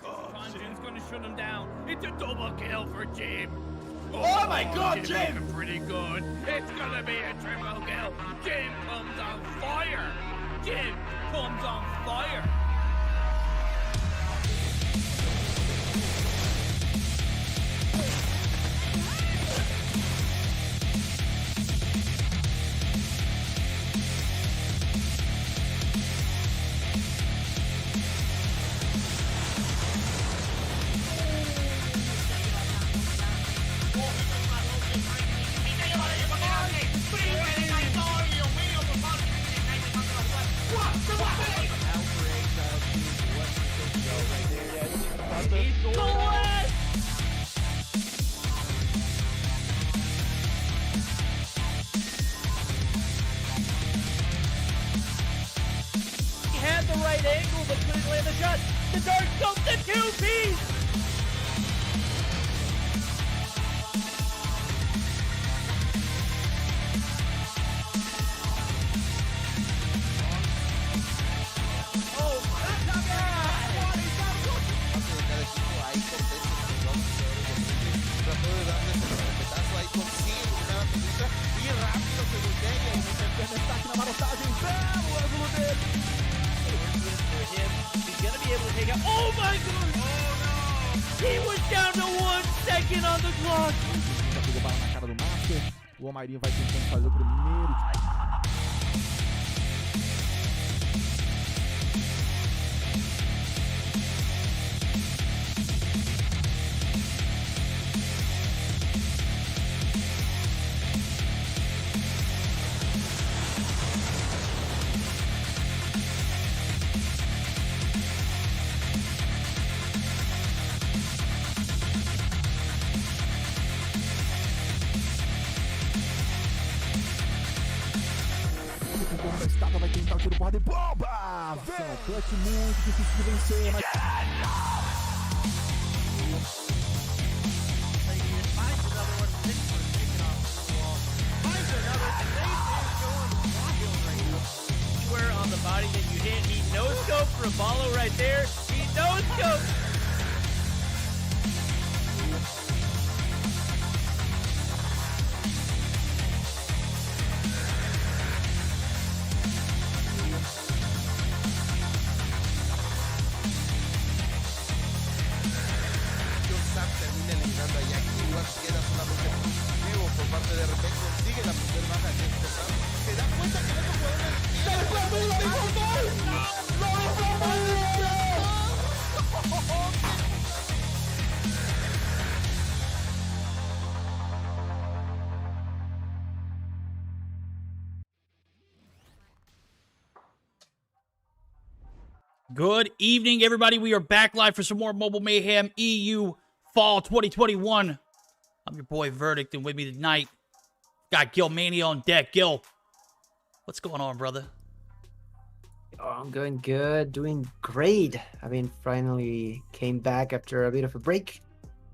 Congen's gonna shut him down. It's a double kill for Jim. Oh my god, Jim! Pretty good. It's gonna be a triple kill. Jim comes on fire. Jim comes on fire. He had the right angle, but couldn't land the shot. The dark scope, the two-piece! Oh my god! Oh no! He was down to 1 second on the clock! Já pegou bala na cara do Master. O Mayhem vai tentando fazer o primeiro. Contestada, vai tentar o tiro porrada e bomba! Vem! Clutch muito difícil de vencer, mas... Anywhere on the body that you hit, he no-scoped for a follow right there. He no-scoped! Queda solamente vivo por parte de repente, sigue la primera baja de este Sam. Se da cuenta que no Good evening, everybody. We are back live for some more Mobile Mayhem EU Fall 2021. I'm your boy Verdict, and with me tonight, got Gil Mania on deck. Gil, what's going on, brother? Oh, I'm going good, doing great. I mean, finally came back after a bit of a break,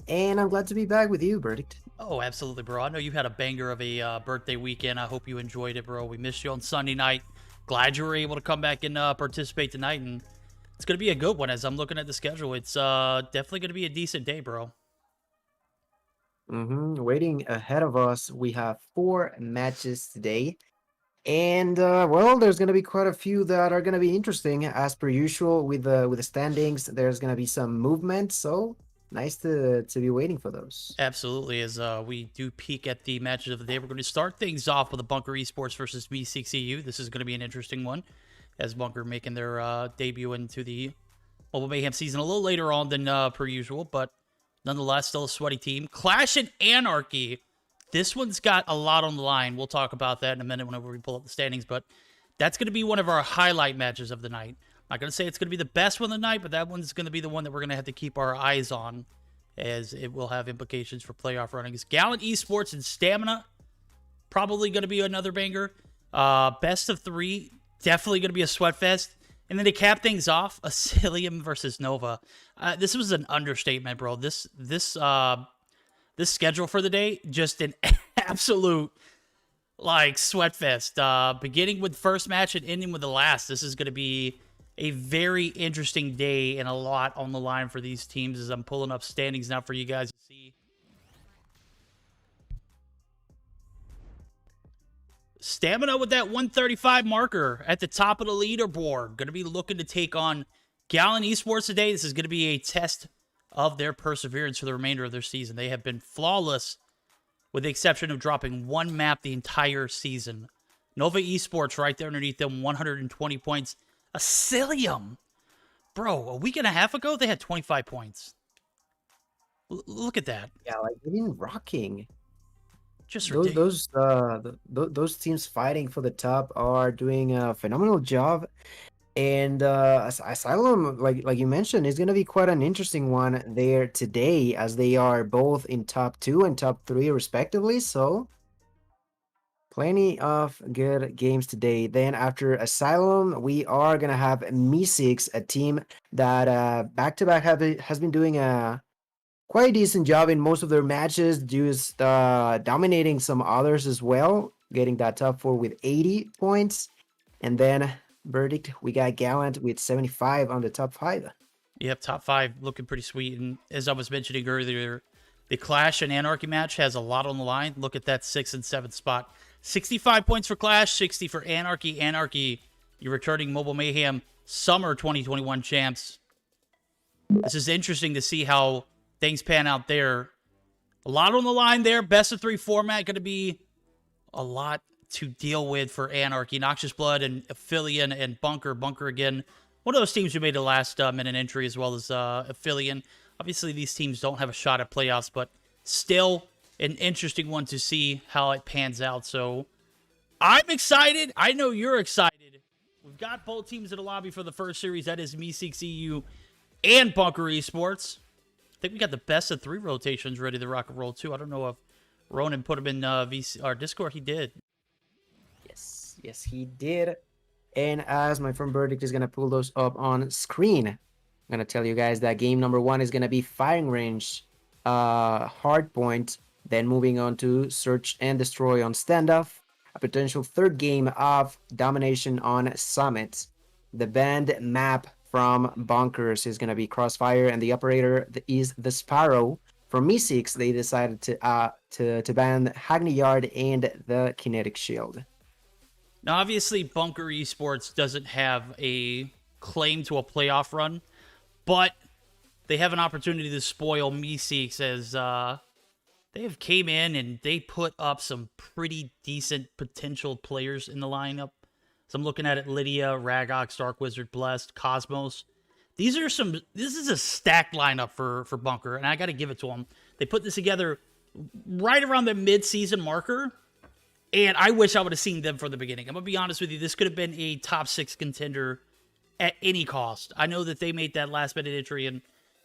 and I'm glad to be back with you, Verdict. Oh, absolutely, bro. I know you had a banger of a birthday weekend. I hope you enjoyed it, bro. We missed you on Sunday night. Glad you were able to come back and participate tonight, and it's going to be a good one. As I'm looking at the schedule, it's definitely going to be a decent day, bro. Waiting ahead of us, we have 4 matches today. And, well, there's going to be quite a few that are going to be interesting, as per usual, with the standings. There's going to be some movement, so nice to be waiting for those. Absolutely. As we do peek at the matches of the day, we're going to start things off with a Bunker Esports versus Meseeks EU. This is going to be an interesting one, as Bunker making their debut into the Mobile Mayhem season a little later on than per usual, but nonetheless, still a sweaty team. Qlash and Anarchy. This one's got a lot on the line. We'll talk about that in a minute whenever we pull up the standings, but that's going to be one of our highlight matches of the night. I'm not going to say it's going to be the best one of the night, but that one's going to be the one that we're going to have to keep our eyes on, as it will have implications for playoff runnings. Gallant Esports and Stamina, probably going to be another banger. Best of 3, definitely going to be a sweat fest. And then to cap things off, Asylium versus Nova. This was an understatement, bro. This schedule for the day, just an absolute, like, sweat fest. Beginning with first match and ending with the last. This is going to be a very interesting day and a lot on the line for these teams as I'm pulling up standings now for you guys to see. Stamina with that 135 marker at the top of the leaderboard. Going to be looking to take on Gallant Esports today. This is going to be a test of their perseverance for the remainder of their season. They have been flawless with the exception of dropping one map the entire season. Nova Esports right there underneath them, 120 points. Asylium. Bro, a week and a half ago, they had 25 points. Look at that. Yeah, like they've been rocking. Just Those ridiculous. those teams fighting for the top are doing a phenomenal job. And Asylum, like you mentioned, is going to be quite an interesting one there today, as they are both in top 2 and top 3 respectively. So plenty of good games today. Then after Asylum, we are going to have Meseeks, a team that back-to-back has been doing a quite decent job in most of their matches, just dominating some others as well, getting that top 4 with 80 points. And then verdict, we got Gallant with 75 on the top 5. Yep, top 5 looking pretty sweet. And as I was mentioning earlier, the Qlash and Anarchy match has a lot on the line. Look at that 6th and 7th spot. 65 points for Qlash, 60 for Anarchy. Anarchy, you're returning Mobile Mayhem Summer 2021 champs. This is interesting to see how things pan out there. A lot on the line there. Best of 3 format going to be a lot to deal with for Anarchy. Noxious Blood and Asylium and Bunker. Bunker again. One of those teams who made the last minute entry, as well as Asylium. Obviously, these teams don't have a shot at playoffs, but still an interesting one to see how it pans out. So I'm excited. I know you're excited. We've got both teams in the lobby for the first series. That is Meseeks EU and Bunker Esports. I think we got the best of 3 rotations ready to rock and roll too. I don't know if Ronan put them in VC or Discord. He did. Yes, he did. And as my friend Verdict is going to pull those up on screen, I'm going to tell you guys that game number 1 is going to be Firing Range, Hardpoint, then moving on to Search and Destroy on Standoff, a potential 3rd game of Domination on Summit. The banned map from Bunkers is going to be Crossfire, and the operator is the Sparrow. For Meseeks, they decided to ban Hackney Yard and the Kinetic Shield. Now, obviously, Bunker Esports doesn't have a claim to a playoff run, but they have an opportunity to spoil Meseeks as they have came in and they put up some pretty decent potential players in the lineup. So I'm looking at it: Lydia, Ragox, Dark Wizard, Blessed, Cosmos. This is a stacked lineup for Bunker, and I got to give it to them. They put this together right around the mid-season marker. And I wish I would have seen them from the beginning. I'm going to be honest with you. This could have been a top 6 contender at any cost. I know that they made that last-minute entry, and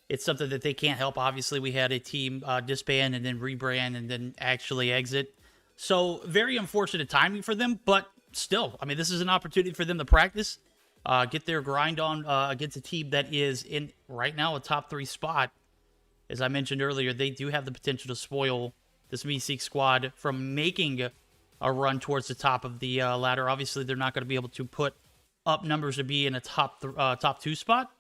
it's something that they can't help. Obviously, we had a team disband and then rebrand and then actually exit. So, very unfortunate timing for them. But still, I mean, this is an opportunity for them to practice, get their grind on against a team that is in, right now, a top 3 spot. As I mentioned earlier, they do have the potential to spoil this Meseeks squad from making a run towards the top of the ladder. Obviously, they're not going to be able to put up numbers to be in a top 2 spot,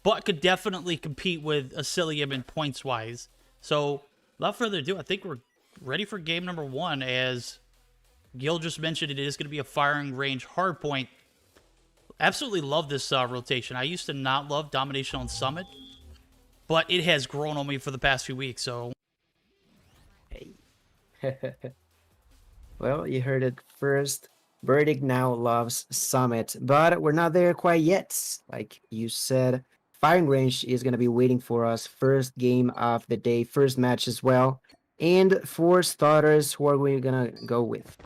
but could definitely compete with Asylium in points-wise. So, without further ado, I think we're ready for game number 1. As Gil just mentioned, it is going to be a Firing Range Hardpoint. Absolutely love this rotation. I used to not love Domination on Summit, but it has grown on me for the past few weeks, so... Hey. Well, you heard it first. Verdict now loves Summit, but we're not there quite yet. Like you said, Firing Range is going to be waiting for us. First game of the day, first match as well. And for starters, who are we going to go with?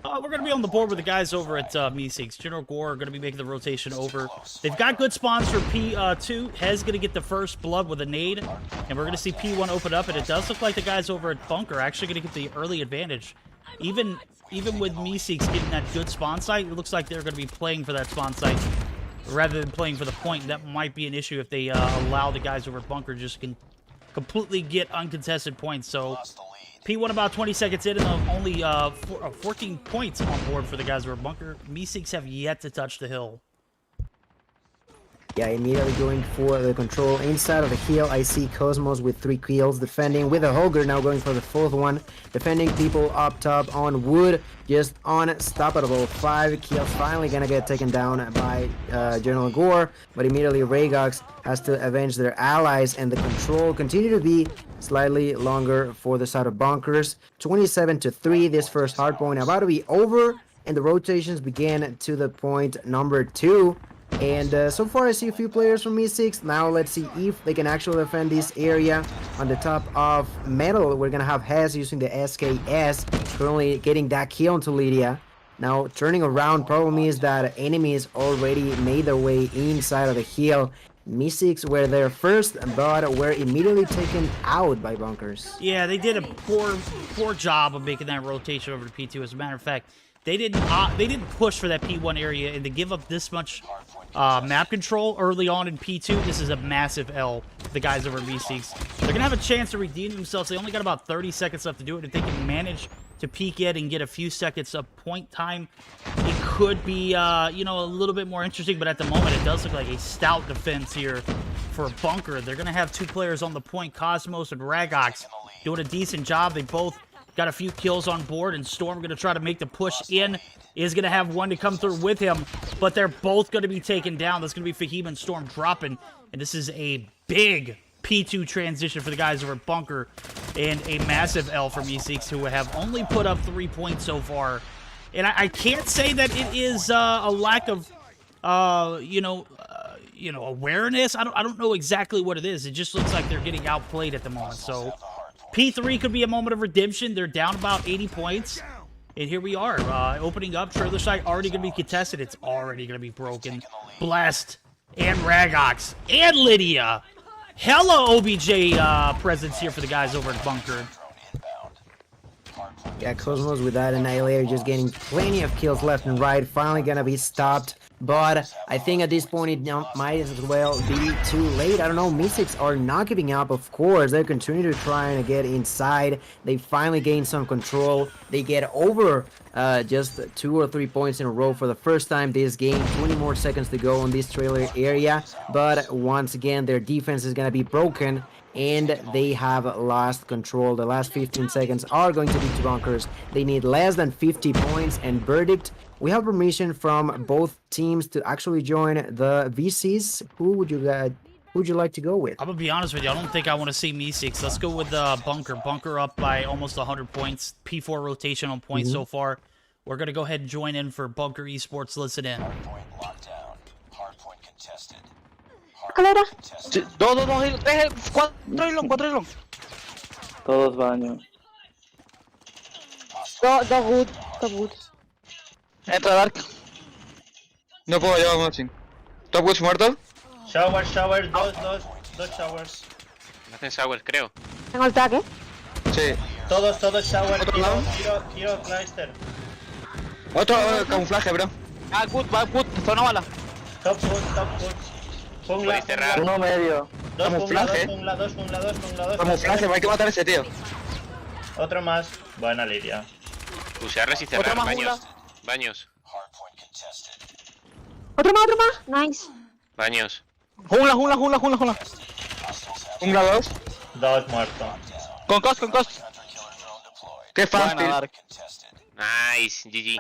We're going to be on the board with the guys over at Meseeks. General Gore are going to be making the rotation over. They've got good spawns for P2. Hez going to get the first blood with a nade. And we're going to see P1 open up. And it does look like the guys over at Bunker are actually going to get the early advantage. Even with Meseeks getting that good spawn site, it looks like they're going to be playing for that spawn site rather than playing for the point. That might be an issue if they allow the guys over at Bunker just can completely get uncontested points. So P1 about 20 seconds in, and only 14 points on board for the guys over at Bunker. Meseeks have yet to touch the hill. Yeah, immediately going for the control inside of the hill. I see Cosmos with 3 kills defending with a Hogger now going for the 4th one. Defending people up top on wood. Just unstoppable. 5 kills finally gonna get taken down by General Gore. But immediately Raygox has to avenge their allies, and the control continue to be slightly longer for the side of Bunkers. 27-3, this first hardpoint about to be over, and the rotations began to the point number 2. And so far I see a few players from Meseeks. Now let's see if they can actually defend this area. On the top of metal, we're gonna have Hez using the SKS, currently getting that kill onto Lydia. Now turning around, problem is that enemies already made their way inside of the hill. Meseeks were there first, but were immediately taken out by Bunkers. Yeah, they did a poor job of making that rotation over to P2. As a matter of fact, they didn't push for that P1 area, and to give up this much map control early on in P2, this is a massive L for the guys over at Meseeks. They're gonna have a chance to redeem themselves. They only got about 30 seconds left to do it. If they can manage to peek it and get a few seconds of point time, it could be you know, a little bit more interesting. But at the moment, it does look like a stout defense here for Bunker. They're gonna have 2 players on the point, Cosmos and Ragox, doing a decent job. They both got a few kills on board, and Storm going to try to make the push in. Is going to have one to come through with him, but they're both going to be taken down. That's going to be Fahim and Storm dropping, and this is a big P2 transition for the guys over at Bunker, and a massive L for Meseeks, who have only put up 3 points so far. And I can't say that it is a lack of, you know, awareness. I don't know exactly what it is. It just looks like they're getting outplayed at the moment. So P3 could be a moment of redemption. They're down about 80 points. And here we are, opening up. Trailer site already going to be contested. It's already going to be broken. Blessed and Ragox and Lydia. Hella OBJ presence here for the guys over at Bunker. Yeah, Cosmos with that and Ailium just getting plenty of kills left and right. Finally gonna be stopped. But I think at this point it might as well be too late. I don't know. Meseeks are not giving up, of course. They continue to try and get inside. They finally gain some control. They get over just 2 or 3 points in a row for the first time this game. 20 more seconds to go on this trailer area. But once again, their defense is going to be broken, and they have lost control. The last 15 seconds are going to be to Bunkers. They need less than 50 points, and verdict. We have permission from both teams to actually join the VCs. Who would you like to go with? I'm gonna be honest with you. I don't think I want to see Meseeks. Let's go with Bunker. Bunker up by almost 100 points. P4 rotational points so far. We're gonna go ahead and join in for Bunker Esports. Listen in. Hardpoint locked down. Hardpoint contested. Escalera. Contested. Dos, tres, cuatro Ilum. Todos baño. Top wood. Entra Dark. No puedo llevar matching. Top Woods muerto. Showers, dos showers. No hacen showers, creo. Tengo el tag, Sí. Todos showers. ¿Otro lado? Tiro Clyster. Otro camuflaje, bro. Backwood, zona bala. Top wood. Jungla. Podéis cerrar. Jungla. Uno medio. Dos Camuflaje. jungla. Camuflaje, hay que matar a ese tío. Otro más. Buena Lidia. Usarlas y cerrar. Otra más Baños. Baños. Hardpoint contested. Otro más. Nice. Baños. Jungla. Jungla 2. Dos muertos. Con cost. Qué Buena, fácil. Dark. Contested. Nice. GG.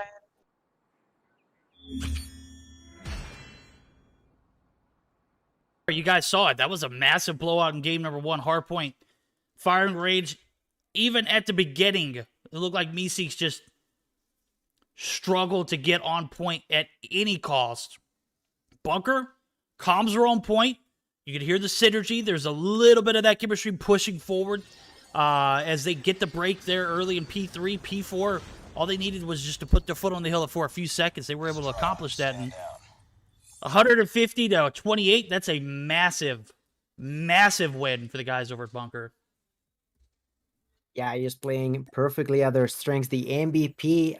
You guys saw it. That was a massive blowout in game number 1. Hardpoint firing range. Even at the beginning, it looked like Meseeks just struggled to get on point at any cost. Bunker, comms are on point. You can hear the synergy. There's a little bit of that chemistry pushing forward as they get the break there early in P3, P4. All they needed was just to put their foot on the hill for a few seconds. They were able to accomplish that. And 150 to 28, that's a massive win for the guys over at Bunker. Yeah, just playing perfectly at their strengths. The MVP,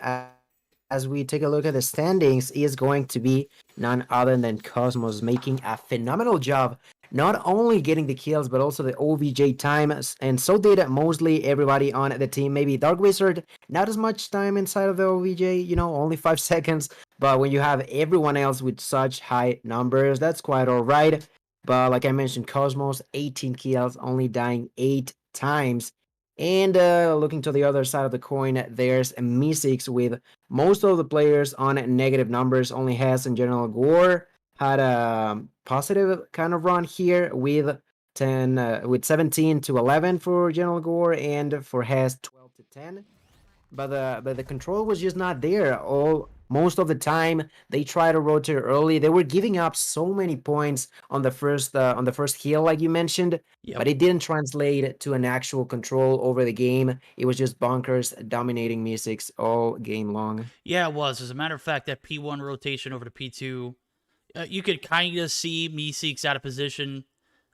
as we take a look at the standings, is going to be none other than Cosmos, making a phenomenal job, not only getting the kills, but also the OVJ time, and so did mostly everybody on the team. Maybe Dark Wizard, not as much time inside of the OVJ, you know, only 5 seconds, But when you have everyone else with such high numbers, that's quite all right. But like I mentioned, Cosmos, 18 kills, only dying 8 times. And looking to the other side of the coin, there's Meseeks with most of the players on negative numbers. Only has in General Gore had a positive kind of run here with 17 to 11 for General Gore, and for Hess 12 to 10. But the control was just not there. Most of the time they try to rotate early. They were giving up so many points on the first heal, like you mentioned. Yep. But it didn't translate to an actual control over the game. It was just bunkers dominating Meseeks all game long. Yeah, it was. As a matter of fact, that P1 rotation over to P2, you could kind of see Meseeks out of position.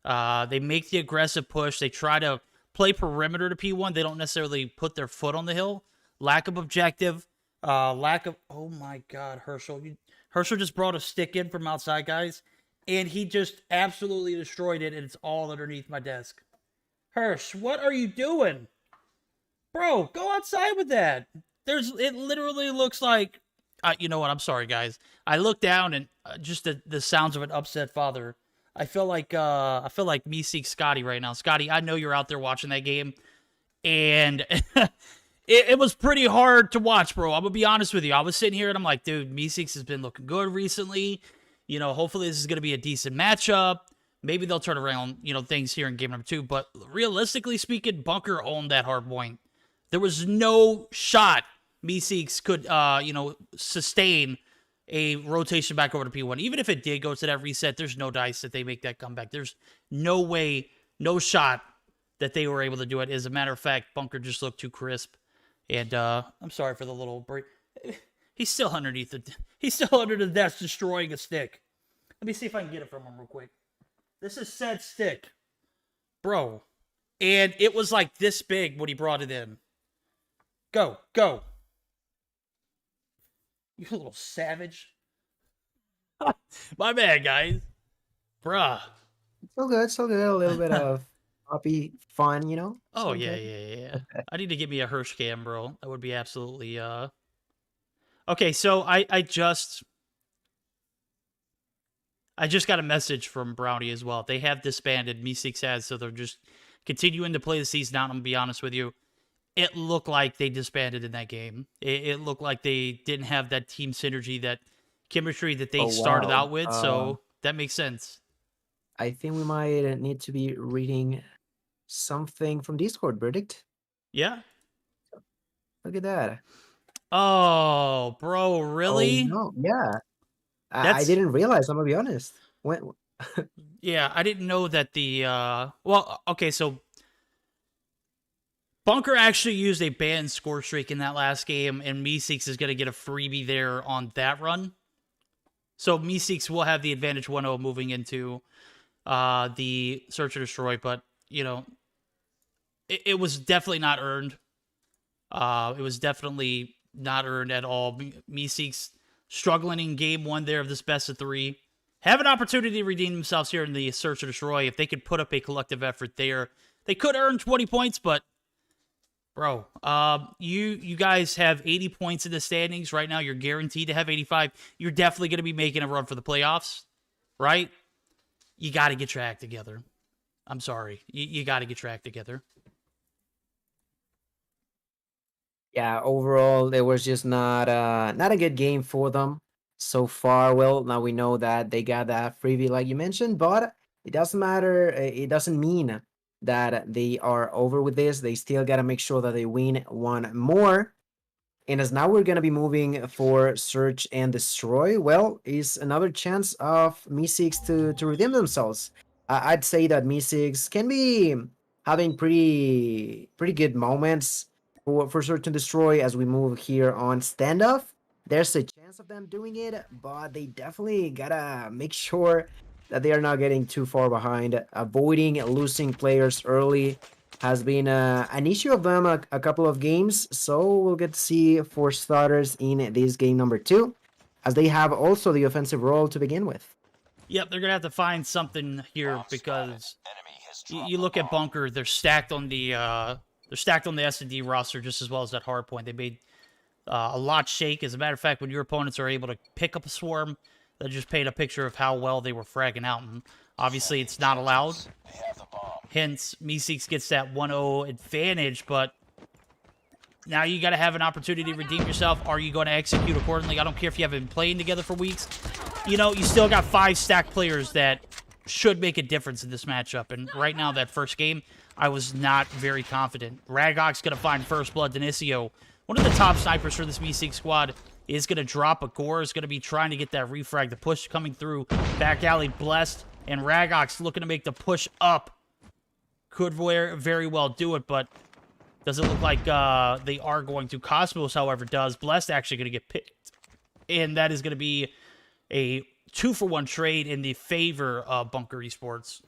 They make the aggressive push. They try to play perimeter to P1. They don't necessarily put their foot on the hill. Lack of objective. Oh my God, Herschel. Herschel just brought a stick in from outside, guys, and he just absolutely destroyed it, and it's all underneath my desk. Hirsch, what are you doing? Bro, go outside with that. It literally looks like, you know what, I'm sorry, guys. I look down, and just the sounds of an upset father. I feel like Meseeks Scotty right now. Scotty, I know you're out there watching that game, and it was pretty hard to watch, bro. I'm going to be honest with you. I was sitting here, and I'm like, dude, Meseeks has been looking good recently. You know, hopefully this is going to be a decent matchup. Maybe they'll turn around, things here in game number 2. But realistically speaking, Bunker owned that hard point. There was no shot Meseeks could, sustain a rotation back over to P1. Even if it did go to that reset, there's no dice that they make that comeback. There's no way, no shot that they were able to do it. As a matter of fact, Bunker just looked too crisp. And I'm sorry for the little break. He's still underneath it. He's still under the desk destroying a stick. Let me see if I can get it from him real quick. This is said stick. Bro. And it was like this big when he brought it in. Go. You little savage. My bad, guys. Bruh. So good. A little bit of puppy fun, Oh, So yeah, good. yeah. I need to get me a Hirsch cam, bro. That would be absolutely, Okay, so I just got a message from Brownie as well. They have disbanded, Meseeks has, so they're just continuing to play the season out. I'm going to be honest with you. It looked like they disbanded in that game. It looked like they didn't have that team synergy, that chemistry that they started out with, so that makes sense. I think we might need to be reading something from Discord, Verdict. Yeah? Look at that. Oh, bro, really? Oh, no. Yeah. I That's- didn't realize, I'm going to be honest. Yeah, I didn't know that the, okay, so Bunker actually used a banned score streak in that last game, and Meseeks is going to get a freebie there on that run. So Meseeks will have the advantage 1-0 moving into the Search and Destroy, but, it was definitely not earned. It was definitely not earned at all. Meseeks struggling in game 1 there of this best of 3. Have an opportunity to redeem themselves here in the Search and Destroy. If they could put up a collective effort there, they could earn 20 points, but bro, you guys have 80 points in the standings right now. You're guaranteed to have 85. You're definitely going to be making a run for the playoffs, right? You got to get your act together. I'm sorry. You got to get your act together. Yeah, overall, it was just not a good game for them so far. Well, now we know that they got that freebie, like you mentioned, but it doesn't matter. It doesn't mean that they are over with this. They still got to make sure that they win one more. And as now we're going to be moving for Search and Destroy, well, is another chance of Meseeks to redeem themselves. I'd say that Meseeks can be having pretty good moments for Search and Destroy as we move here on Standoff. There's a chance of them doing it, but they definitely got to make sure that they are not getting too far behind. Avoiding losing players early has been an issue of them a couple of games, so we'll get to see for starters in this game number 2, as they have also the offensive role to begin with. Yep, they're gonna have to find something here because you look at Bunker, they're stacked on the S&D roster just as well as that hard point. They made a lot shake. As a matter of fact, when your opponents are able to pick up a swarm, that just paint a picture of how well they were fragging out. And obviously, it's not allowed. Hence, Meseeks gets that 1-0 advantage, but now you got to have an opportunity to redeem yourself. Are you going to execute accordingly? I don't care if you haven't been playing together for weeks. You know, you still got 5 stacked players that should make a difference in this matchup. And right now, that first game, I was not very confident. Ragok's going to find first blood. Denisio, one of the top snipers for this Meseeks squad, is going to drop a gore. Is going to be trying to get that refrag. The push coming through. Back alley blessed. And Ragok's looking to make the push up. Could very well do it, but doesn't look like they are going to. Cosmos, however, does. Blessed actually going to get picked. And that is going to be a 2-for-1 trade in the favor of Bunker Esports.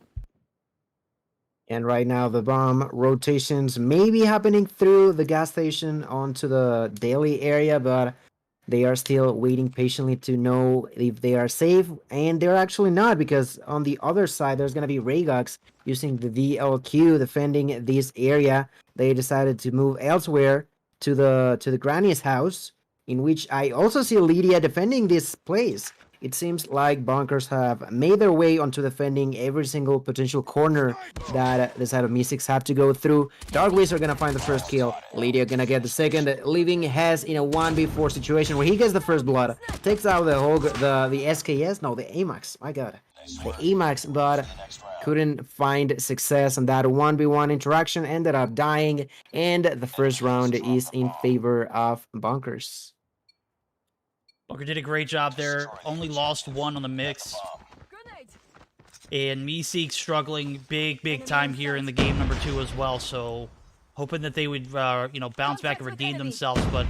And right now, the bomb rotations may be happening through the gas station onto the daily area, but they are still waiting patiently to know if they are safe. And they're actually not, because on the other side, there's going to be Ragox using the VLQ defending this area. They decided to move elsewhere to the Granny's house, in which I also see Lydia defending this place. It seems like Bunkers have made their way onto defending every single potential corner that the side of Meseeks have to go through. Dark Wiz are gonna find the first kill. Lydia gonna get the second, leaving Hez in a 1v4 situation where he gets the first blood. Takes out the whole the SKS, no, the AMAX. My God, the AMAX, but couldn't find success on that 1v1 interaction. Ended up dying, and the first round is in favor of Bunkers. Bunker did a great job there. Only lost 1 on the mix. And Meseeks struggling big time here in the game number 2 as well. So hoping that they would, you know, bounce back and redeem themselves. But,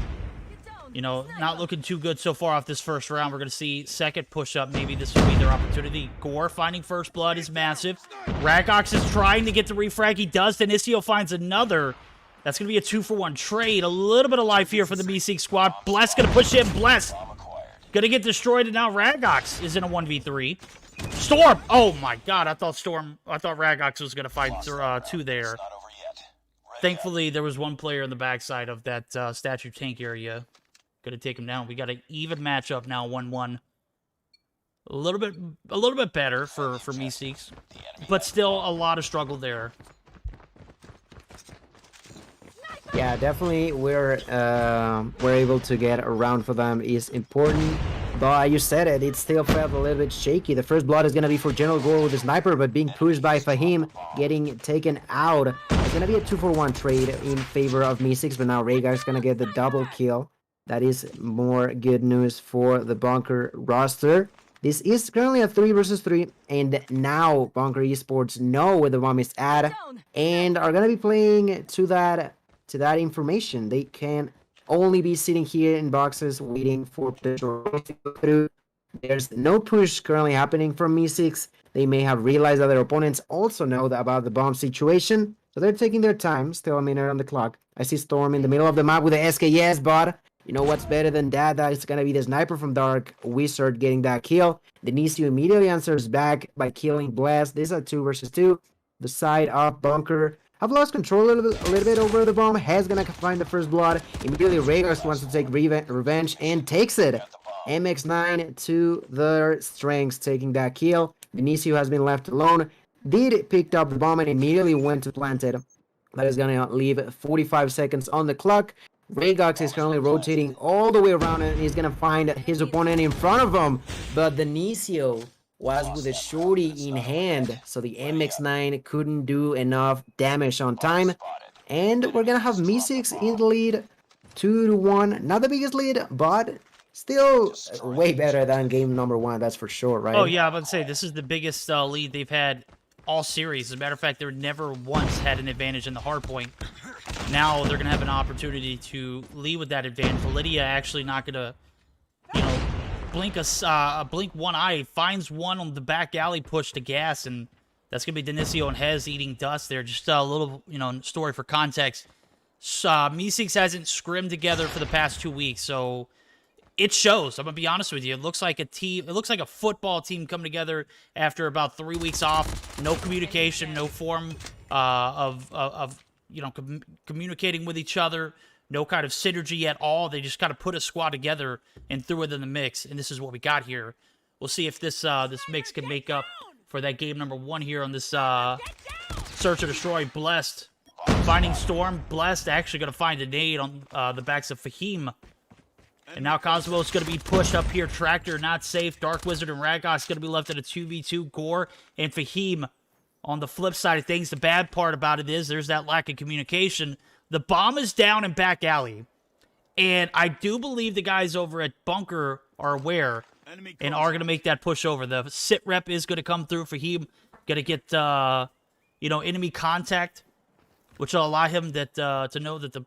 you know, not looking too good so far off this first round. We're going to see second push-up. Maybe this will be their opportunity. Gore finding first blood is massive. Ragox is trying to get the refrag. He does. Denisio finds another. That's going to be a 2-for-1 trade. A little bit of life here for the Meseeks squad. Bless going to push in. Bless gonna get destroyed, and now Ragox is in a 1v3. Storm! Oh my God, I thought Ragox was gonna fight 2 there. Thankfully, there was one player in the backside of that statue tank area. Gonna take him down. We got an even matchup now, 1-1. A little bit better for Meseeks, but still a lot of struggle there. Yeah, definitely we're able to get around for them is important. But you said it, it still felt a little bit shaky. The first blood is going to be for General Gore with the sniper, but being pushed by Fahim, getting taken out. It's going to be a 2-for-1 trade in favor of Meseeks, but now Rhaegar is going to get the double kill. That is more good news for the Bunker roster. This is currently a 3 versus 3, and now Bunker Esports know where the bomb is at, and are going to be playing to that information. They can only be sitting here in boxes waiting for potential to go through. There's no push currently happening from Meseeks. They may have realized that their opponents also know about the bomb situation, so they're taking their time. Still a minute on the clock. I see Storm in the middle of the map with the SKS, but you know what's better than that? That is going to be the sniper from Dark Wizard getting that kill. Denisio immediately answers back by killing Blast. This is a 2 versus 2. The side of Bunker have lost control a little bit over the bomb. Hez gonna find the first blood. Immediately Rhaegar wants to take revenge and takes it. MX9 to their strengths, taking that kill. Denisio has been left alone. Did picked up the bomb and immediately went to plant it. That is gonna leave 45 seconds on the clock. Rhaegar is currently rotating all the way around, and he's gonna find his opponent in front of him. But Denisio was with a shorty in hand, so the MX9 couldn't do enough damage on time. And we're gonna have Meseeks in the lead, 2-1. Not the biggest lead, but still way better than game number 1, that's for sure, right? Oh yeah, I would say this is the biggest lead they've had all series. As a matter of fact, they never once had an advantage in the hardpoint. Now they're gonna have an opportunity to lead with that advantage. Lydia actually not gonna, you know, blink one eye, finds one on the back alley push to gas, and that's gonna be Denisio and Hez eating dust there. Just a little, you know, story for context. Meseeks hasn't scrimmed together for the past 2 weeks, so it shows. I'm gonna be honest with you. It looks like a team. It looks like a football team coming together after about 3 weeks off. No communication, no form of you know, communicating with each other. no kind of synergy at all. They just kind of put a squad together and threw it in the mix, and this is what we got here. We'll see if this mix can make up for that game number 1 here on this Search and Destroy. Blessed finding Storm. Blessed actually going to find a nade on the backs of Fahim. And now Cosmo's going to be pushed up here. Tractor not safe. Dark Wizard and Ragok's going to be left at a 2v2. Gore and Fahim on the flip side of things. The bad part about it is there's that lack of communication. The bomb is down in back alley. And I do believe the guys over at Bunker are aware and are going to make that push over. The sit rep is going to come through. Fahim going to get, enemy contact, which will allow him that to know that the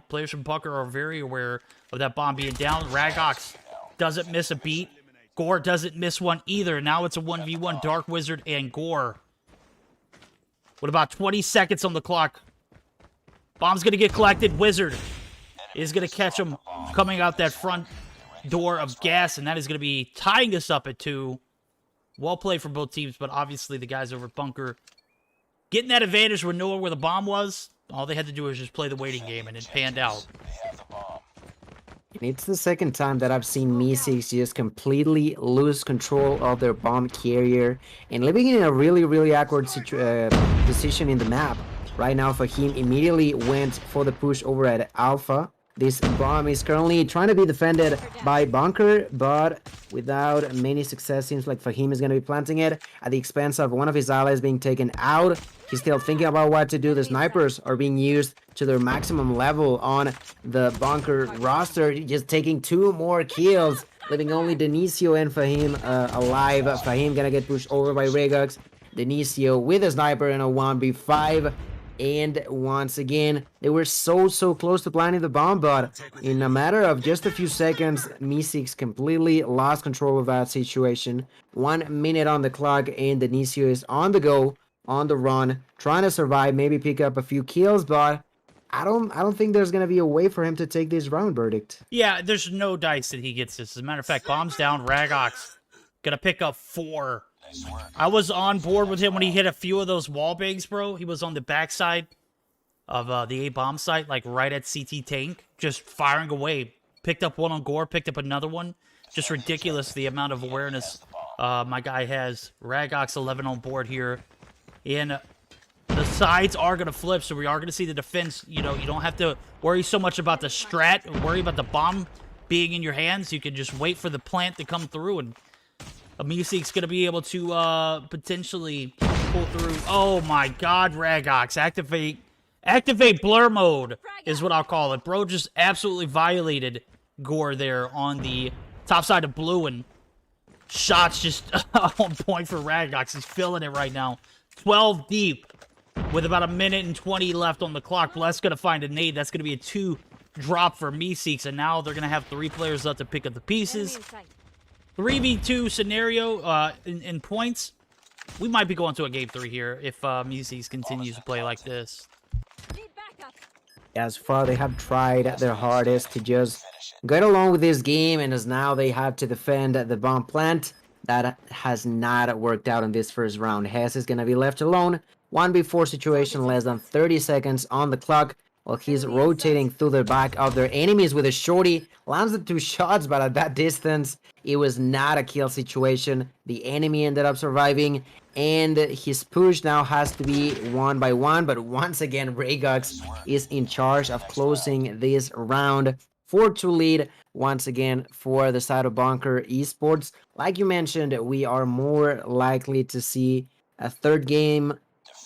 players from Bunker are very aware of that bomb being down. Ragox doesn't miss a beat. Gore doesn't miss one either. Now it's a 1v1, Dark Wizard and Gore. With about 20 seconds on the clock. Bomb's going to get collected. Wizard is going to catch him coming out that front door of gas, and that is going to be tying us up at 2. Well played for both teams, but obviously the guys over at Bunker getting that advantage when knowing where the bomb was. All they had to do was just play the waiting game, and it panned out. It's the second time that I've seen Meseeks just completely lose control of their bomb carrier and living in a really, really awkward position in the map. Right now, Fahim immediately went for the push over at Alpha. This bomb is currently trying to be defended by Bunker, but without many success. Seems like Fahim is going to be planting it at the expense of one of his allies being taken out. He's still thinking about what to do. The snipers are being used to their maximum level on the Bunker roster, just taking 2 more kills, leaving only Denisio and Fahim alive. Fahim gonna get pushed over by Regox. Denisio with a sniper in a 1v5. And once again, they were so close to planting the bomb, but in a matter of just a few seconds, Meseeks completely lost control of that situation. 1 minute on the clock, and Denisio is on the go, on the run, trying to survive, maybe pick up a few kills, but I don't think there's gonna be a way for him to take this round verdict. Yeah, there's no dice that he gets this. As a matter of fact, bomb's down. Ragox gonna pick up 4. I was on board with him when he hit a few of those wall bangs, bro. He was on the backside of the A-bomb site, like right at CT tank, just firing away. Picked up one on Gore, picked up another one. Just ridiculous the amount of awareness my guy has. Ragox 11 on board here. And the sides are going to flip, so we are going to see the defense. You don't have to worry so much about the strat, worry about the bomb being in your hands. You can just wait for the plant to come through, and Meseeks going to be able to potentially pull through. Oh my god, Ragox. Activate blur mode is what I'll call it. Bro just absolutely violated Gore there on the top side of blue, and shots just on point for Ragox. He's feeling it right now. 12 deep with about 1 minute and 20 left on the clock. Bless going to find a nade. That's going to be a 2 drop for Meseeks, and now they're going to have 3 players left to pick up the pieces. 3v2 scenario in points. We might be going to a game 3 here if Meseeks continues to play like this. As far, they have tried their hardest to just get along with this game, and as now they have to defend the bomb plant. That has not worked out in this first round. Hess is going to be left alone. 1v4 situation, less than 30 seconds on the clock, while he's rotating through the back of their enemies with a shorty. Lands the 2 shots, but at that distance, it was not a kill situation. The enemy ended up surviving, and his push now has to be 1 by 1. But once again, Ragox is in charge of closing this round. 4-2 lead once again for the side of Bunker Esports. Like you mentioned, we are more likely to see a 3rd game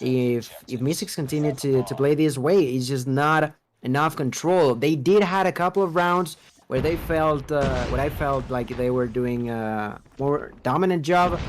if Meseeks continue to play this way. It's just not enough control. They did had a couple of rounds where they felt what I felt like they were doing a more dominant job,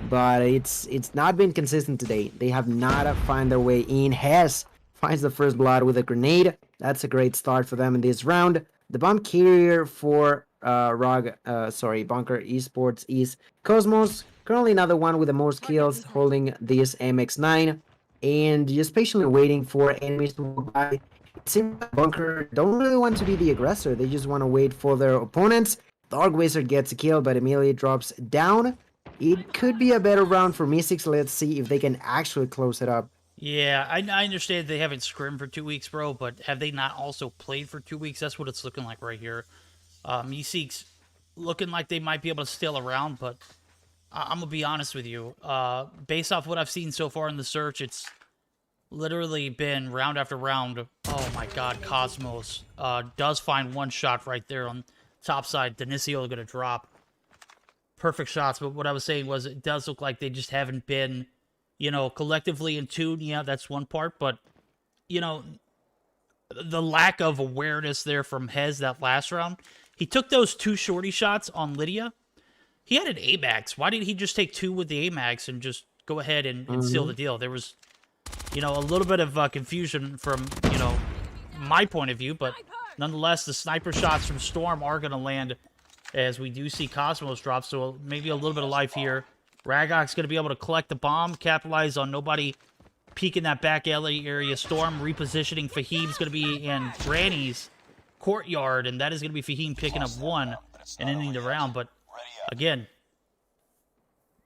but it's not been consistent today. They have not found their way in. Hess finds the first blood with a grenade. That's a great start for them in this round. The bomb carrier for Bunker Esports is Cosmos, currently another one with the most kills, holding this MX9, and just patiently waiting for enemies to walk by. It seems like Bunker don't really want to be the aggressor, they just want to wait for their opponents. Dark Wizard gets a kill, but immediately drops down. It could be a better round for Meseeks. Let's see if they can actually close it up Yeah, I understand they haven't scrimmed for 2 weeks, bro, but have they not also played for 2 weeks? That's what it's looking like right here. Meseeks looking like they might be able to still around, but I'm going to be honest with you. Based off what I've seen so far in the search, it's literally been round after round. Oh my god, Cosmos does find one shot right there on top side. Denisio going to drop. Perfect shots, but what I was saying was it does look like they just haven't been, you know, collectively in tune. Yeah, that's one part, but, you know, the lack of awareness there from Hez that last round. He took those 2 shorty shots on Lydia. He had an AMAX. Why didn't he just take 2 with the AMAX and just go ahead and seal the deal? There was, you know, a little bit of confusion from, you know, my point of view, but nonetheless, the sniper shots from Storm are going to land as we do see Cosmos drop, so maybe a little bit of life here. Ragok's going to be able to collect the bomb, capitalize on nobody peeking that back alley area. Storm repositioning. Fahim's going to be in Granny's courtyard, and that is going to be Fahim picking up 1 and ending the round. But again,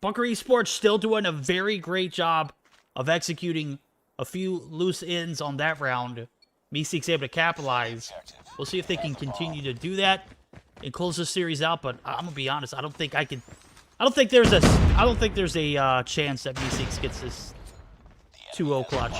Bunker Esports still doing a very great job of executing a few loose ends on that round. Meseeks able to capitalize. We'll see if they can continue to do that and close this series out. But I'm gonna be honest, I don't think there's a chance that Meseeks gets this 2-0 clutch.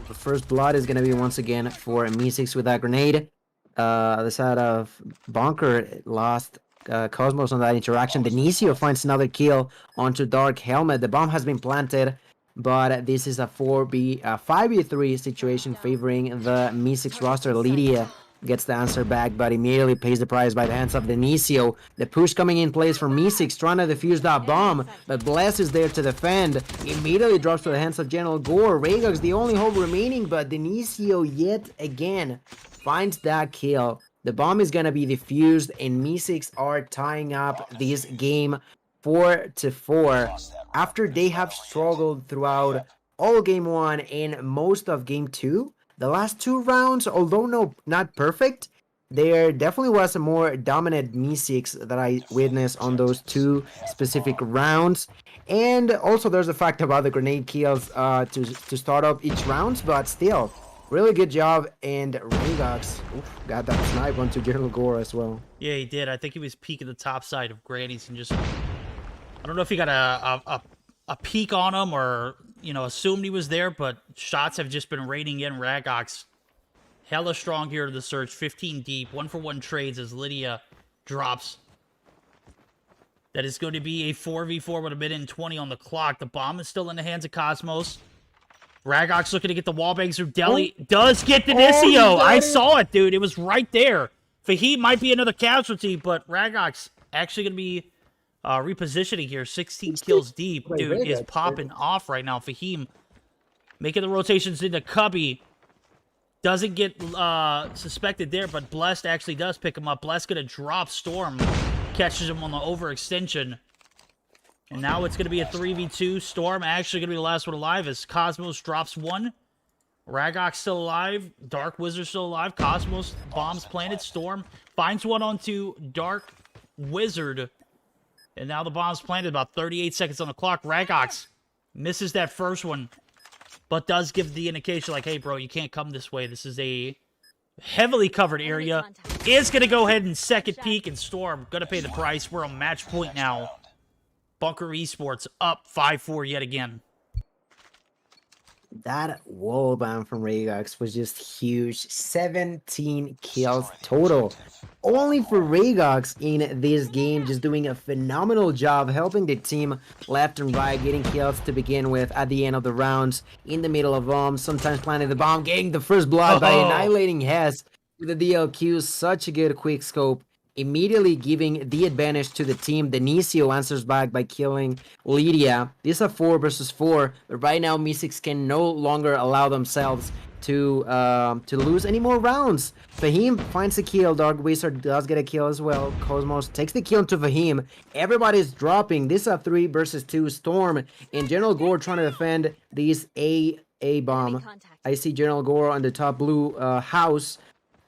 The first blood is going to be once again for Meseeks with that grenade. The side of Bunker lost Cosmos on that interaction. Denisio finds another kill onto Dark Helmet. The bomb has been planted, but this is a 5v3 situation favoring the Meseeks roster. Lydia gets the answer back, but immediately pays the price by the hands of Denisio. The push coming in place from Meseeks, trying to defuse that bomb, but Bless is there to defend. Immediately drops to the hands of General Gore. Ragok's the only hope remaining, but Denisio yet again finds that kill. The bomb is going to be defused, and Meseeks are tying up this game 4-4 after they have struggled throughout all game 1 and most of game 2. The last 2 rounds, although not perfect, there definitely was a more dominant Meseeks that I witnessed on those 2 specific rounds. And also there's the fact about the grenade kills to start up each round, but still, really good job. And Ragok's got that snipe onto General Gore as well. Yeah, he did. I think he was peeking the top side of Granny's and just, I don't know if he got a peek on him or, you know, assumed he was there, but shots have just been raining in. Ragok's hella strong here to the search. 15 deep, 1-for-1 trades as Lydia drops. That is going to be a 4v4 with a minute and 20 on the clock. The bomb is still in the hands of Cosmos. Ragok's looking to get the wallbangs through Deli. Does get Denisio. I saw it, dude. It was right there. Fahim might be another casualty, but Ragok's actually going to be repositioning here. 16 kills deep. Dude is popping off right now. Fahim making the rotations into Cubby. Doesn't get suspected there, but Blessed actually does pick him up. Blessed going to drop Storm. Catches him on the overextension. And now it's going to be a 3v2. Storm actually going to be the last one alive as Cosmos drops 1. Ragok's still alive. Dark Wizard still alive. Cosmos bombs planted. Storm finds one onto Dark Wizard. And now the bomb's planted. About 38 seconds on the clock. Ragok's misses that first one, but does give the indication like, hey, bro, you can't come this way. This is a heavily covered area. Is going to go ahead and second peek, and Storm going to pay the price. We're on match point now. Bunker Esports up 5-4 yet again. That wall ban from Ragok's was just huge. 17 kills total. Only for Ragok's in this game, just doing a phenomenal job helping the team left and right, getting kills to begin with at the end of the rounds, in the middle of bombs, sometimes planting the bomb, getting the first blood by annihilating Hess with the DLQ. Such a good quick scope, immediately giving the advantage to the team. Denisio answers back by killing Lydia. This is a 4 versus 4, but right now Meseeks can no longer allow themselves to lose any more rounds. Fahim finds a kill. Dark Wizard does get a kill as well. Cosmos takes the kill into Fahim. Everybody's dropping. This is a 3 versus 2. Storm and General Gore trying to defend this A bomb. I see General Gore on the top blue house.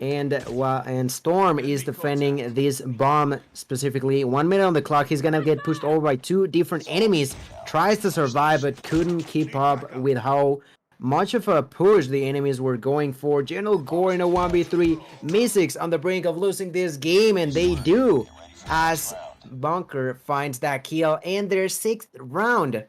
And Storm is defending this bomb specifically. 1 minute on the clock. He's gonna get pushed over by 2 different enemies. Tries to survive, but couldn't keep up with how much of a push the enemies were going for. General Gore in a 1v3. Meseeks on the brink of losing this game, and they do, as Bunker finds that kill in their 6th round.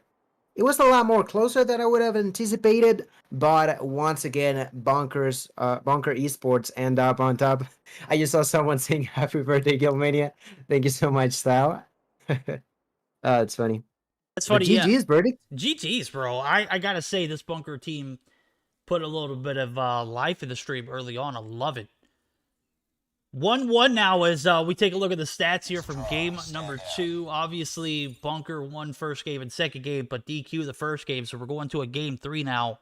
It was a lot more closer than I would have anticipated, but once again, Bunker Esports end up on top. I just saw someone saying happy birthday, Gilmania. Thank you so much, Style. It's funny. That's funny, GG's, yeah. verdict? GG's, bro. I gotta say, this Bunker team put a little bit of life in the stream early on. I love it. 1-1 now as we take a look at the stats here from game number 2. Obviously, Bunker won first game and second game, but DQ the first game, so we're going to a game 3 now.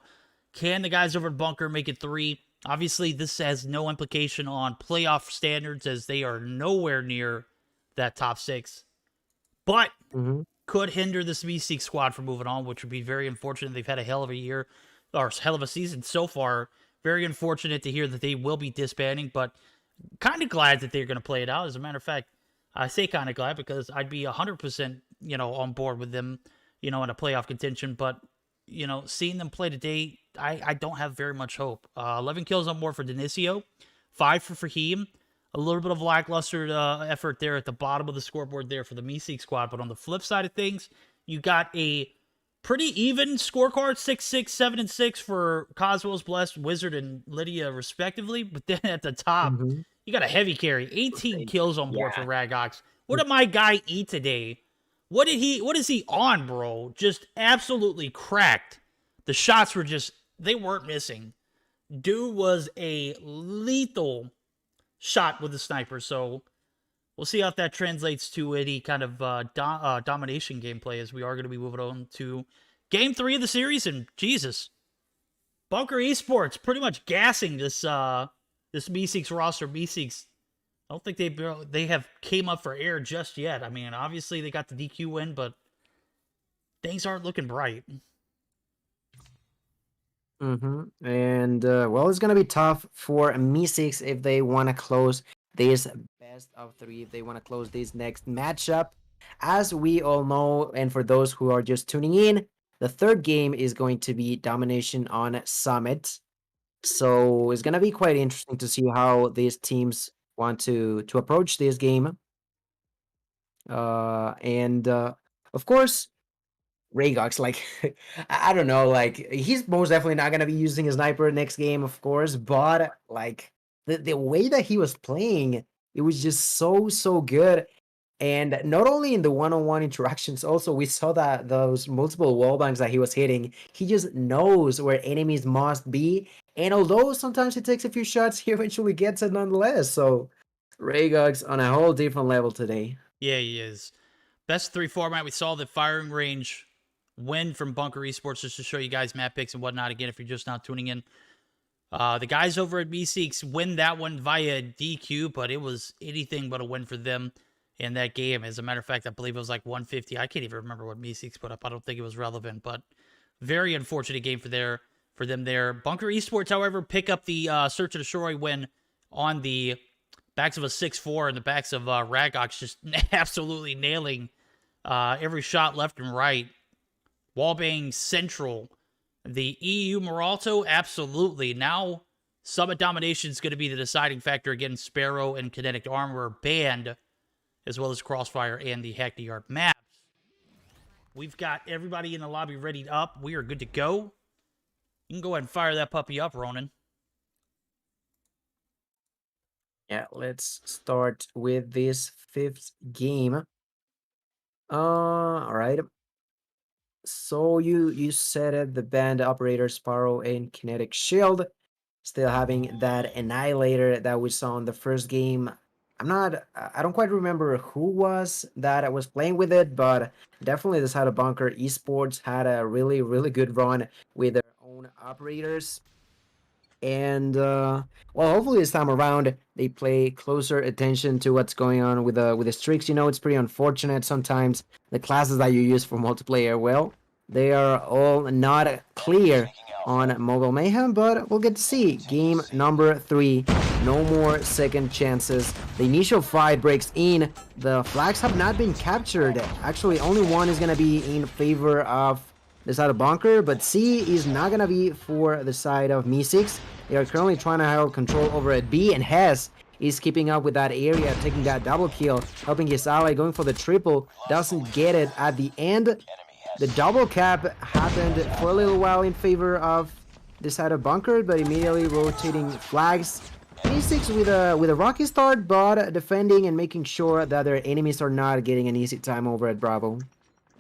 Can the guys over at Bunker make it 3? Obviously, this has no implication on playoff standards as they are nowhere near that top 6. But could hinder this Meseeks squad from moving on, which would be very unfortunate. They've had a hell of a year, or hell of a season so far. Very unfortunate to hear that they will be disbanding, but kind of glad that they're going to play it out. As a matter of fact, I say kind of glad because I'd be 100%, on board with them, in a playoff contention. But, seeing them play today, I don't have very much hope. 11 kills on board for Denisio, 5 for Fahim. A little bit of lackluster effort there at the bottom of the scoreboard there for the Meseeks squad. But on the flip side of things, you got a pretty even scorecard, 6-6, 7-6 for Coswell's Blessed, Wizard, and Lydia, respectively. But then at the top, you got a heavy carry. 18 kills on board for Ragox. What did my guy eat today? What is he on, bro? Just absolutely cracked. The shots were they weren't missing. Dude was a lethal shot with the sniper. So we'll see how that translates to any kind of domination gameplay, as we are going to be moving on to game 3 of the series. And Jesus, Bunker Esports pretty much gassing this Meseeks roster. Meseeks, I don't think they have came up for air just yet. I mean, obviously they got the DQ win, but things aren't looking bright. And well, it's gonna be tough for Meseeks if they want to close this best of 3, if they want to close this next matchup. As we all know, and for those who are just tuning in, the 3rd game is going to be Domination on Summit. So it's gonna be quite interesting to see how these teams want to approach this game. And of course, Ragox, I don't know, he's most definitely not gonna be using a sniper next game, of course, but the way that he was playing, it was just so good. And not only in the one-on-one interactions, also we saw that those multiple wallbangs that he was hitting, he just knows where enemies must be. And although sometimes it takes a few shots, he eventually gets it nonetheless. So Ragox on a whole different level today. Yeah, he is. Best 3 format, we saw the firing range win from Bunker Esports, just to show you guys map picks and whatnot. Again, if you're just now tuning in, the guys over at Meseeks win that one via DQ, but it was anything but a win for them in that game. As a matter of fact, I believe it was 150. I can't even remember what Meseeks put up. I don't think it was relevant, but very unfortunate game for them there. Bunker Esports, however, pick up the Search and Destroy win on the backs of a 6-4 and the backs of Ragox, just absolutely nailing every shot left and right. Wallbang Central. The EU Moralto, absolutely. Now, Summit Domination is going to be the deciding factor against Sparrow and Kinetic Armor banned, as well as Crossfire and the Hackneyard maps. We've got everybody in the lobby readied up. We are good to go. You can go ahead and fire that puppy up, Ronan. Yeah, let's start with this 5th game. All right. So you said it, the band operator Sparrow and Kinetic Shield, still having that Annihilator that we saw in the first game. I don't quite remember who was that I was playing with it, but definitely this had a Bunker Esports had a really good run with their own operators. And well, hopefully this time around they pay closer attention to what's going on with the streaks. It's pretty unfortunate sometimes the classes that you use for multiplayer, well, they are all not clear on Mobile Mayhem, but we'll get to see game number 3. No more second chances. The initial fight breaks in. The flags have not been captured. Actually, only one is gonna be in favor of the side of Bunker, but C is not gonna be for the side of Meseeks. They are currently trying to hold control over at B, and Hess is keeping up with that area, taking that double kill, helping his ally, going for the triple, doesn't get it at the end. The double cap happened for a little while in favor of the side of Bunker, but immediately rotating flags. Meseeks with a rocky start, but defending and making sure that their enemies are not getting an easy time over at Bravo.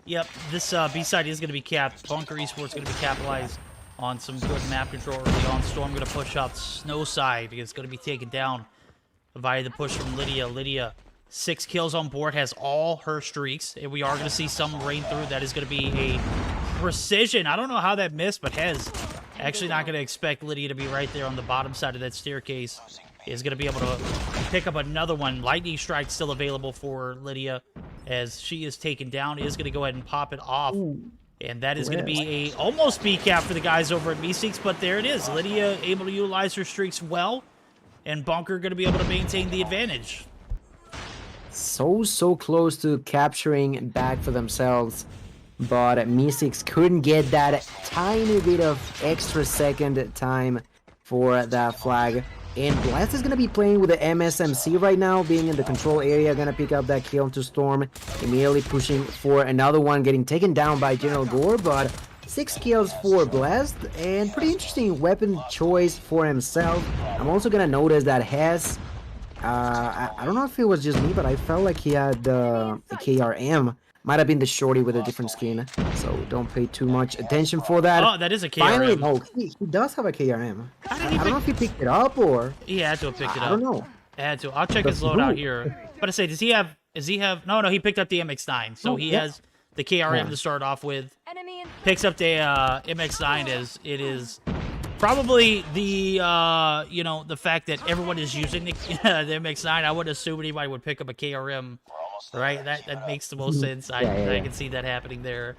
Yep, this B side is going to be capped. Bunker Esports going to be capitalized on some good map control early on. Storm going to push out Snow side. It's going to be taken down via the push from Lydia. Lydia, 6 kills on board, has all her streaks, and we are going to see some rain through. That is going to be a precision. I don't know how that missed, but Hez actually not going to expect Lydia to be right there on the bottom side of that staircase. Is going to be able to pick up another one. Lightning Strike still available for Lydia as she is taken down. Is going to go ahead and pop it off. And that is going to be a almost B cap for the guys over at Meseeks, but there it is. Lydia able to utilize her streaks well, and Bunker going to be able to maintain the advantage. So close to capturing back for themselves, but Meseeks couldn't get that tiny bit of extra second time for that flag. And Blast is going to be playing with the MSMC right now, being in the control area, going to pick up that kill to Storm, immediately pushing for another one, getting taken down by General Gore, but 6 kills for Blast, and pretty interesting weapon choice for himself. I'm also going to notice that Hess, I don't know if it was just me, but I felt like he had a KRM. Might have been the shorty with a different skin, so don't pay too much attention for that. Oh, that is a KRM. Finally, oh, he does have a KRM. I don't know if he picked it up or... He had to have picked it up. I don't know. Had to. I'll check his loadout here. But I say, does he have... No, he picked up the MX-9, so he has the KRM to start off with. Picks up the MX-9 as it is probably the, the fact that everyone is using the MX-9. I would assume anybody would pick up a KRM. Right, that makes the most sense. I can see that happening there.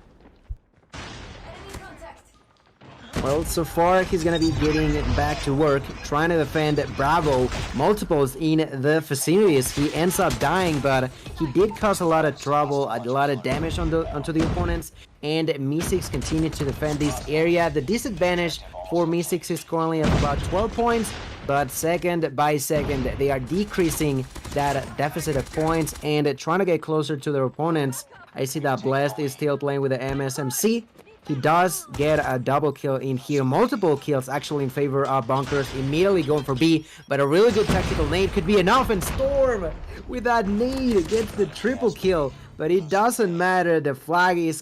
Well, so far he's gonna be getting back to work, trying to defend Bravo. Multiples in the vicinities. He ends up dying, but he did cause a lot of trouble, a lot of damage onto the opponents. And Meseeks continue to defend this area. The disadvantage for Meseeks is currently at about 12 points. But second by second, they are decreasing that deficit of points and trying to get closer to their opponents. I see that Blast is still playing with the MSMC. He does get a double kill in here. Multiple kills actually in favor of Bunkers. Immediately going for B, but a really good tactical nade could be enough. And Storm with that nade gets the triple kill. But it doesn't matter. The flag is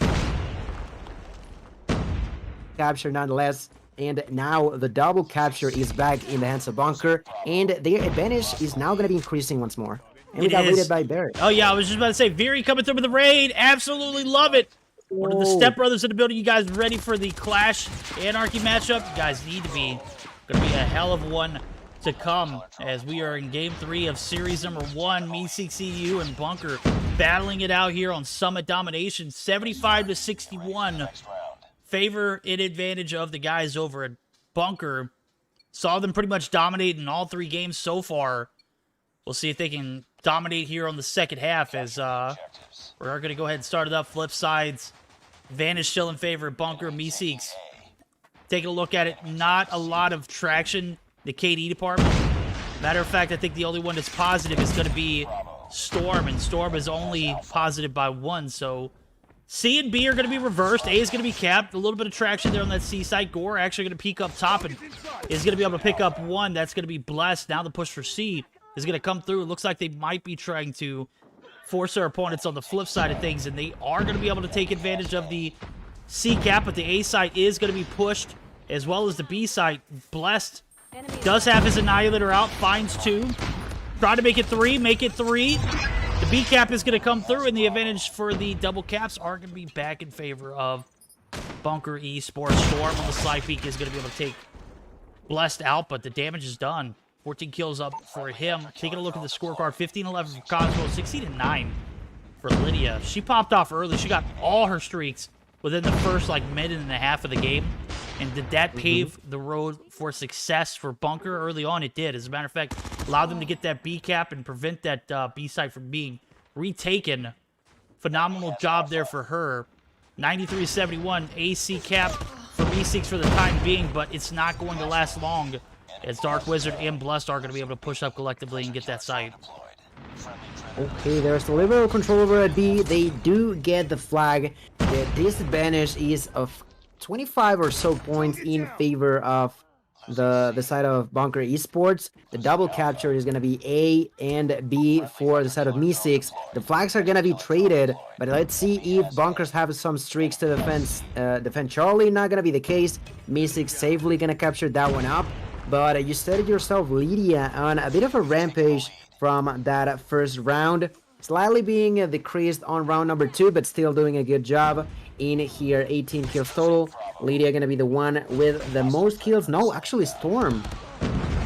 captured nonetheless. And now the double capture is back in the hands of Bunker, and their advantage is now going to be increasing once more. And we got raided by Barrett. Oh yeah, I was just about to say, Veery coming through with the raid. Absolutely love it. One of the Step Brothers in the building. You guys ready for the Qlash Anarchy matchup? You guys need to be. Going to be a hell of one to come as we are in Game 3 of Series number 1. Meseeks EU and Bunker battling it out here on Summit Domination. 75-61. Favor in advantage of the guys over at Bunker. Saw them pretty much dominate in all 3 games so far. We'll see if they can dominate here on the second half as we're going to go ahead and start it up. Flip sides. Advantage still in favor of Bunker. Meseeks. Taking a look at it. Not a lot of traction. The KD department. Matter of fact, I think the only one that's positive is going to be Storm. And Storm is only positive by 1, so... C and B are going to be reversed. A is going to be capped. A little bit of traction there on that C side. Gore actually going to peek up top and is going to be able to pick up 1. That's going to be Blessed. Now the push for C is going to come through. It looks like they might be trying to force their opponents on the flip side of things, and they are going to be able to take advantage of the C cap, but the A side is going to be pushed, as well as the B side. Blessed does have his Annihilator out. Finds 2. Try to make it 3. Make it 3. The B cap is going to come through, and the advantage for the double caps are going to be back in favor of Bunker Esports. Storm on the slide peek is going to be able to take Blessed out, but the damage is done. 14 kills up for him. Taking a look at the scorecard, 15-11 for Cosmo, 16-9 for Lydia. She popped off early. She got all her streaks within the first, minute and a half of the game. And did that pave the road for success for Bunker early on? It did. As a matter of fact, allowed them to get that B cap and prevent that B site from being retaken. Phenomenal job there for her. 93-71 AC cap for Meseeks for the time being, but it's not going to last long as Dark Wizard and Blessed are going to be able to push up collectively and get that site. Okay, there's a little control over at B. They do get the flag. The disadvantage is of 25 or so points in favor of the side of Bunker Esports. The double capture is going to be A and B for the side of Meseeks. The flags are going to be traded, but let's see if Bunkers have some streaks to defend Charlie. Not going to be the case. Meseeks safely going to capture that one up, but you said it yourself, Lydia, on a bit of a rampage from that first round, slightly being decreased on round number 2, but still doing a good job in here. 18 kills total. Lydia gonna be the one with the most kills. No, actually Storm,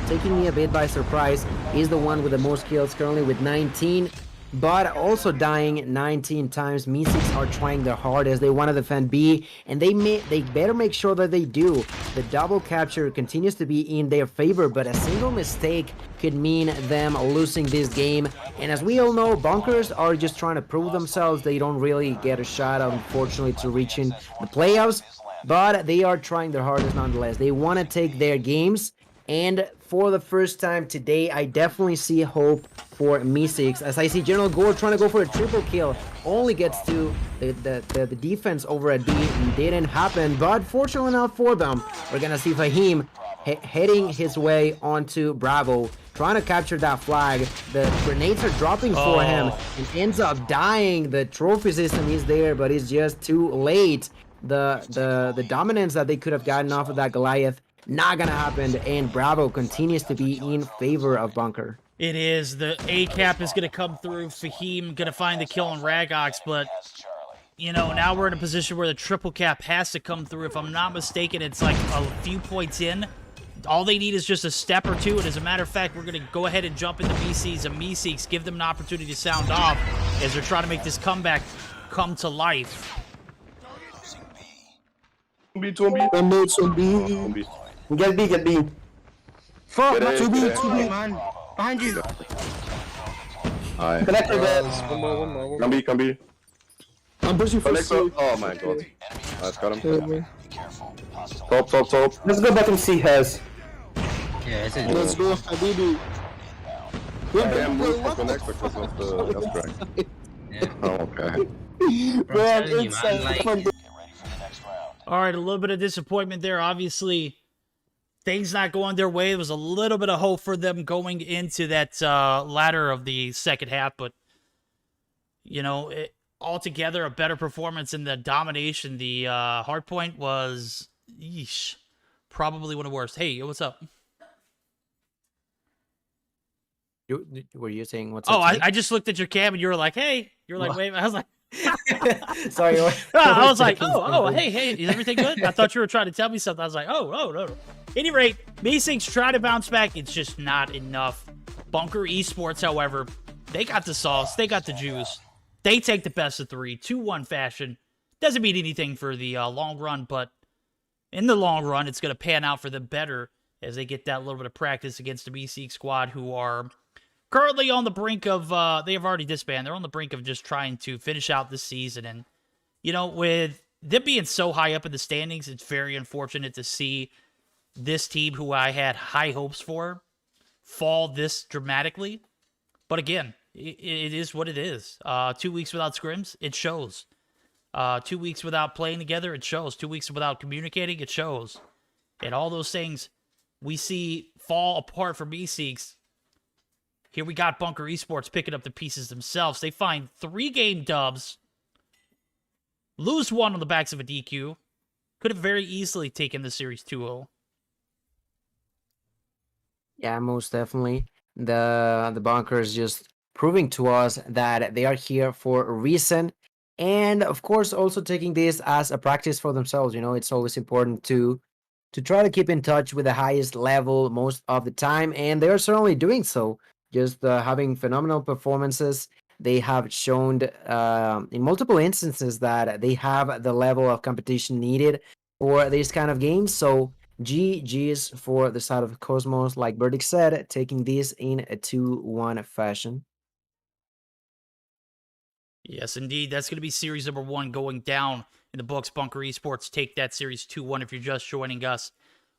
taking me a bit by surprise, is the one with the most kills currently with 19, but also dying 19 times. Meseeks are trying their hardest. They want to defend B, and they better make sure that they do. The double capture continues to be in their favor, but a single mistake could mean them losing this game. And as we all know, Bunkers are just trying to prove themselves. They don't really get a shot, unfortunately, to reaching the playoffs, but they are trying their hardest nonetheless. They want to take their games, and for the first time today, I definitely see hope for Meseeks, as I see General Gore trying to go for a triple kill. Only gets to the defense over at B. Didn't happen, but fortunately enough for them, we're gonna see Fahim heading his way onto Bravo, trying to capture that flag. The grenades are dropping for him. He ends up dying. The trophy system is there, but it's just too late. The dominance that they could have gotten off of that Goliath, not gonna happen, and Bravo continues to be in favor of Bunker. It is. The A cap is gonna come through. Fahim gonna find the kill on Ragox, but you know, now we're in a position where the triple cap has to come through. If I'm not mistaken, it's like a few points in. All they need is just a step or two, and as a matter of fact, we're going to go ahead and jump into BCs and Meseeks, give them an opportunity to sound off as they're trying to make this comeback come to life. Zombie. Get B. Fuck, not 2B, man. Behind you. Alright. Connector, Come B. I'm pushing for C. Oh my god. Nice, got him. Top. Let's go back and see Has. Let's go, Habibi. I can't move for connector because of the gas crack. Oh, okay. All right, a little bit of disappointment there. Obviously, things not going their way. There was a little bit of hope for them going into that latter of the second half, but, you know, altogether a better performance in the domination. The hard point was, probably one of the worst. Hey, what's up? Were you saying what's up? Oh, I just looked at your cam and you were like, hey. You're like, wait. I was like, sorry. I was like, hey, is everything good? I thought you were trying to tell me something. I was like, no. At any rate, Meseeks try to bounce back. It's just not enough. Bunker Esports, however, they got the sauce. They got the juice. They take the best of 3, 2-1 fashion. Doesn't mean anything for the long run, but in the long run, it's going to pan out for them better as they get that little bit of practice against the Meseeks squad, who are currently on the brink of, they have already disbanded. They're on the brink of just trying to finish out this season. And, you know, with them being so high up in the standings, it's very unfortunate to see this team, who I had high hopes for, fall this dramatically. But again, it is what it is. 2 weeks without scrims, it shows. 2 weeks without playing together, it shows. 2 weeks without communicating, it shows. And all those things we see fall apart for Meseeks. Here we got Bunker Esports picking up the pieces themselves. They find 3-game dubs, lose 1 on the backs of a DQ. Could have very easily taken the series 2-0. Yeah, most definitely. The Bunkers just proving to us that they are here for a reason. And of course, also taking this as a practice for themselves. You know, it's always important to try to keep in touch with the highest level most of the time. And they are certainly doing so. Just having phenomenal performances. They have shown in multiple instances that they have the level of competition needed for these kind of games. So GG's for the side of Cosmos, like Burdick said, taking this in a 2-1 fashion. Yes, indeed. That's going to be series number 1 going down in the books. Bunker Esports take that series 2-1 if you're just joining us,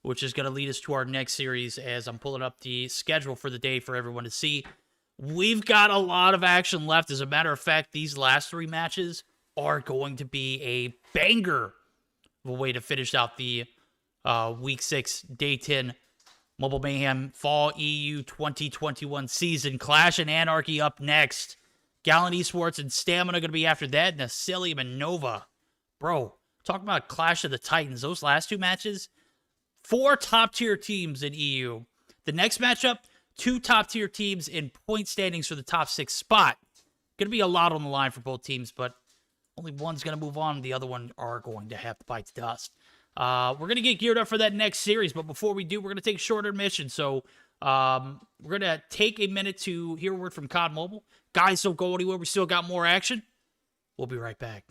which is going to lead us to our next series as I'm pulling up the schedule for the day for everyone to see. We've got a lot of action left. As a matter of fact, these last 3 matches are going to be a banger of a way to finish out the Week 6, Day 10 Mobile Mayhem Fall EU 2021 season. Qlash and Anarchy up next. Gallant Esports and Stamina going to be after that. And Asylium and Nova. Bro, talking about Clash of the Titans. Those last 2 matches, 4 top-tier teams in EU. The next matchup, 2 top-tier teams in point standings for the top 6 spot. Going to be a lot on the line for both teams, but only one's going to move on. The other one are going to have to bite the dust. We're going to get geared up for that next series, but before we do, we're going to take a short intermission. So we're going to take a minute to hear a word from COD Mobile. Guys, don't go anywhere. We still got more action. We'll be right back.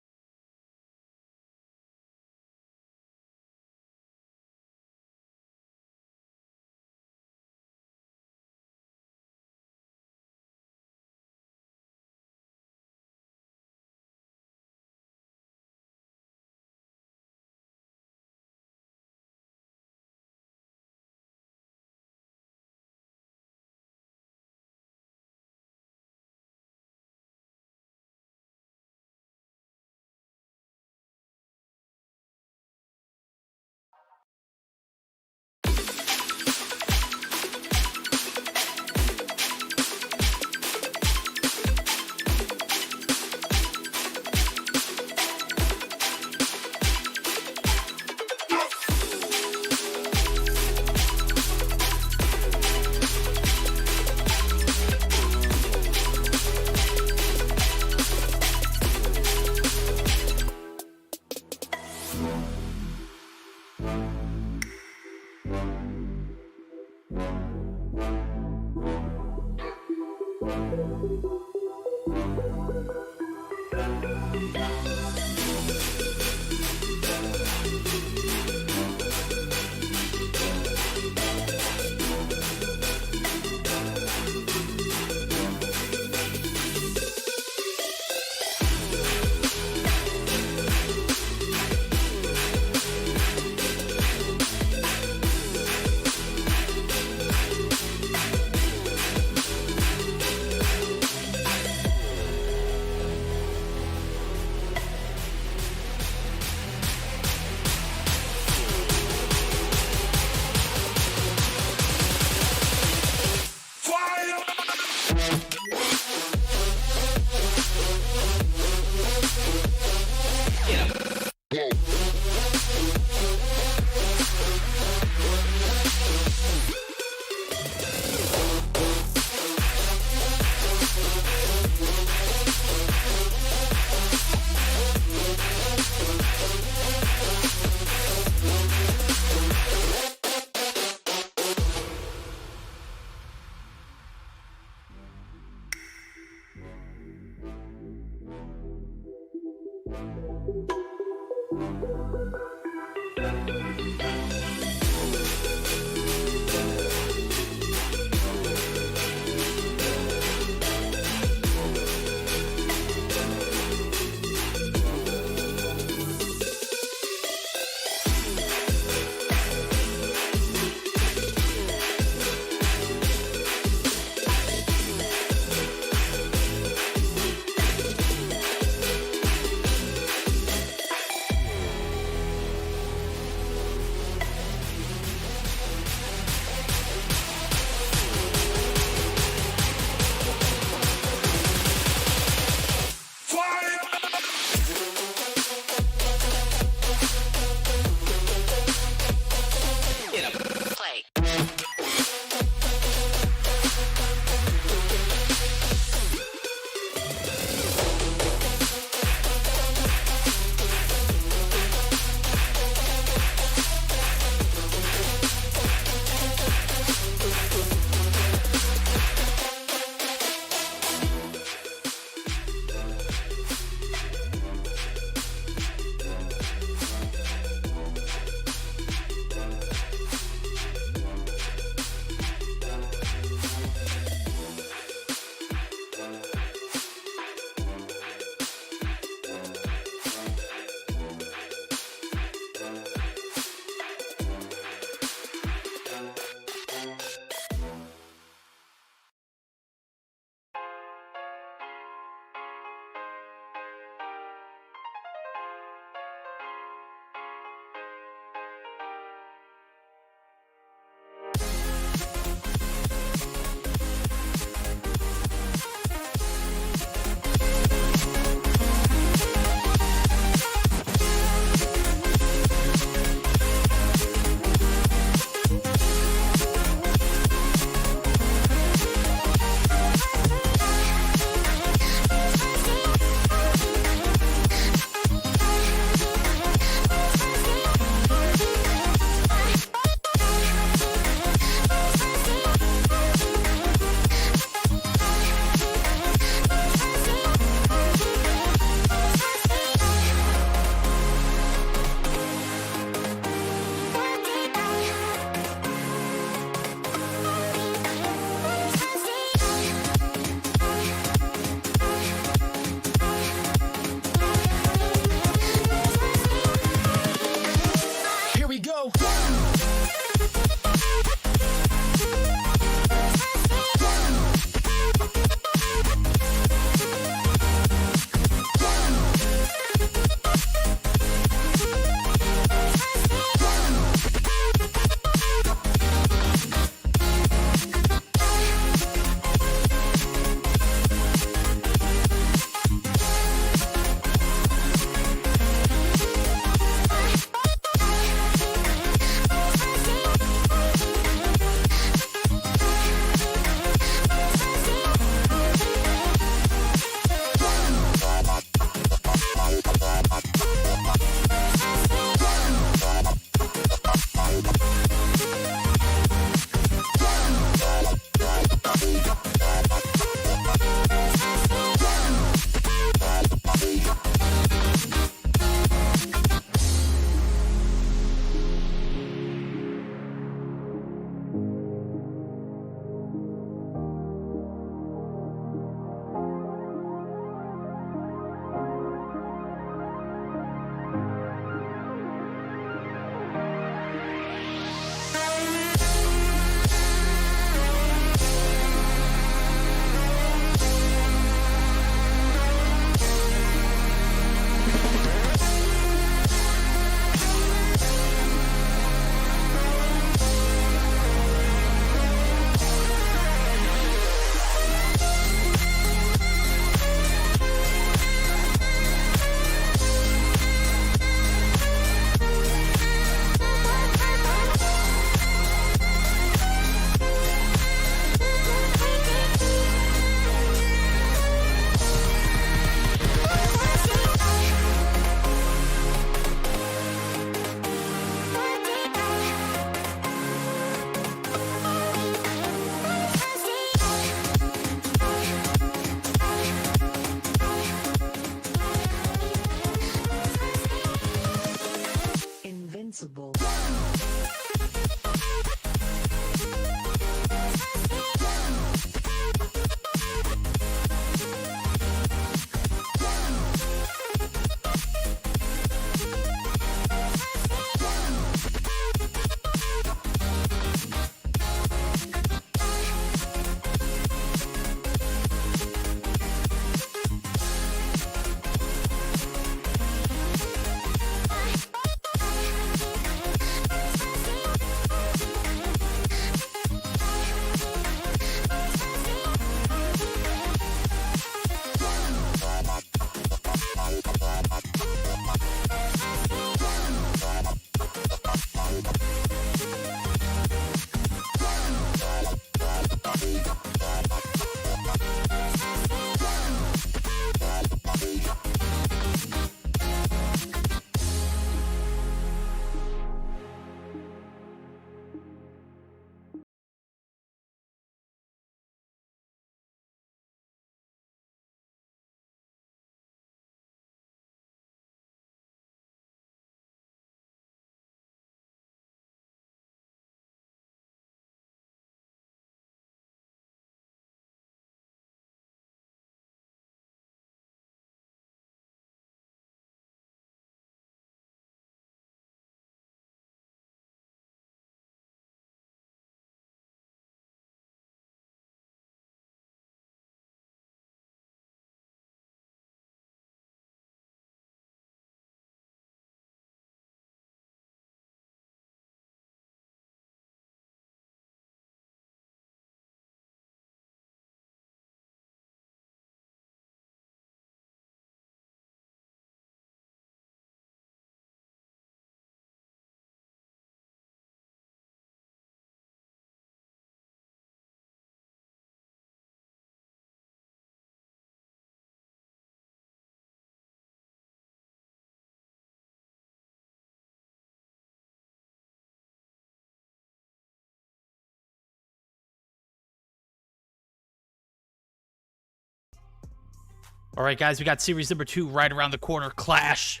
All right, guys, we got series number 2 right around the corner. Qlash,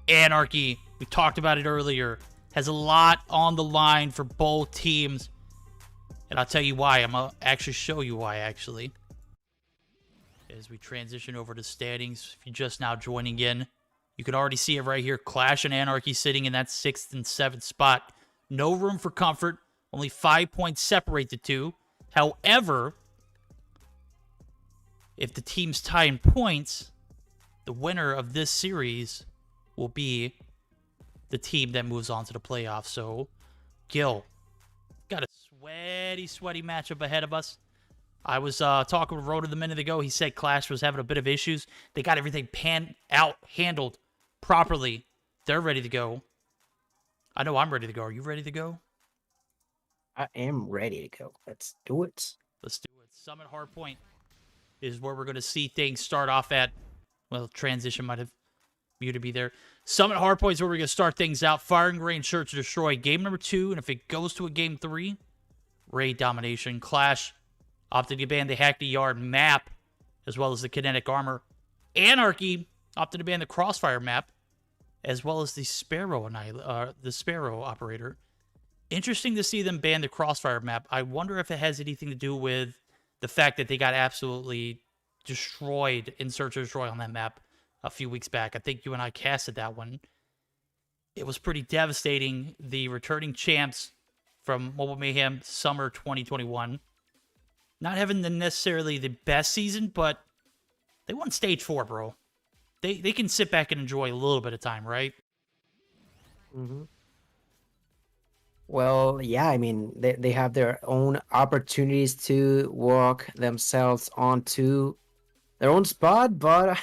Anarchy. We talked about it earlier. Has a lot on the line for both teams. And I'll tell you why. I'm going to actually show you why, actually. As we transition over to standings, if you're just now joining in, you can already see it right here. Qlash and Anarchy sitting in that 6th and 7th spot. No room for comfort. Only 5 points separate the two. However, if the teams tie in points, the winner of this series will be the team that moves on to the playoffs. So, Gil, got a sweaty matchup ahead of us. I was talking with Road a minute ago. He said Qlash was having a bit of issues. They got everything handled properly. They're ready to go. I know I'm ready to go. Are you ready to go? I am ready to go. Let's do it. Let's do it. Summit Hardpoint is where we're going to see things start off at. Well, transition might have you to be there. Summit Hardpoint is where we're going to start things out. Firing range, search to destroy. Game number 2, and if it goes to a game 3, raid domination. Qlash opted to ban the Hack the Yard map, as well as the kinetic armor. Anarchy opted to ban the Crossfire map, as well as the Sparrow operator. Interesting to see them ban the Crossfire map. I wonder if it has anything to do with the fact that they got absolutely destroyed in Search and Destroy on that map a few weeks back. I think you and I casted that one. It was pretty devastating. The returning champs from Mobile Mayhem Summer 2021. Not having necessarily the best season, but they won Stage 4, bro. They can sit back and enjoy a little bit of time, right? Mm-hmm. Well, yeah, I mean, they have their own opportunities to walk themselves onto their own spot, but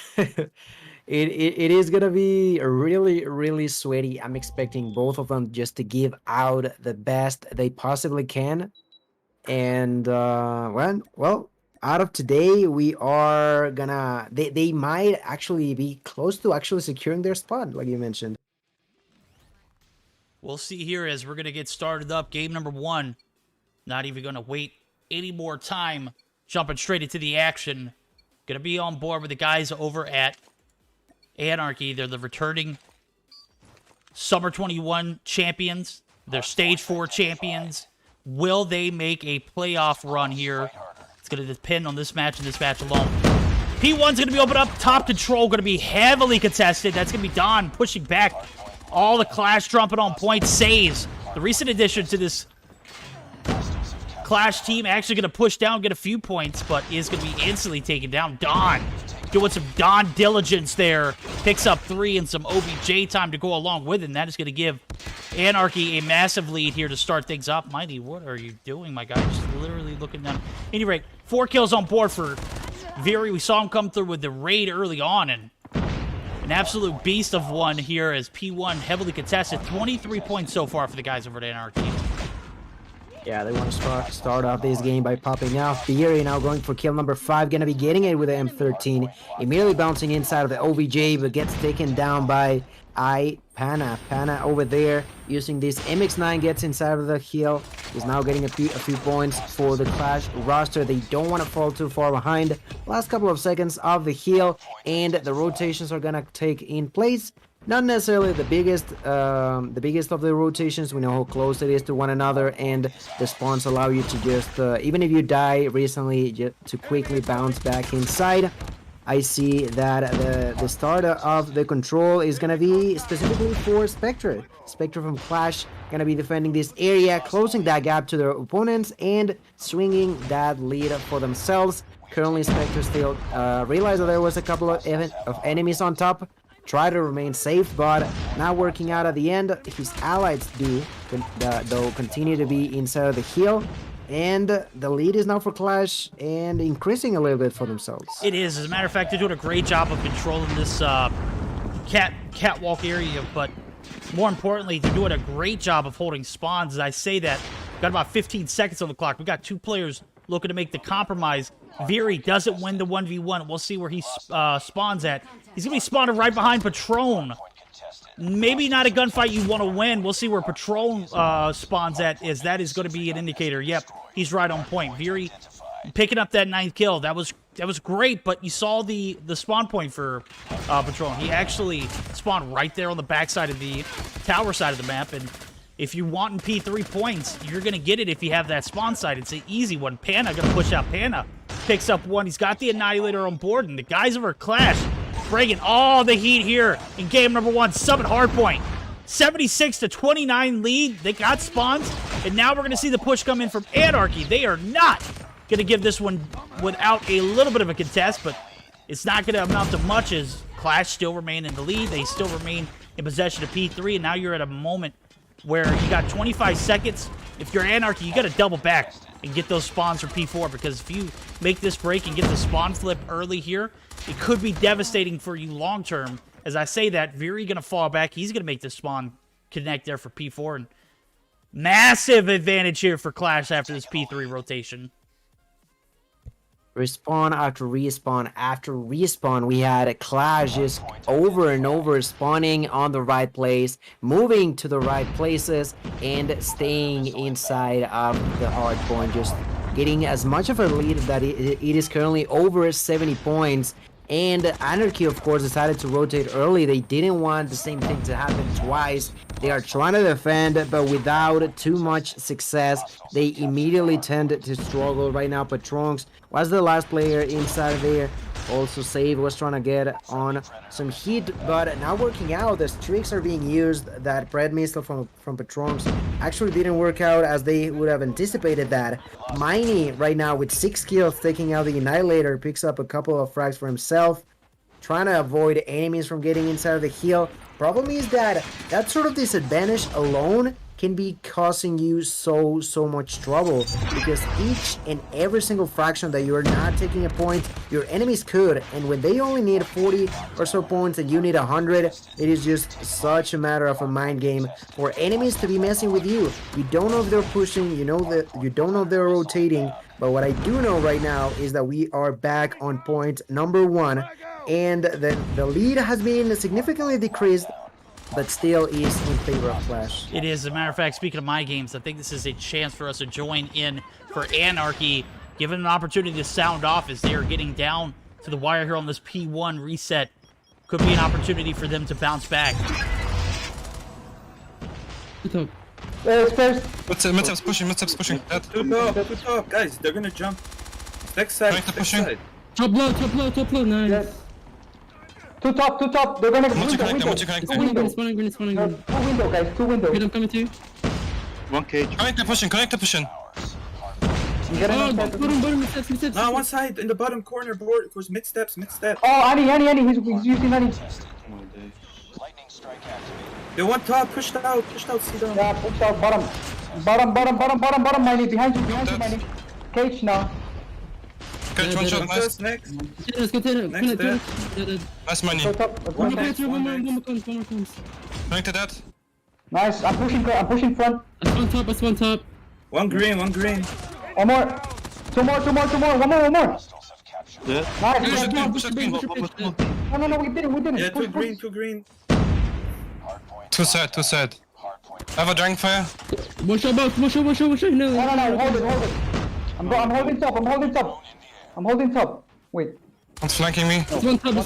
it is going to be really sweaty. I'm expecting both of them just to give out the best they possibly can. And, well, out of today, we are gonna... They might actually be close to actually securing their spot, like you mentioned. We'll see here as we're going to get started up. Game number 1. Not even going to wait any more time. Jumping straight into the action. Going to be on board with the guys over at Anarchy. They're the returning Summer 21 champions. They're Stage 4 champions. Will they make a playoff run here? It's going to depend on this match and this match alone. P1's going to be open up. Top control going to be heavily contested. That's going to be Don pushing back. All the Qlash dropping on point. Saves. The recent addition to this Qlash team actually going to push down, get a few points, but is going to be instantly taken down. Don doing some Don diligence there. Picks up 3 and some OBJ time to go along with it, and that is going to give Anarchy a massive lead here to start things off. Mighty, what are you doing, my guy? Just literally looking down. At any rate, 4 kills on board for Viri. We saw him come through with the raid early on, and an absolute beast of one here as P1 heavily contested. 23 points so far for the guys over at Anarchy. Yeah, they want to start off this game by popping out. Theory now going for kill number 5, gonna be getting it with the M13. Immediately bouncing inside of the OVJ, but gets taken down by Pana. Pana over there using this MX9, gets inside of the hill. Is now getting a few points for the Qlash roster. They don't want to fall too far behind. Last couple of seconds of the hill, and the rotations are gonna take in place. Not necessarily the biggest of the rotations. We know how close it is to one another, and the spawns allow you to just, even if you die recently, just to quickly bounce back inside. I see that the start of the control is going to be specifically for Spectre. Spectre from Qlash going to be defending this area, closing that gap to their opponents, and swinging that lead for themselves. Currently, Spectre still realized that there was a couple of enemies on top. Try to remain safe, but not working out at the end. His allies though continue to be inside of the hill, and the lead is now for Qlash and increasing a little bit for themselves. It is. As a matter of fact, they're doing a great job of controlling this catwalk area, but more importantly, they're doing a great job of holding spawns. As I say that, got about 15 seconds on the clock. We got 2 players looking to make the compromise. Viri doesn't win the 1v1. We'll see where he spawns at. He's going to be spawned right behind Patron. Maybe not a gunfight you want to win. We'll see where Patron spawns at, as that is going to be an indicator. Yep, he's right on point. Viri picking up that 9th kill. That was was great, but you saw the spawn point for Patron. He actually spawned right there on the backside of the tower side of the map, and if you want in P3 points, you're going to get it if you have that spawn side. It's an easy one. Panna going to push out. Panna picks up one. He's got the Annihilator on board, and the guys over at Qlash bringing all the heat here in game number 1. Summit Hardpoint. 76-29 lead. They got spawns, and now we're going to see the push come in from Anarchy. They are not going to give this one without a little bit of a contest, but it's not going to amount to much as Qlash still remain in the lead. They still remain in possession of P3, and now you're at a moment where you got 25 seconds. If you're Anarchy, you got to double back and get those spawns for P4, because if you make this break and get the spawn flip early here, it could be devastating for you long term. As I say that, Viri going to fall back. He's going to make the spawn connect there for P4, and massive advantage here for Qlash after this P3 rotation. Respawn after respawn after respawn, we had a Qlash just over and over spawning on the right place, moving to the right places, and staying inside of the hard point, just getting as much of a lead that it is currently over 70 points. And Anarchy, of course, decided to rotate early. They didn't want the same thing to happen twice. They are trying to defend, but without too much success. They immediately tend to struggle right now. Patronx was the last player inside there. Also, Save was trying to get on some heat, but not working out. The streaks are being used. That Bread Missile from Patronx actually didn't work out as they would have anticipated that. Miney right now with 6 kills, taking out the Annihilator, picks up a couple of frags for himself, trying to avoid enemies from getting inside of the hill. Problem is that that sort of disadvantage alone can be causing you so much trouble, because each and every single fraction that you're not taking a point, your enemies could, and when they only need 40 or so points and you need 100, it is just such a matter of a mind game for enemies to be messing with you. You don't know if they're pushing, you don't know if they're rotating, but what I do know right now is that we are back on point number 1, and the lead has been significantly decreased, but still is in favor of Qlash. It is. As a matter of fact, speaking of my games, I think this is a chance for us to join in for Anarchy, given an opportunity to sound off as they are getting down to the wire here on this P1 reset. Could be an opportunity for them to bounce back. Midstep's pushing, Midstep's pushing. Two top, guys, they're gonna jump. Next side, next side. Top low, nice. Yes. Two top. They're gonna window. Two window, guys. Two window. I'm coming to you. One cage. Connector pushing. Oh, bottom, steps. No, one side, in the bottom corner, board, of course, mid steps. Oh, Annie, he's using Annie. They want top, pushed out, see down. Yeah, push out, bottom, Miney, behind you, Miney. Cage now. Catch one shot, nice. Next. Nice money. One more comes. Connected that. Nice, I'm pushing front. That's one top. One green. One more. Two more. One more. Yeah. Nice. Push that green. No, we didn't. Yeah, Push. two green. Two side. I have a dragon fire. One shot. No, hold it. I'm holding top. Wait. One's flanking me. It's one top.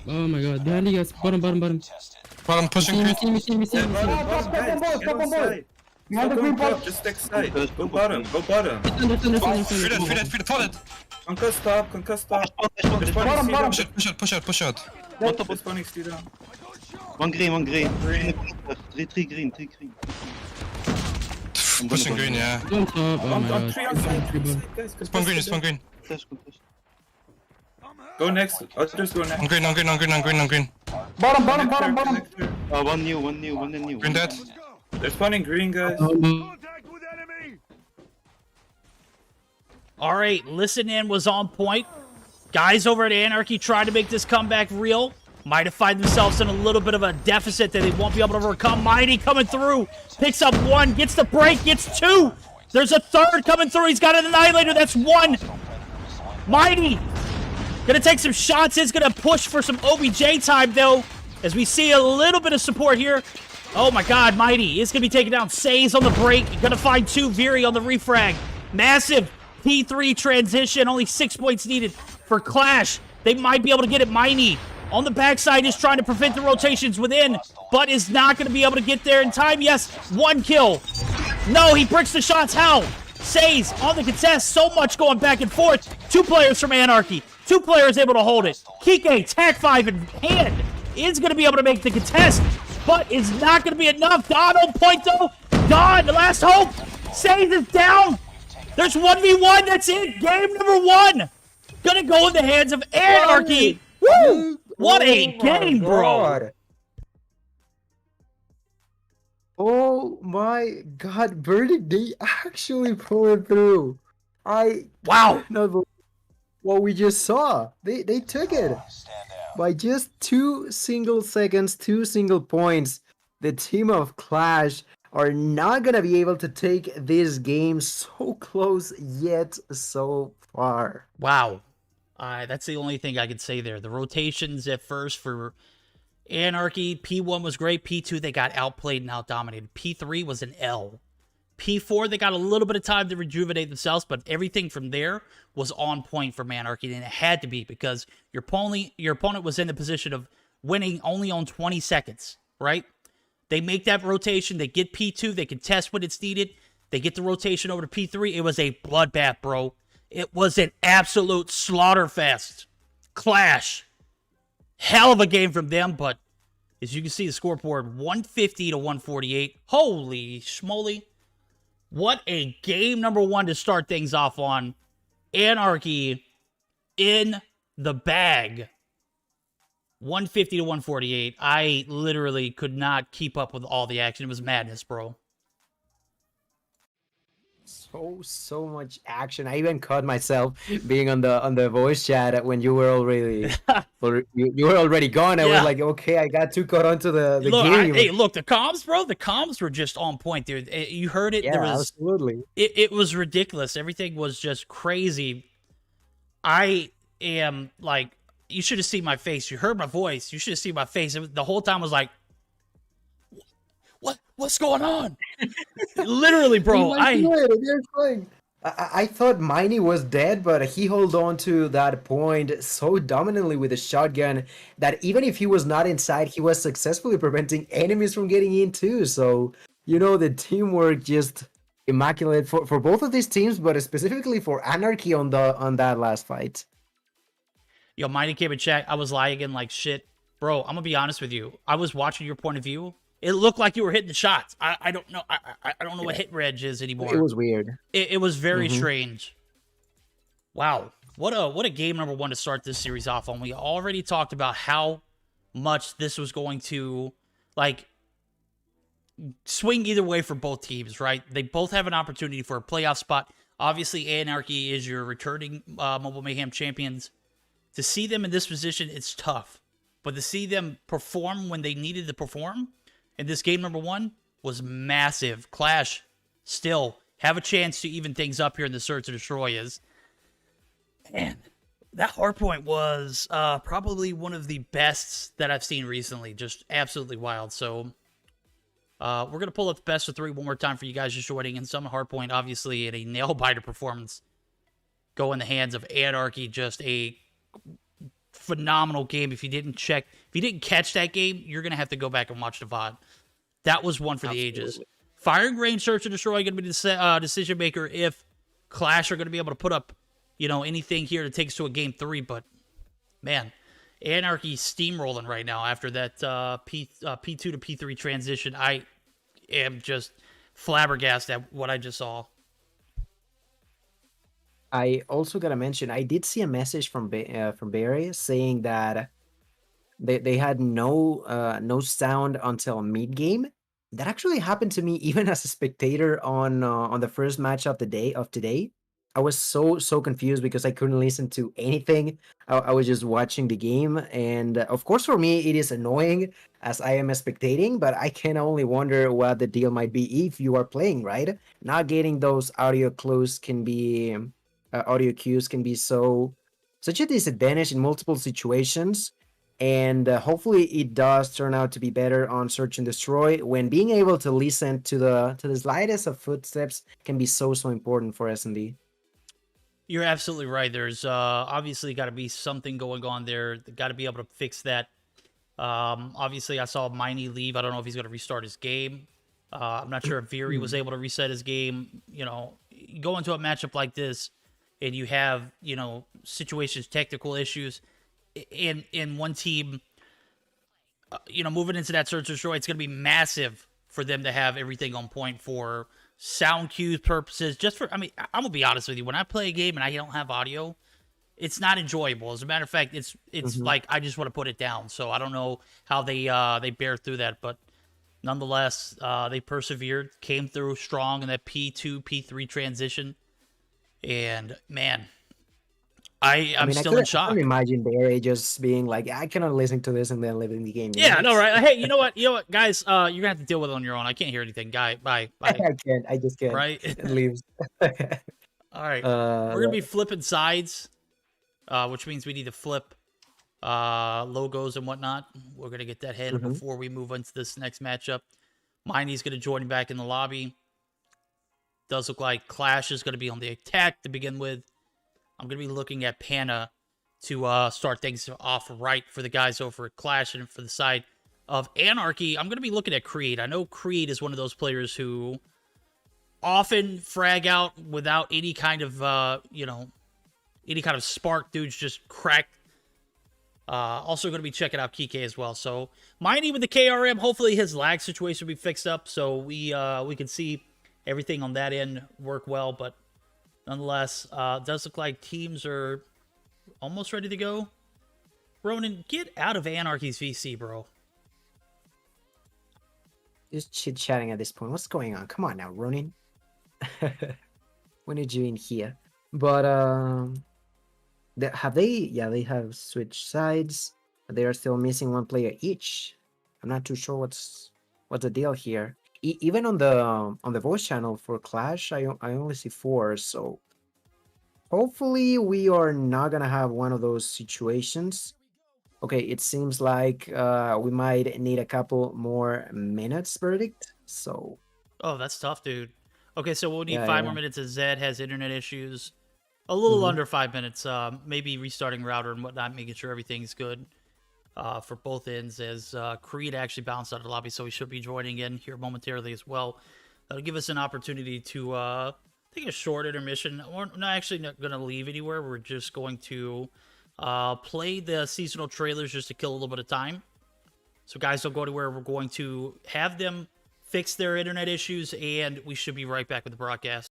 Oh my god. Behind you guys. Bottom. Bottom pushing me. See. Stop on board. Behind the green box. Just next side. Go bottom. Feed it, fall it. Concuss top. Bottom. Push out. One top is spawning, stay down. One green. Three green. Pushing green, yeah. One top. Oh my On god. three on side, guys. Spawn green. Flash. Go next. Others go next. On green. Bottom. Connector. One new. Green dead. They're spawning green, guys. All right, listen in was on point. Guys over at Anarchy tried to make this comeback real. Might have find themselves in a little bit of a deficit that they won't be able to overcome. Mighty coming through. Picks up one, gets the break, gets two. There's a third coming through. He's got an Annihilator. That's one. Mighty gonna take some shots. It's gonna push for some OBJ time, though, as we see a little bit of support here. Oh my god, Mighty is gonna be taken down. Says on the break. Gonna find two. Viri on the refrag. Massive P3 transition, only 6 points needed for Qlash. They might be able to get it. Miney on the backside is trying to prevent the rotations within, but is not going to be able to get there in time. Yes, 1 kill. No, he bricks the shots. How? Says on the contest. So much going back and forth. 2 players from Anarchy. 2 players able to hold it. Kike, Tac 5 in hand, is going to be able to make the contest, but is not going to be enough. Don on point, though. Don, the last hope. Says is down. There's 1v1. That's it. Game number 1. Gonna go in the hands of Anarchy. Woo! What a game, bro. Oh my god, Verdict, they actually pull it through. Wow. No, what we just saw. They took it. By just 2 single seconds, 2 single points, the team of Qlash are not gonna be able to take this game so close yet so far. Wow. That's the only thing I can say there. The rotations at first for Anarchy, P1 was great. P2, they got outplayed and outdominated. P3 was an L. P4, they got a little bit of time to rejuvenate themselves, but everything from there was on point for Anarchy, and it had to be because your opponent was in the position of winning only on 20 seconds, right? They make that rotation. They get P2. They can test when it's needed. They get the rotation over to P3. It was a bloodbath, bro. It was an absolute slaughterfest. Qlash. Hell of a game from them, but as you can see, the scoreboard 150 to 148. Holy schmoly. What a game number 1 to start things off on. Anarchy in the bag. 150 to 148. I literally could not keep up with all the action. It was madness, bro. So much action. I even caught myself being on the voice chat when you were already you were already gone. I was like, okay, I got too caught onto the game. Hey, look, the comms, bro. The comms were just on point, dude. You heard it. Yeah, there was, absolutely. It was ridiculous. Everything was just crazy. I am like, you should have seen my face. You heard my voice. You should have seen my face. The whole time I was like, what's going on? Literally, bro. I thought Miney was dead, but he held on to that point so dominantly with a shotgun that even if he was not inside, he was successfully preventing enemies from getting in too. So, you know, the teamwork just immaculate for both of these teams, but specifically for Anarchy on that last fight. Yo, Miney came in chat. I was lagging like shit. Bro, I'm gonna be honest with you. I was watching your point of view. It looked like you were hitting the shots. I don't know. I don't know what hit reg is anymore. It was weird. It was very strange. Wow. What a game number 1 to start this series off on. We already talked about how much this was going to, like, swing either way for both teams, right? They both have an opportunity for a playoff spot. Obviously, Anarchy is your returning Mobile Mayhem champions. To see them in this position, it's tough. But to see them perform when they needed to perform, and this game number 1 was massive. Qlash still have a chance to even things up here in the Search and Destroy. Man, that hardpoint was probably one of the best that I've seen recently. Just absolutely wild. So we're going to pull up the best of 3 one more time for you guys just joining in. Some hardpoint, obviously, in a nail-biter performance. Go in the hands of Anarchy. Just a phenomenal game. If you didn't catch that game, you're gonna have to go back and watch the VOD. That was one for the ages. Firing range, Search and Destroy gonna be the decision maker if Qlash are gonna be able to put up, you know, anything here to take us to a game 3. But man, Anarchy steamrolling right now after that P2 to P3 transition. I am just flabbergasted at what I just saw. I also gotta mention, I did see a message from Barry saying that they had no sound until mid game. That actually happened to me even as a spectator on the first match of today. I was so confused because I couldn't listen to anything. I was just watching the game, and of course for me it is annoying as I am spectating, but I can only wonder what the deal might be if you are playing, right? Not getting those audio cues can be such a disadvantage in multiple situations, and hopefully it does turn out to be better on Search and Destroy when being able to listen to the slightest of footsteps can be so important for S&D. You're absolutely right. There's obviously got to be something going on there. They got to be able to fix that. Obviously, I saw Miney leave. I don't know if he's going to restart his game. I'm not sure if Veery was able to reset his game. You know, you go into a matchup like this, and you have, you know, situations, technical issues, in one team, you know, moving into that search and destroy, it's going to be massive for them to have everything on point for sound cues purposes. Just for, I mean, I'm gonna be honest with you. When I play a game and I don't have audio, it's not enjoyable. As a matter of fact, it's like I just want to put it down. So I don't know how they bear through that, but nonetheless, they persevered, came through strong in that P2 P3 transition, and man, I'm still in shock. I can imagine Barry just being like, I cannot listen to this and then leaving the game. Yeah, I know, right? Hey, you know what, guys? You're gonna have to deal with it on your own. I can't hear anything, guy. Bye. I can't. I just can't. Right? It leaves. All right, we're gonna be flipping sides, which means we need to flip logos and whatnot. We're gonna get that handled before we move into this next matchup. Miney's gonna join me back in the lobby. Does look like Qlash is gonna be on the attack to begin with. I'm going to be looking at Pana to start things off right for the guys over at Qlash, and for the side of Anarchy, I'm going to be looking at Creed. I know Creed is one of those players who often frag out without any kind of, you know, any kind of spark. Dudes just crack. Also going to be checking out Kike as well. So, Miney with the KRM, hopefully his lag situation will be fixed up so we can see everything on that end work well, but nonetheless, does look like teams are almost ready to go. Ronan, get out of Anarchy's VC, bro. Just chit-chatting at this point. What's going on? Come on now, Ronin. When did you in here? But, have they... Yeah, they have switched sides. But they are still missing one player each. I'm not too sure what's the deal here. Even on the voice channel for Qlash, I only see 4, so hopefully we are not gonna have one of those situations. Okay, it seems like we might need a couple more minutes, verdict. So, oh, that's tough, dude. Okay, so we'll need 5 more minutes as Zed has internet issues. A little under 5 minutes. Maybe restarting router and whatnot, making sure everything's good. For both ends, as Creed actually bounced out of the lobby, so he should be joining in here momentarily as well. That'll give us an opportunity to take a short intermission. We're not actually going to leave anywhere. We're just going to play the seasonal trailers just to kill a little bit of time. So guys, don't go anywhere. We're going to have them fix their internet issues, and we should be right back with the broadcast.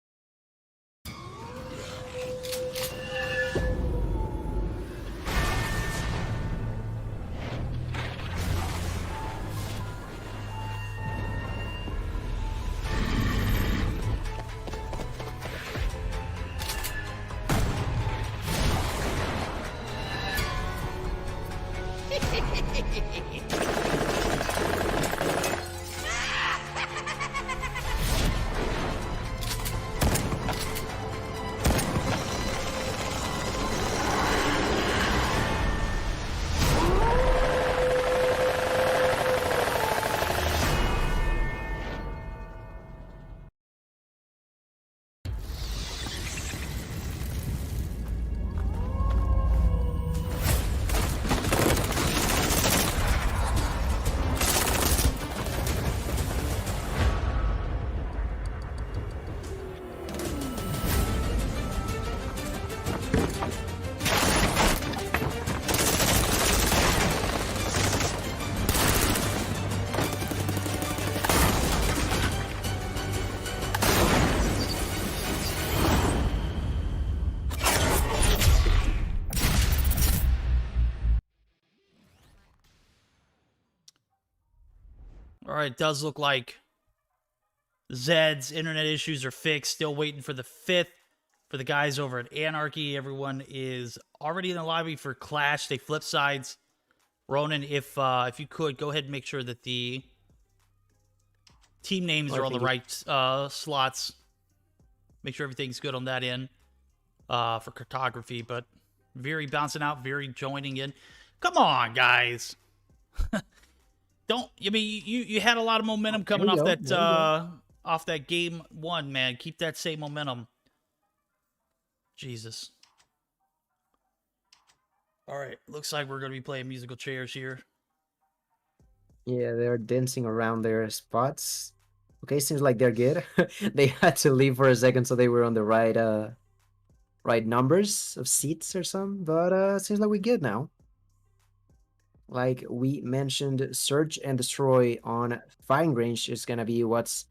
All right, it does look like Zed's internet issues are fixed. Still waiting for the 5th for the guys over at Anarchy. Everyone is already in the lobby for Qlash. They flip sides. Ronan, if you could, go ahead and make sure that the team names are on the right slots. Make sure everything's good on that end for cartography. But Veery bouncing out, Veery joining in. Come on, guys. Don't, I mean, you had a lot of momentum coming off that game 1, man. Keep that same momentum. Jesus. All right, looks like we're going to be playing musical chairs here. Yeah, they're dancing around their spots. Okay, seems like they're good. They had to leave for a second, so they were on the right numbers of seats or something. But seems like we're good now. Like we mentioned, Search and Destroy on firing range is gonna be what's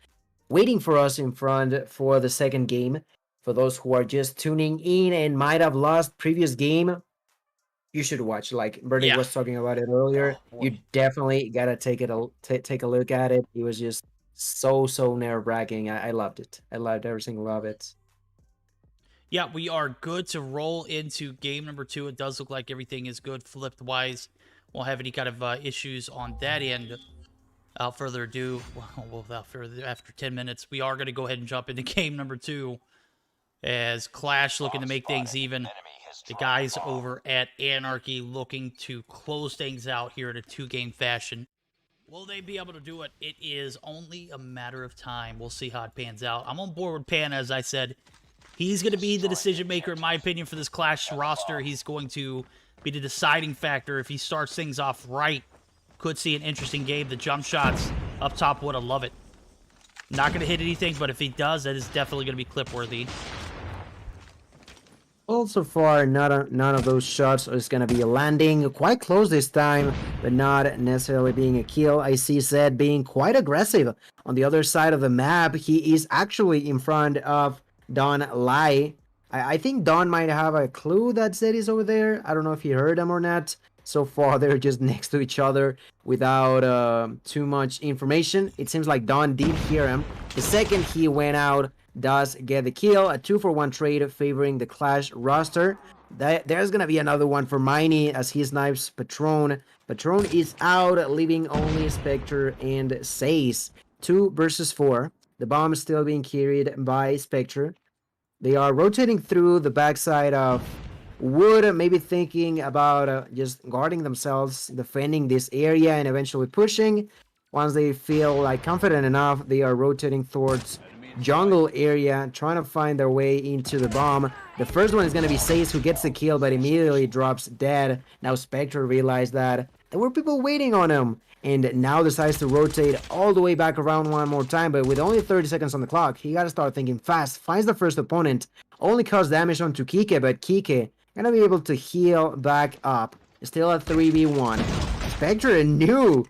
waiting for us in front for the second game. For those who are just tuning in and might have lost previous game, you should watch. Like Bernie was talking about it earlier. You definitely gotta take a look at it. It was just so nerve-wracking. I loved it. I loved every single of it. Yeah, we are good to roll into game number 2. It does look like everything is good flipped wise. Won't have any kind of issues on that end. Without further ado, after 10 minutes, we are going to go ahead and jump into game number 2. As Qlash looking to make things even. The guys over at Anarchy looking to close things out here in a 2-game fashion. Will they be able to do it? It is only a matter of time. We'll see how it pans out. I'm on board with Pan, as I said. He's going to be the decision maker, in my opinion, for this Qlash roster. He's going to be the deciding factor. If he starts things off right, could see an interesting game. The jump shots up top would have love it. Not going to hit anything, but if he does, that is definitely going to be clip-worthy. Well, so far, none of those shots is going to be a landing. Quite close this time, but not necessarily being a kill. I see Zed being quite aggressive. On the other side of the map, he is actually in front of Don Lai. I think Don might have a clue that Zed is over there. I don't know if he heard him or not. So far, they're just next to each other without too much information. It seems like Don did hear him. The second he went out, does get the kill. A 2-for-1 trade favoring the Qlash roster. There's gonna be another one for Miney as he snipes Patron. Patron is out, leaving only Spectre and Says. 2 versus 4. The bomb is still being carried by Spectre. They are rotating through the backside of Wood, maybe thinking about just guarding themselves, defending this area, and eventually pushing. Once they feel like confident enough, they are rotating towards jungle area, trying to find their way into the bomb. The first one is going to be Sace, who gets the kill, but immediately drops dead. Now Spectre realized that there were people waiting on him, and now decides to rotate all the way back around one more time, but with only 30 seconds on the clock, he got to start thinking fast. Finds the first opponent, only cause damage onto Kike, but Kike gonna be able to heal back up. Still at 3v1. Spectre knew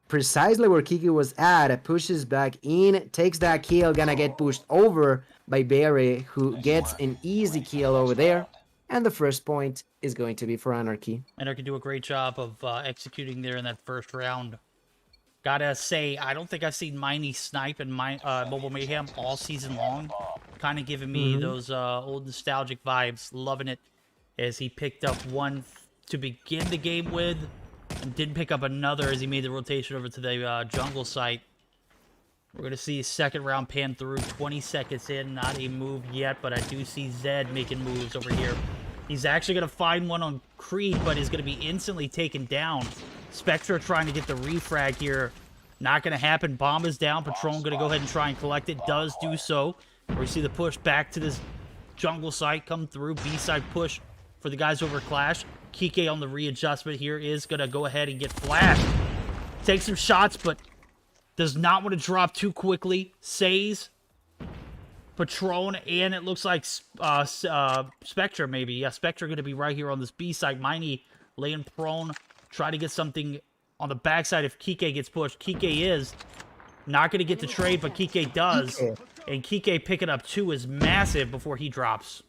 precisely where Kike was at, pushes back in, takes that kill, gonna get pushed over by Barry, who gets an easy kill over there. And the first point is going to be for Anarchy. Anarchy do a great job of executing there in that first round. Gotta say, I don't think I've seen Miney snipe in Mobile Mayhem all season long. Kind of giving me those old nostalgic vibes. Loving it as he picked up one to begin the game with and didn't pick up another as he made the rotation over to the jungle site. We're going to see second round pan through, 20 seconds in. Not a move yet, but I do see Zed making moves over here. He's actually going to find one on Creed, but is going to be instantly taken down. Spectre trying to get the refrag here. Not going to happen. Bomb is down. Patron going to go ahead and try and collect it. Does do so. We see the push back to this jungle site come through. B-side push for the guys over Qlash. Kike on the readjustment here is going to go ahead and get flashed. Take some shots, but does not want to drop too quickly. Says Patron, and it looks like Spectre maybe. Yeah, Spectre going to be right here on this B side. Miney laying prone. Try to get something on the backside if Kike gets pushed. Kike is not going to get the trade, but Kike does. And Kike picking up 2 is massive before he drops.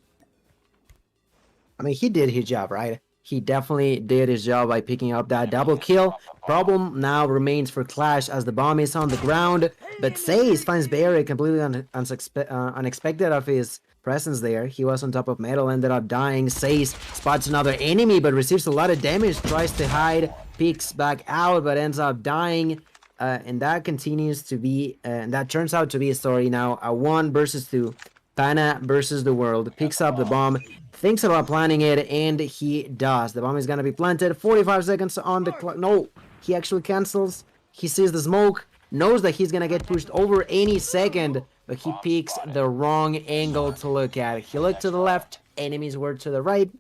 I mean, he did his job, right? He definitely did his job by picking up that double kill. Problem now remains for Qlash as the bomb is on the ground. But Sace finds Barry completely unexpected of his presence there. He was on top of metal, ended up dying. Sace spots another enemy, but receives a lot of damage. Tries to hide, peeks back out, but ends up dying. And that continues to be, that turns out to be a story now. A 1 versus 2. Pana versus the world. Picks up the bomb. Thinks about planting it, and he does. The bomb is going to be planted. 45 seconds on the clock. No, he actually cancels. He sees the smoke, knows that he's gonna get pushed over any second, but he picks the wrong angle to look at. He looked to the left, enemies were to the right,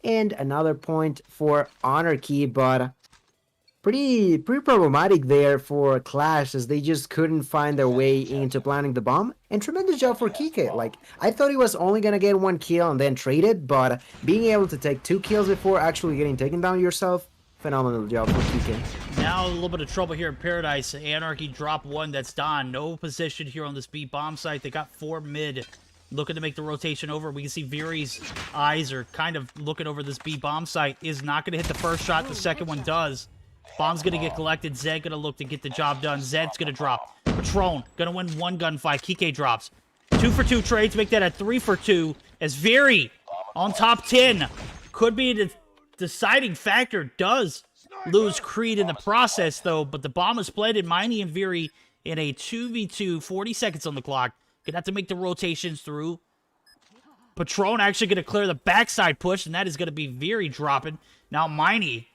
and another point for Anarchy, but pretty problematic there for Qlash, as they just couldn't find their way into planting the bomb. And tremendous job for Kike. Like, I thought he was only gonna get 1 kill and then trade it, but being able to take 2 kills before actually getting taken down yourself, phenomenal job for Kike. Now a little bit of trouble here in Paradise. Anarchy drop 1, that's Don. No position here on this B bomb site. They got 4 mid, looking to make the rotation over. We can see Viri's eyes are kind of looking over this B bomb site. Is not gonna hit the first shot, the second one does. Bomb's gonna get collected. Zed gonna look to get the job done. Zed's gonna drop. Patron gonna win 1 gunfight. Kike drops. 2 for 2 trades, make that a 3 for 2. As Viri on top 10 could be the deciding factor. Does lose Creed in the process though, but the bomb is planted. Miney and Viri in a 2v2, 40 seconds on the clock. Gonna have to make the rotations through. Patron actually gonna clear the backside push, and that is gonna be Viri dropping. Now Miney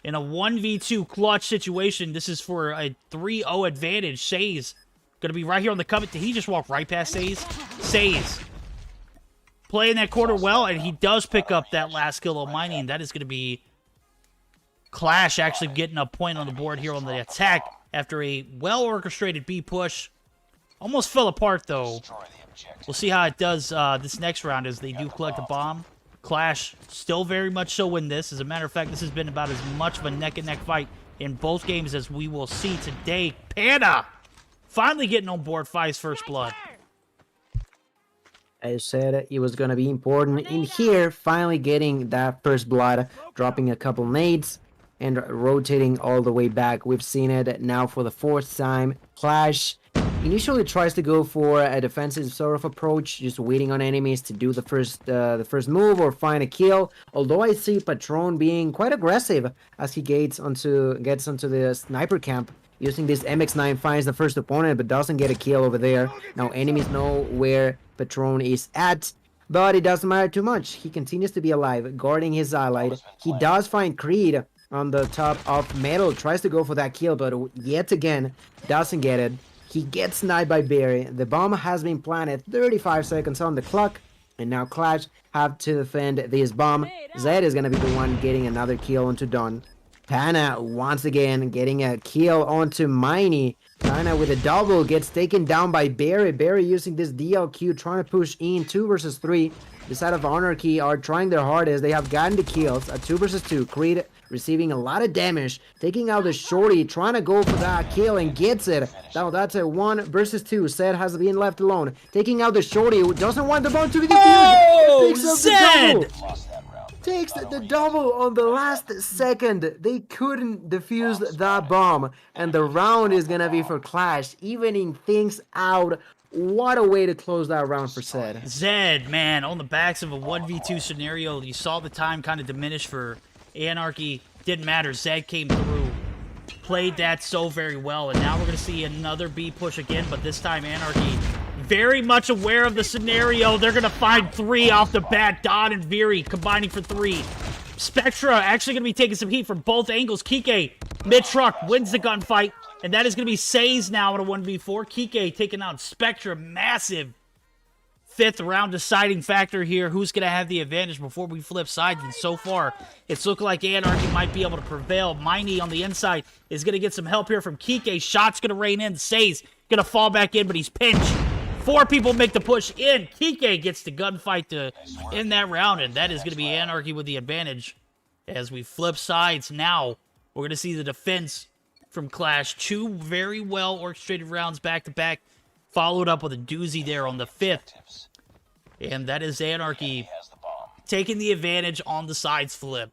in a 1v2 clutch situation. This is for a 3-0 advantage. Says gonna be right here on the cover. Did he just walk right past Says? Says playing that quarter well, and he does pick up that last kill on Mining, and that is gonna be Qlash actually getting a point on the board here on the attack after a well-orchestrated B push. Almost fell apart though. We'll see how it does this next round as they do collect a bomb. Qlash still very much so win this. As a matter of fact, this has been about as much of a neck-and-neck fight in both games as we will see today. Panda finally getting on board Five's first blood. I said it was going to be important in here, finally getting that first blood, dropping a couple nades, and rotating all the way back. We've seen it now for the 4th time. Qlash initially tries to go for a defensive sort of approach, just waiting on enemies to do the first move or find a kill. Although I see Patron being quite aggressive as he gets onto the sniper camp, using this MX9, finds the first opponent but doesn't get a kill over there. Now enemies know where Patron is at, but it doesn't matter too much. He continues to be alive, guarding his allied. He does find Creed on the top of Metal, tries to go for that kill, but yet again doesn't get it. He gets sniped by Barry. The bomb has been planted, 35 seconds on the clock, and now Qlash have to defend this bomb. Zed is gonna be the one getting another kill onto Dawn. Pana once again getting a kill onto Miney. Pana with a double gets taken down by Barry. Barry using this DLQ, trying to push in 2 versus 3. The side of Anarchy are trying their hardest. They have gotten the kills, a 2 versus 2. Creed receiving a lot of damage, taking out the shorty, trying to go for that kill and gets it. Now that's a 1 versus 2. Zed has been left alone, taking out the shorty who doesn't want the bomb to be defused. Oh, Picks up Zed! the double. Takes the double on the last second. They couldn't defuse that bomb, and the round is gonna be for Qlash, evening things out. What a way to close that round for Zed. Zed, man, on the backs of a 1v2 scenario, you saw the time kind of diminish for Anarchy. Didn't matter. Zed came through, played that so very well, and now we're going to see another B push again, but this time Anarchy very much aware of the scenario. They're going to find 3 off the bat. Don and Viri combining for 3. Spectra actually going to be taking some heat from both angles. Kike, mid-truck, wins the gunfight, and that is going to be Says now in a 1v4. Kike taking out Spectra, massive 5th round deciding factor here. Who's going to have the advantage before we flip sides? And so far, it's looking like Anarchy might be able to prevail. Miney on the inside is going to get some help here from Kike. Shot's going to rain in. Says going to fall back in, but he's pinched. 4 people make the push in. Kike gets the gunfight to end that round, and that is going to be Anarchy with the advantage. As we flip sides now, we're going to see the defense from Qlash. 2 very well orchestrated rounds back-to-back, followed up with a doozy there on the 5th. And that is Anarchy taking the advantage on the sides flip.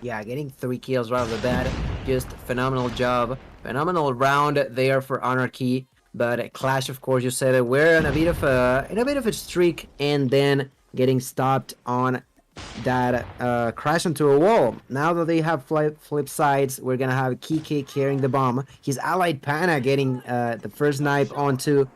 Yeah, getting 3 kills right off the bat. Just phenomenal job. Phenomenal round there for Anarchy. But Qlash, of course, you said that we're in a bit of a streak, and then getting stopped on that crash into a wall. Now that they have flip sides, we're gonna have Kike carrying the bomb. His allied Pana getting the first snipe onto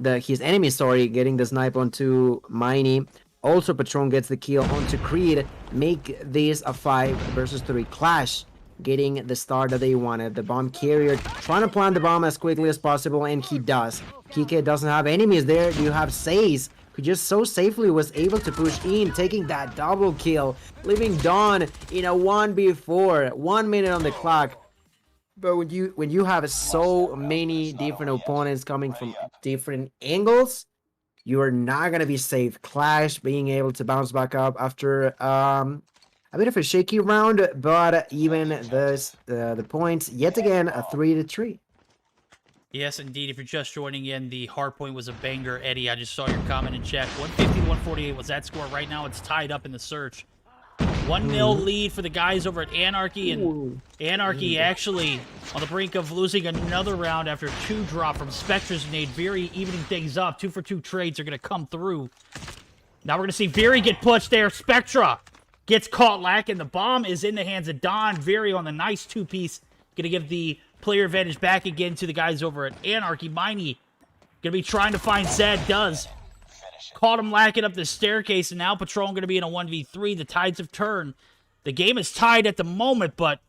his enemy. Getting the snipe onto Miney. Also, Patron gets the kill onto Creed. Make this a 5 versus 3. Qlash getting the start that they wanted. The bomb carrier trying to plant the bomb as quickly as possible, and he does. Kike doesn't have enemies there. You have Says, who just so safely was able to push in, taking that double kill, leaving Dawn in a 1v4, 1 minute on the clock. But when you have so many different opponents coming from different angles, you are not gonna be safe. Qlash being able to bounce back up after a bit of a shaky round, but even this the points yet again a 3-3. Yes, indeed. If you're just joining in, the hard point was a banger, Eddie. I just saw your comment in chat. 150-148 was that score. Right now, it's tied up in the search. 1-0 lead for the guys over at Anarchy, and Anarchy actually on the brink of losing another round after 2 drop from Spectra's nade. Very evening things up. 2-for-2 trades are going to come through. Now we're going to see Very get pushed there. Spectra gets caught lacking. The bomb is in the hands of Don. Very on the nice 2-piece. Going to give the player advantage back again to the guys over at Anarchy. Miney going to be trying to find Zed. Does. Caught him lacking up the staircase, and now Patron going to be in a 1v3. The tides have turned. The game is tied at the moment, but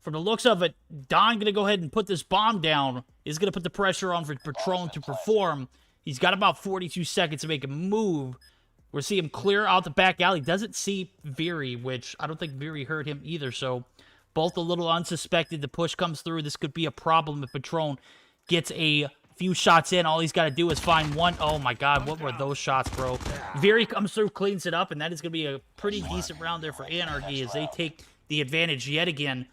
from the looks of it, Don going to go ahead and put this bomb down. Is going to put the pressure on for Patron to perform. He's got about 42 seconds to make a move. We'll see him clear out the back alley. Doesn't see Viri, which I don't think Viri heard him either, so both a little unsuspected. The push comes through. This could be a problem if Patron gets a few shots in. All he's got to do is find one. Oh my god, what were those shots, bro? Viri comes through, cleans it up, and that is going to be a pretty decent round there for Anarchy as they take the advantage yet again.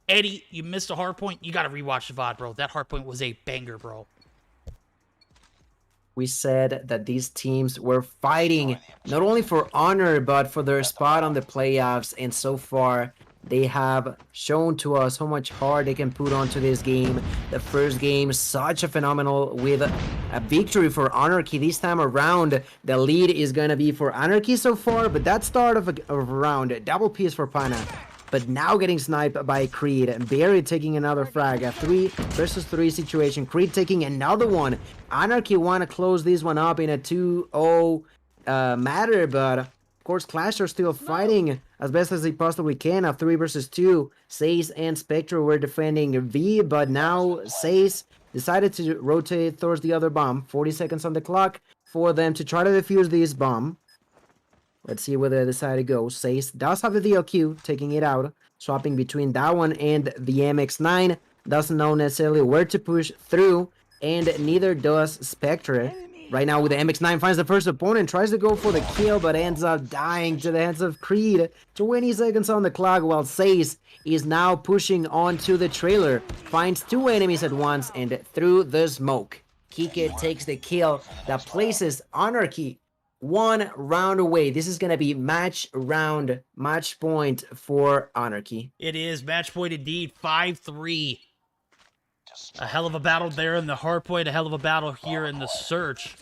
Eddie, you missed a hard point. You got to rewatch the VOD, bro. That hard point was a banger, bro. We said that these teams were fighting not only for honor, but for their spot on the playoffs, and so far they have shown to us how much heart they can put onto this game. The first game, such a phenomenal with a victory for Anarchy. This time around, the lead is going to be for Anarchy so far, but that start of a round, double piece for Pana. But now getting sniped by Creed. Barry taking another frag. A 3-versus-3 situation. Creed taking another one. Anarchy want to close this one up in a 2-0 matter, but of course Qlash are still fighting as best as they possibly can. A 3-versus-2. Sace and Spectre were defending V, but now Sace decided to rotate towards the other bomb. 40 seconds on the clock for them to try to defuse this bomb. Let's see where they decide to go. Sace does have the DLQ, taking it out. Swapping between that one and the MX-9. Doesn't know necessarily where to push through, and neither does Spectre. Right now with the MX-9 finds the first opponent, tries to go for the kill, but ends up dying to the hands of Creed. 20 seconds on the clock while Sace is now pushing onto the trailer. Finds 2 enemies at once, and through the smoke, Kike takes the kill that places Anarchy 1 round away. This is going to be match point for Anarchy. It is match point indeed. 5-3. A hell of a battle there in the hard point. A hell of a battle here in the search.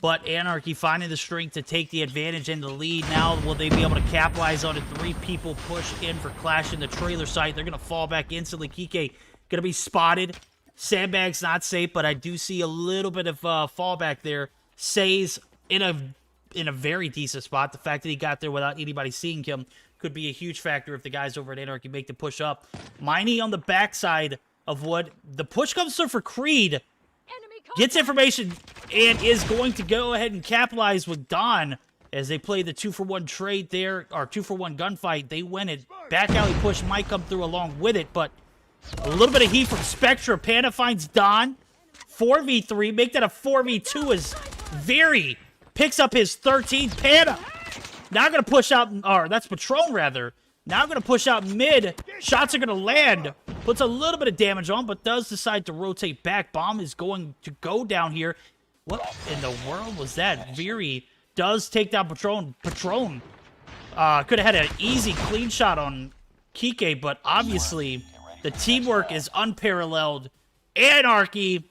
But Anarchy finding the strength to take the advantage and the lead. Now will they be able to capitalize on it? 3 people push in for Qlash in the trailer site. They're going to fall back instantly. Kike going to be spotted. Sandbag's not safe, but I do see a little bit of fallback there. Says in a very decent spot. The fact that he got there without anybody seeing him could be a huge factor if the guys over at Anarchy make the push up. Miney on the backside of what the push comes through for Creed. Gets information and is going to go ahead and capitalize with Don as they play the 2-for-1 trade there, or 2-for-1 gunfight. They win it. Back alley push might come through along with it, but a little bit of heat from Spectra. Panda finds Don. 4v3. Make that a 4v2 as Very picks up his 13th. Panda now going to push out, or that's Patron rather. Now going to push out mid. Shots are going to land. Puts a little bit of damage on, but does decide to rotate back. Bomb is going to go down here. What in the world was that? Very does take down Patron. Patron could have had an easy clean shot on Kike, but obviously the teamwork is unparalleled. Anarchy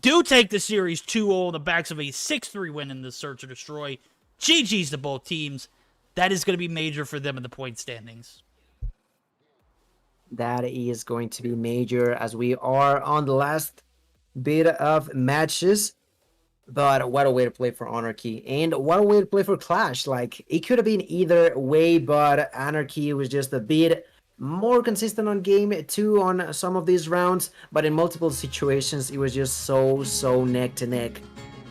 do take the series 2-0 on the backs of a 6-3 win in the Search or Destroy. GG's to both teams. That is going to be major for them in the point standings. That is going to be major as we are on the last bit of matches. But what a way to play for Anarchy. And what a way to play for Qlash. Like, it could have been either way, but Anarchy was just a bit more consistent on game 2 on some of these rounds, but in multiple situations it was just so neck to neck.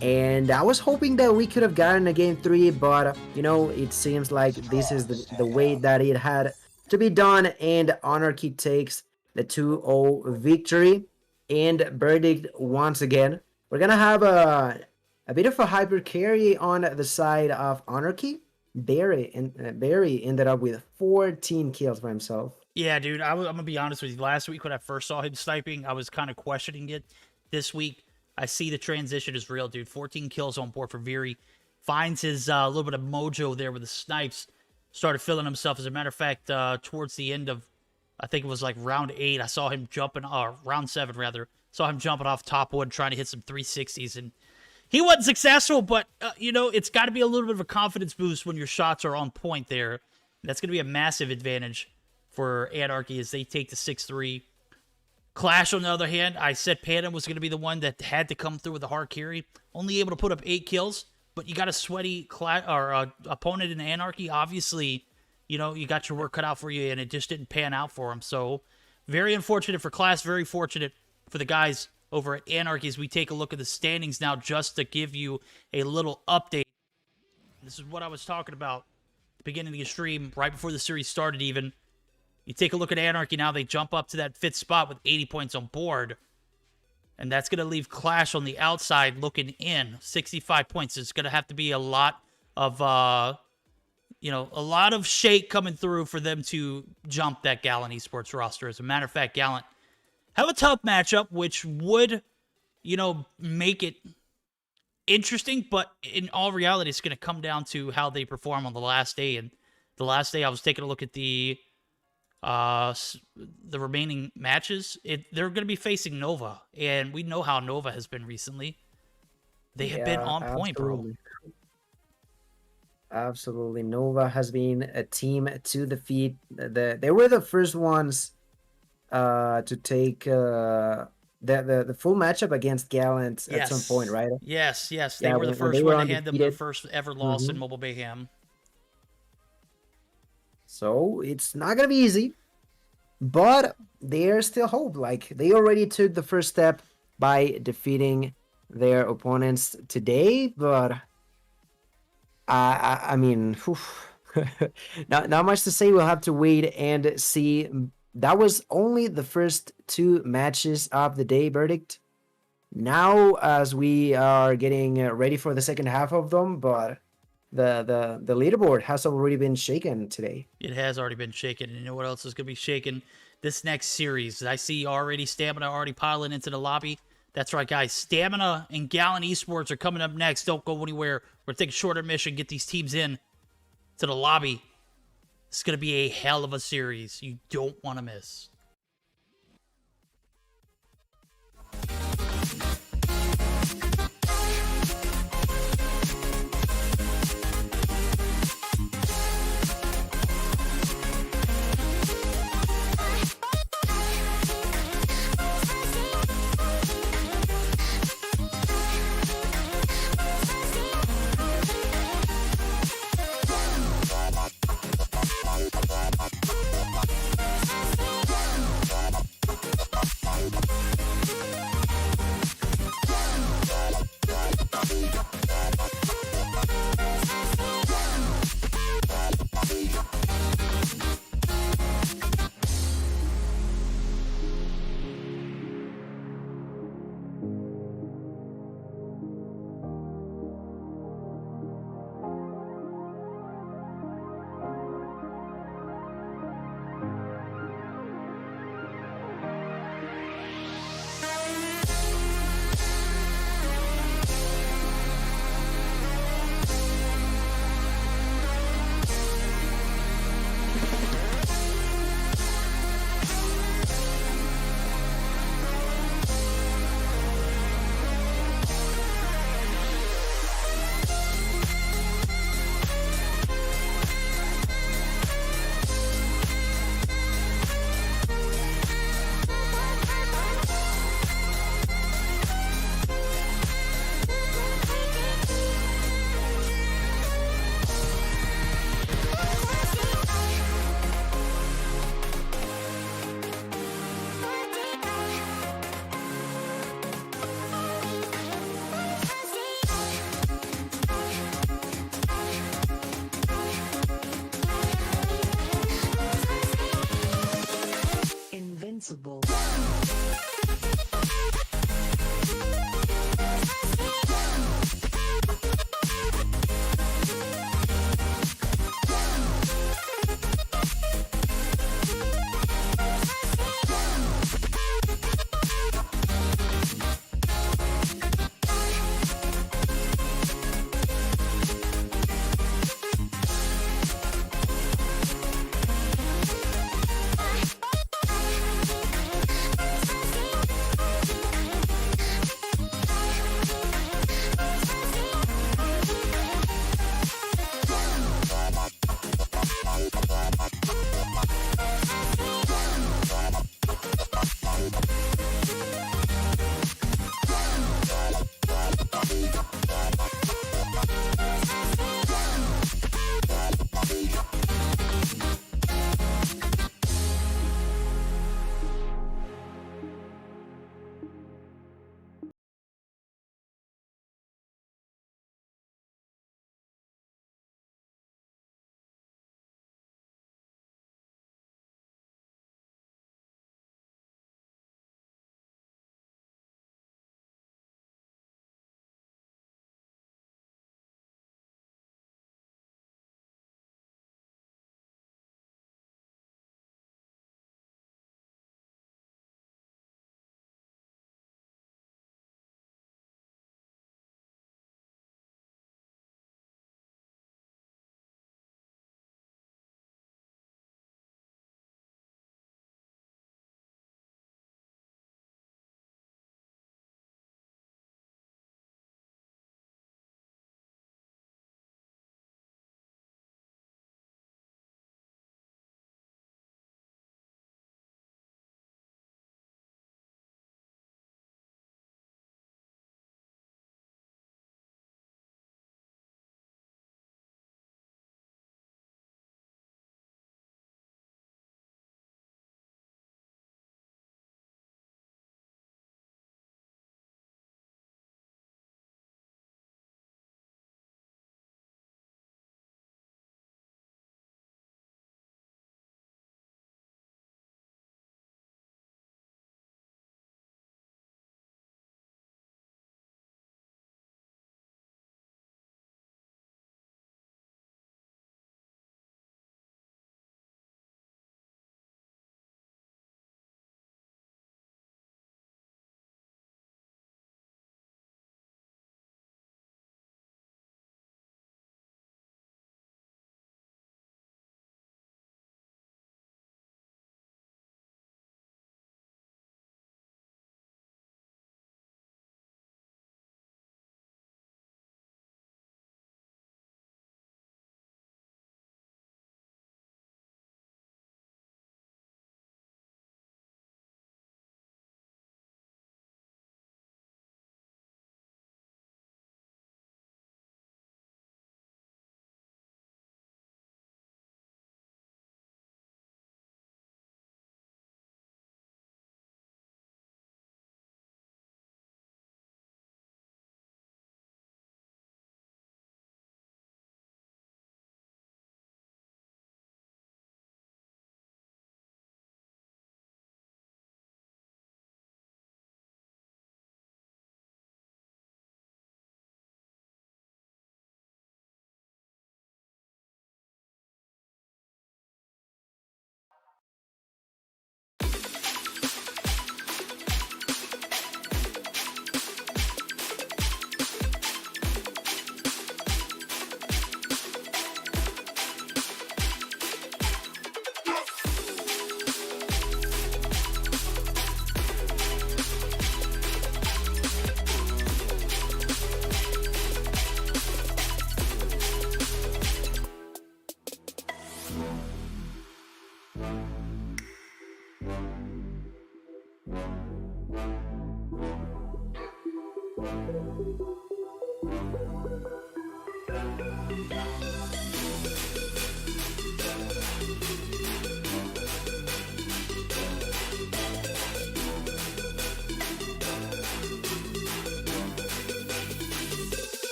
And I was hoping that we could have gotten a game 3, but you know, it seems like this is the way that it had to be done, and Anarchy takes the 2-0 victory. And verdict once again, we're gonna have a bit of a hyper carry on the side of Anarchy. Barry ended up with 14 kills for himself. Yeah, dude, I'm gonna be honest with you. Last week when I first saw him sniping, I was kind of questioning it. This week, I see the transition is real, dude. 14 kills on board for Veery. Finds his little bit of mojo there with the snipes. Started feeling himself. As a matter of fact, towards the end of, I think it was like round 8, I saw him jumping, or round 7 rather, saw him jumping off top wood trying to hit some 360s, and he wasn't successful, but, you know, it's got to be a little bit of a confidence boost when your shots are on point there. That's going to be a massive advantage for Anarchy as they take the 6-3. Qlash, on the other hand, I said Panda was going to be the one that had to come through with a hard carry. Only able to put up 8 kills, but you got a sweaty opponent in Anarchy. Obviously, you know, you got your work cut out for you, and it just didn't pan out for him. So, very unfortunate for Qlash, very fortunate for the guys over at Anarchy as we take a look at the standings now, just to give you a little update. This is what I was talking about at the beginning of the stream, right before the series started even. You take a look at Anarchy now, they jump up to that 5th spot with 80 points on board. And that's going to leave Qlash on the outside looking in, 65 points. It's going to have to be a lot of, you know, a lot of shake coming through for them to jump that Gallant Esports roster. As a matter of fact, Gallant have a tough matchup, which would, you know, make it interesting. But in all reality, it's going to come down to how they perform on the last day. And the last day, I was taking a look at the remaining matches. They're going to be facing Nova, and we know how Nova has been recently. They have been on point, bro. Absolutely. Nova has been a team to defeat. They were the first ones to take the full matchup against Gallant at some point, right? Yes. They were the first one to hand them their first ever loss in Mobile Mayhem. So it's not gonna be easy, but there's still hope. Like, they already took the first step by defeating their opponents today, but I mean, not much to say. We'll have to wait and see. That was only the first 2 matches of the day, verdict. Now, as we are getting ready for the second half of them, but the leaderboard has already been shaken today. It has already been shaken, and you know what else is going to be shaken? This next series. I see already Stamina already piling into the lobby. That's right, guys. Stamina and Gallant Esports are coming up next. Don't go anywhere. We're going to take a short intermission, get these teams in to the lobby. It's going to be a hell of a series. You don't want to miss.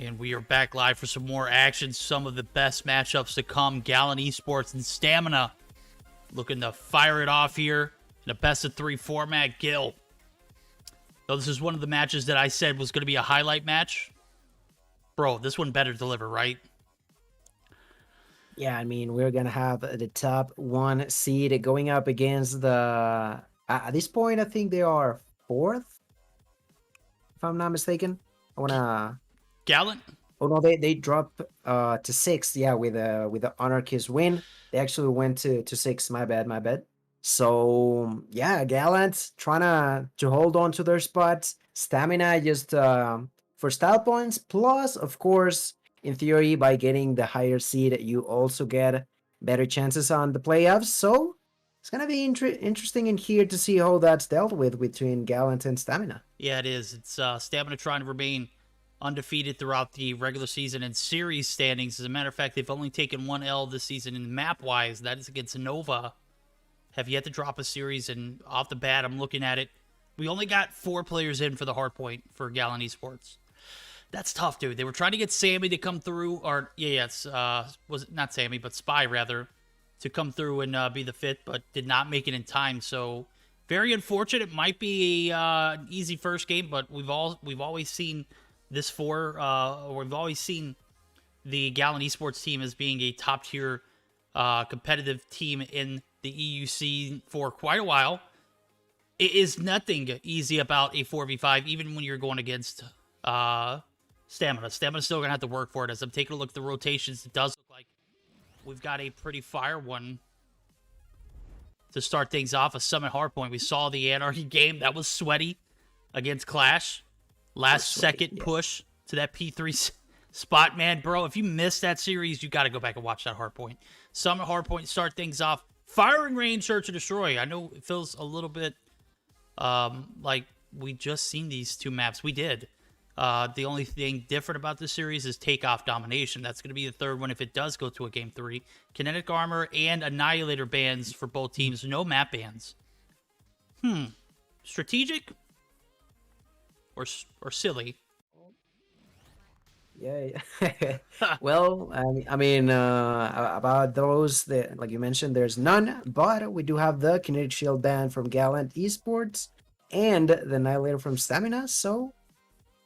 And we are back live for some more action. Some of the best matchups to come. Gallant Esports and Stamina looking to fire it off here in a best-of-3 format. Gil. So this is one of the matches that I said was going to be a highlight match. Bro, this one better deliver, right? Yeah, I mean, we're going to have the top 1 seed going up against the... At this point, I think they are 4th, if I'm not mistaken. I want to... Gallant? Oh, no, they dropped to 6th, yeah, with the Anarchist win. They actually went to 6th, my bad. So, yeah, Gallant trying to hold on to their spots. Stamina just for style points. Plus, of course, in theory, by getting the higher seed, you also get better chances on the playoffs. So, it's going to be interesting in here to see how that's dealt with between Gallant and Stamina. Yeah, it is. It's Stamina trying to remain undefeated throughout the regular season and series standings. As a matter of fact, they've only taken 1 L this season in map-wise. That is against Nova. Have yet to drop a series, and off the bat, I'm looking at it. We only got 4 players in for the hardpoint for Gallant Esports. That's tough, dude. They were trying to get Sammy to come through, or was it not Sammy, but Spy rather, to come through and be the 5th, but did not make it in time. So very unfortunate. It might be an easy first game, but we've always seen this we've always seen the Gallant Esports team as being a top tier competitive team in the EUC for quite a while. It is nothing easy about a 4v5, even when you're going against Stamina. Stamina's still going to have to work for it. As I'm taking a look at the rotations, it does look like we've got a pretty fire one to start things off. A Summit Hardpoint. We saw the Anarchy game. That was sweaty against Qlash. Last second push to that P3 spot, man. Bro, if you missed that series, you got to go back and watch that Hardpoint. Summit Hardpoint, start things off. Firing range, Search and Destroy. I know it feels a little bit like we just seen these two maps. We did. The only thing different about this series is Takeoff Domination. That's going to be the third one if it does go to a Game 3. Kinetic Armor and Annihilator bans for both teams. No map bans. Strategic? Or silly? Yeah. Well, I mean, about those, like you mentioned, there's none, but we do have the Kinetic Shield ban from Gallant Esports and the Annihilator from Stamina. So,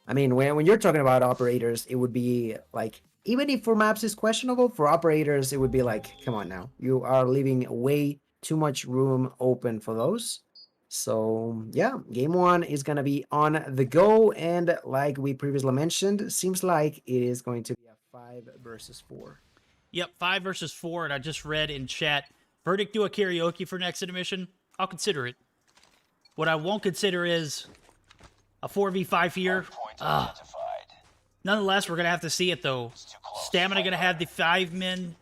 I mean, when you're talking about operators, it would be like, even if for maps is questionable, for operators, it would be like, come on now, you are leaving way too much room open for those. So yeah, game 1 is gonna be on the go, and like we previously mentioned, seems like it is going to be a 5 versus 4. Yep, 5 versus 4, and I just read in chat, Verdict do a karaoke for next intermission. I'll consider it. What I won't consider is a 4v5 here. Nonetheless, we're gonna have to see it though. Stamina gonna have the 5-man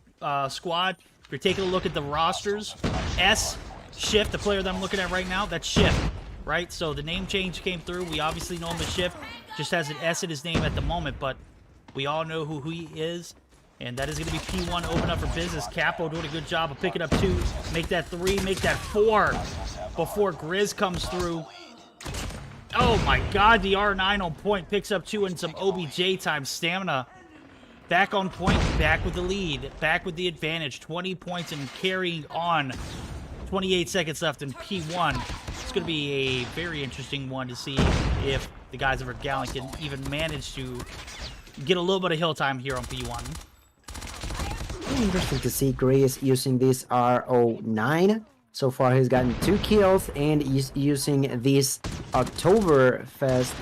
squad. If you're taking a look at the rosters, Shift, the player that I'm looking at right now, that's Shift, right? So the name change came through. We obviously know him as Shift. Just has an S in his name at the moment, but we all know who he is. And that is going to be P1 open up for business. Capo doing a good job of picking up 2. Make that 3, make that 4 before Grizz comes through. Oh my god, the R9 on point. Picks up 2 and some OBJ time. Stamina back on point, back with the lead, back with the advantage. 20 points and carrying on. 28 seconds left in P1. It's going to be a very interesting one to see if the guys over Gallant can even manage to get a little bit of hill time here on P1. Interesting to see Grace using this R09. So far, he's gotten 2 kills, and he's using this Oktoberfest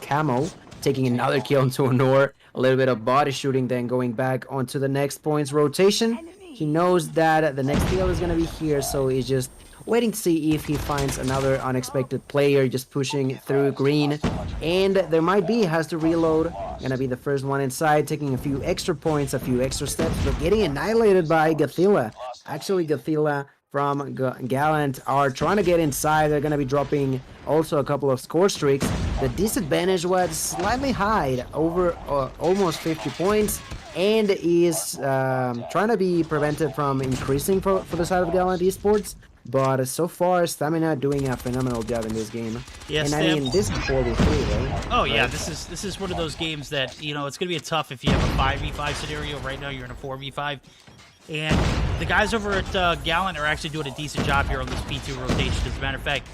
camo, taking another kill into Honor. A little bit of body shooting, then going back onto the next points rotation. He knows that the next kill is going to be here, so he's just waiting to see if he finds another unexpected player, just pushing through green. And there might be, has to reload. Going to be the first one inside, taking a few extra points, a few extra steps, but getting annihilated by Gothilla. Actually, Gothilla from Gallant are trying to get inside. They're going to be dropping also a couple of score streaks. The disadvantage was slightly high, over almost 50 points. And is trying to be prevented from increasing for the side of Gallant Esports. But so far, Stamina doing a phenomenal job in this game. Yeah, and I mean, this is 4v3, right? Oh yeah, this is one of those games that, you know, it's going to be tough if you have a 5v5 scenario. Right now, you're in a 4v5. And the guys over at Gallant are actually doing a decent job here on this P2 rotation. As a matter of fact,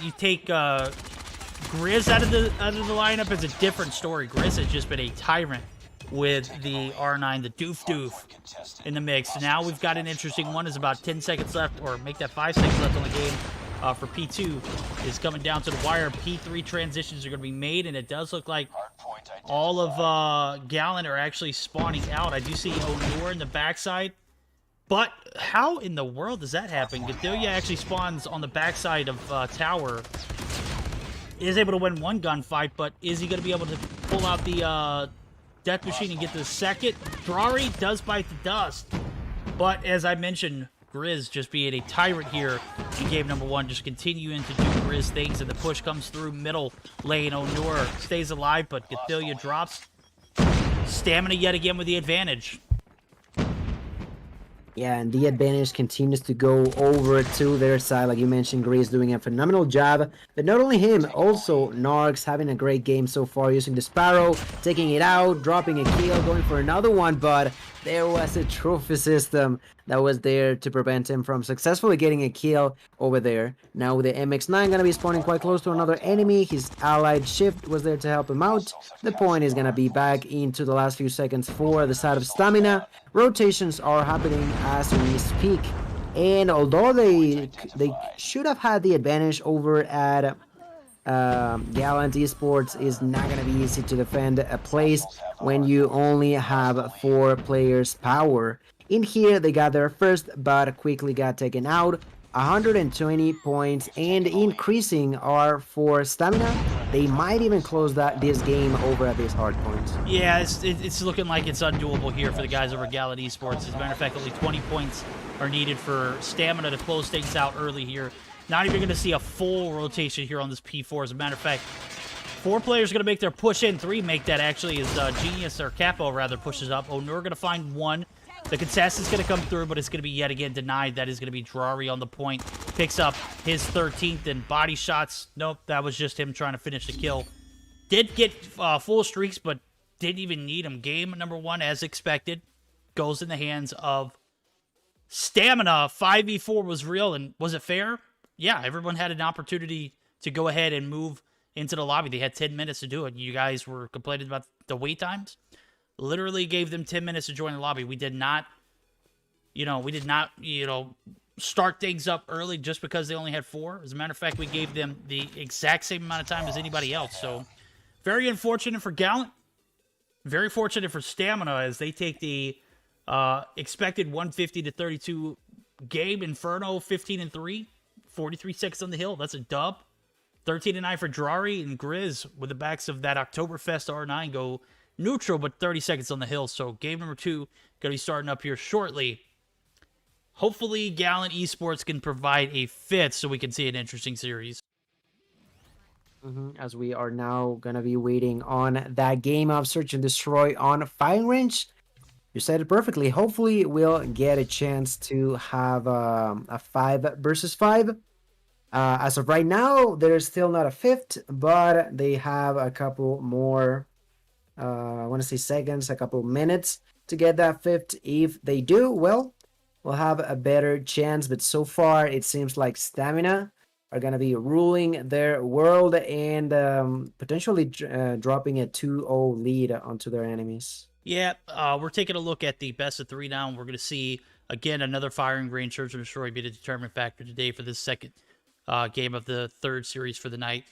you take Grizz out of the lineup, it's a different story. Grizz has just been a tyrant with the R9, the doof in the mix. Now we've got an interesting one. There's about 10 seconds left, or make that 5 seconds left on the game for P2 is coming down to the wire. P3 transitions are going to be made, and it does look like all of Gallant are actually spawning out. I do see Onur in the backside, but how in the world does that happen? Gadelia actually spawns on the backside of Tower. Is able to win one gunfight, but is he going to be able to pull out the Death Machine and get the second? Ferrari does bite the dust. But as I mentioned, Grizz just being a tyrant here in game number 1, just continuing to do Grizz things, and the push comes through middle lane. Onur stays alive, but Gathelia drops. Stamina yet again with the advantage. Yeah, and the advantage continues to go over to their side. Like you mentioned, Grizz doing a phenomenal job. But not only him, also Narcs having a great game so far, using the Sparrow, taking it out, dropping a kill, going for another one. But there was a trophy system that was there to prevent him from successfully getting a kill over there. Now with the MX-9 going to be spawning quite close to another enemy. His allied Shift was there to help him out. The point is going to be back into the last few seconds for the side of Stamina. Rotations are happening as we speak. And although they should have had the advantage over at Gallant Esports, is not going to be easy to defend a place when you only have 4 players power. In here, they got their first, but quickly got taken out. 120 points and increasing are for stamina. They might even close this game over at these hard points. Yeah, it's looking like it's undoable here for the guys over at Gallant Esports. As a matter of fact, only 20 points are needed for stamina to close things out early here. Not even going to see a full rotation here on this P4. As a matter of fact, 4 players are going to make their push in. 3 make that actually as Genius, or Capo rather, pushes up. Onur going to find 1. The contest is going to come through, but it's going to be yet again denied. That is going to be Drari on the point. Picks up his 13th and body shots. Nope, that was just him trying to finish the kill. Did get full streaks, but didn't even need him. Game number 1, as expected, goes in the hands of Stamina. 5v4 was real, and was it fair? Yeah, everyone had an opportunity to go ahead and move into the lobby. They had 10 minutes to do it. You guys were complaining about the wait times. Literally gave them 10 minutes to join the lobby. We did not, start things up early just because they only had 4. As a matter of fact, we gave them the exact same amount of time as anybody else. So, very unfortunate for Gallant. Very fortunate for Stamina as they take the expected 150 to 32 game. Inferno 15-3, 43 seconds on the hill. That's a dub. 13-9 for Drari, and Grizz with the backs of that Oktoberfest R9 go neutral, but 30 seconds on the hill. So game number 2 going to be starting up here shortly. Hopefully Gallant Esports can provide a 5th so we can see an interesting series. As we are now going to be waiting on that game of Search and Destroy on Firing Range. You said it perfectly. Hopefully we'll get a chance to have a 5 versus 5. As of right now, there's still not a 5th, but they have a couple more, I want to say seconds, a couple minutes to get that 5th. If they do, well, we'll have a better chance. But so far, it seems like Stamina are going to be ruling their world and potentially dropping a 2-0 lead onto their enemies. Yeah, we're taking a look at the best of 3 now. We're going to see, again, another Firing Range Search and Destroy be the determinant factor today for this second game of the 3rd series for the night.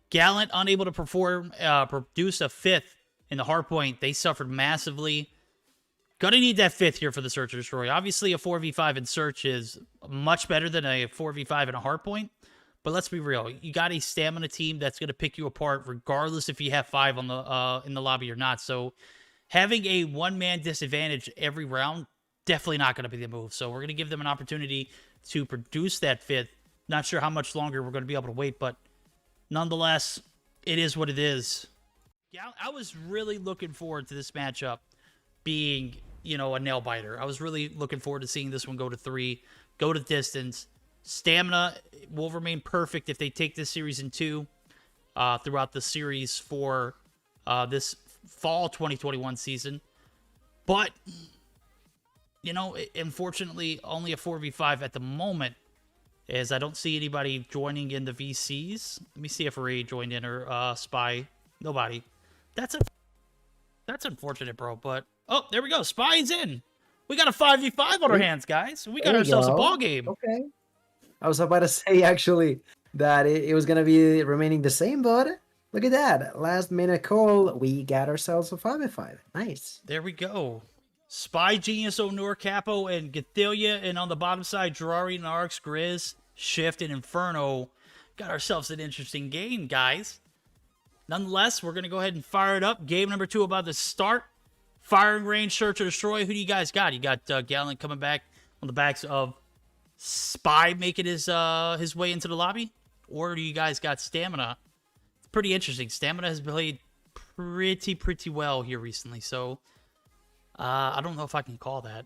Gallant unable to produce a 5th in the hardpoint. They suffered massively. Gonna need that 5th here for the Search and Destroy. Obviously, a 4v5 in Search is much better than a 4v5 in a hardpoint. But let's be real. You got a Stamina team that's gonna pick you apart, regardless if you have 5 on the in the lobby or not. So having a 1-man disadvantage every round, definitely not gonna be the move. So we're gonna give them an opportunity to produce that 5th. Not sure how much longer we're going to be able to wait, but nonetheless, it is what it is. Yeah, I was really looking forward to this matchup being, a nail-biter. I was really looking forward to seeing this one go to 3, go to distance. Stamina will remain perfect if they take this series in 2 throughout the series for this fall 2021 season. But, unfortunately, only a 4v5 at the moment, as I don't see anybody joining in the VCs. Let me see if Ray joined in or Spy. Nobody. That's unfortunate, bro. But oh, there we go. Spy's in. We got a 5v5 on our hands, guys. We got ourselves a ball game. Okay. I was about to say actually that it was gonna be remaining the same, but look at that. Last minute call. We got ourselves a 5v5. Nice. There we go. Spy, Genius, Onur, Capo, and Gathelia, and on the bottom side, Drari, Narx, Grizz, Shift, and Inferno. Got ourselves an interesting game, guys. Nonetheless, we're going to go ahead and fire it up. Game number 2 about to start. Firing Range, Search or Destroy. Who do you guys got? You got Gallant coming back on the backs of Spy making his way into the lobby? Or do you guys got Stamina? It's pretty interesting. Stamina has played pretty well here recently, so I don't know if I can call that.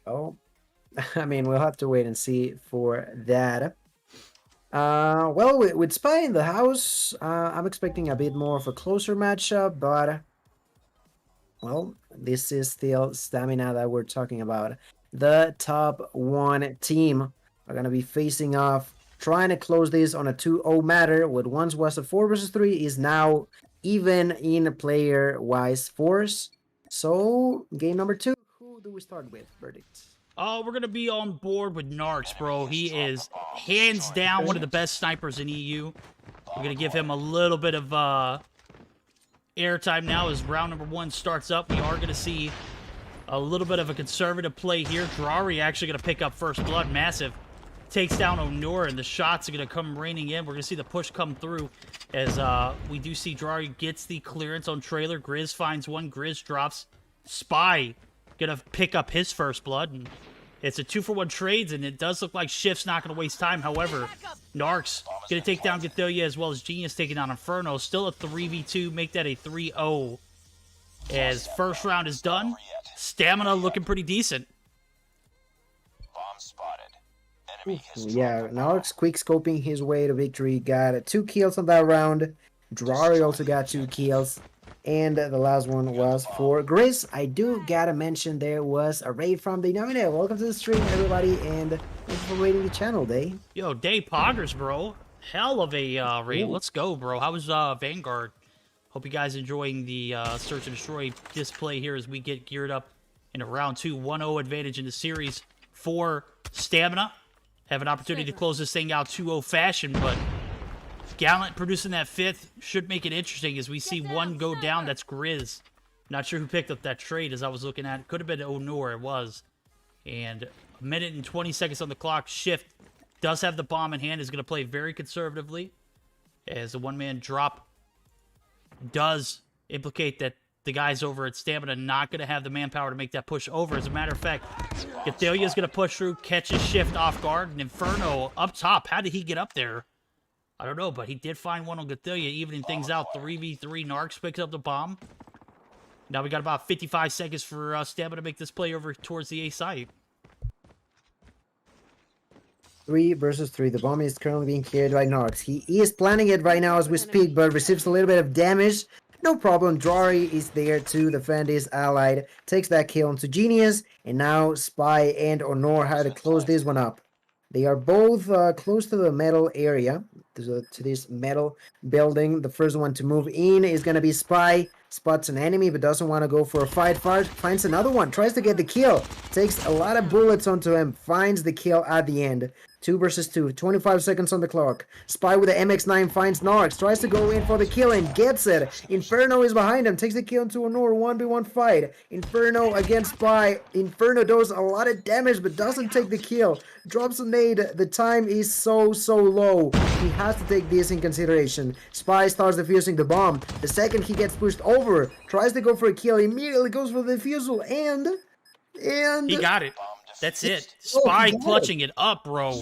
Oh, I mean, we'll have to wait and see for that. Well, with Spy in the house, I'm expecting a bit more of a closer matchup, but well, this is still Stamina that we're talking about. The top 1 team are going to be facing off, trying to close this on a 2-0 matter. What once was a 4 versus 3 is now even in player-wise force. So, game number 2, who do we start with? Verdict. Oh, we're going to be on board with Narx, bro. He is hands down one of the best snipers in EU. We're going to give him a little bit of airtime now as round number 1 starts up. We are going to see a little bit of a conservative play here. Drari actually going to pick up first blood. Massive takes down Onur, and the shots are going to come raining in. We're going to see the push come through as we do see Drari gets the clearance on trailer. Grizz finds one. Grizz drops. Spy going to pick up his first blood, and it's a 2-for-1 trades, and it does look like Shift's not going to waste time. However, Narc's going to take down Gothillia as well as Genius taking down Inferno. Still a 3v2, make that a 3-0. As first round is done, Stamina looking pretty decent. Yeah, Narc's quick scoping his way to victory. Got 2 kills on that round. Drari also got 2 kills. And the last one was for Grizz. I do gotta mention there was a raid from the Nominate. Welcome to the stream, everybody, and thanks for raiding the channel, Day. Yo, Day Poggers, bro. Hell of a raid. Let's go, bro. How was Vanguard? Hope you guys enjoying the Search and Destroy display here as we get geared up in a round 2. 1-0 advantage in the series for Stamina. Have an opportunity to close this thing out 2-0 fashion, but Gallant producing that 5th should make it interesting as we see one go down. That's Grizz. Not sure who picked up that trade as I was looking at. It could have been Onur. It was. And a minute and 20 seconds on the clock. Shift does have the bomb in hand. Is going to play very conservatively as the one-man drop does implicate that the guys over at Stamina not going to have the manpower to make that push over. As a matter of fact, Gothillia is going to push through, catches Shift off guard, and Inferno up top. How did he get up there? I don't know, but he did find one on Gothillia, evening things out. 3v3, Narcs picks up the bomb. Now we got about 55 seconds for Stamina to make this play over towards the A site. 3 versus 3. The bomb is currently being carried by Narcs. He is planning it right now as we speak, but receives a little bit of damage. No problem. Drari is there to defend his allied. Takes that kill onto Genius, and now Spy and Onur have to close this one up. They are both close to the metal area, to this metal building. The first one to move in is going to be Spy. Spots an enemy but doesn't want to go for a fight. Finds another one, tries to get the kill. Takes a lot of bullets onto him, finds the kill at the end. 2 versus 2, 25 seconds on the clock. Spy with the MX-9 finds Narcs, tries to go in for the kill and gets it. Inferno is behind him, takes the kill into Onur, 1v1 fight. Inferno against Spy. Inferno does a lot of damage but doesn't take the kill. Drops a nade, the time is so low. He has to take this in consideration. Spy starts defusing the bomb. The second he gets pushed over, tries to go for a kill, immediately goes for the defusal, and he got it. That's it. Spy clutching it up, bro.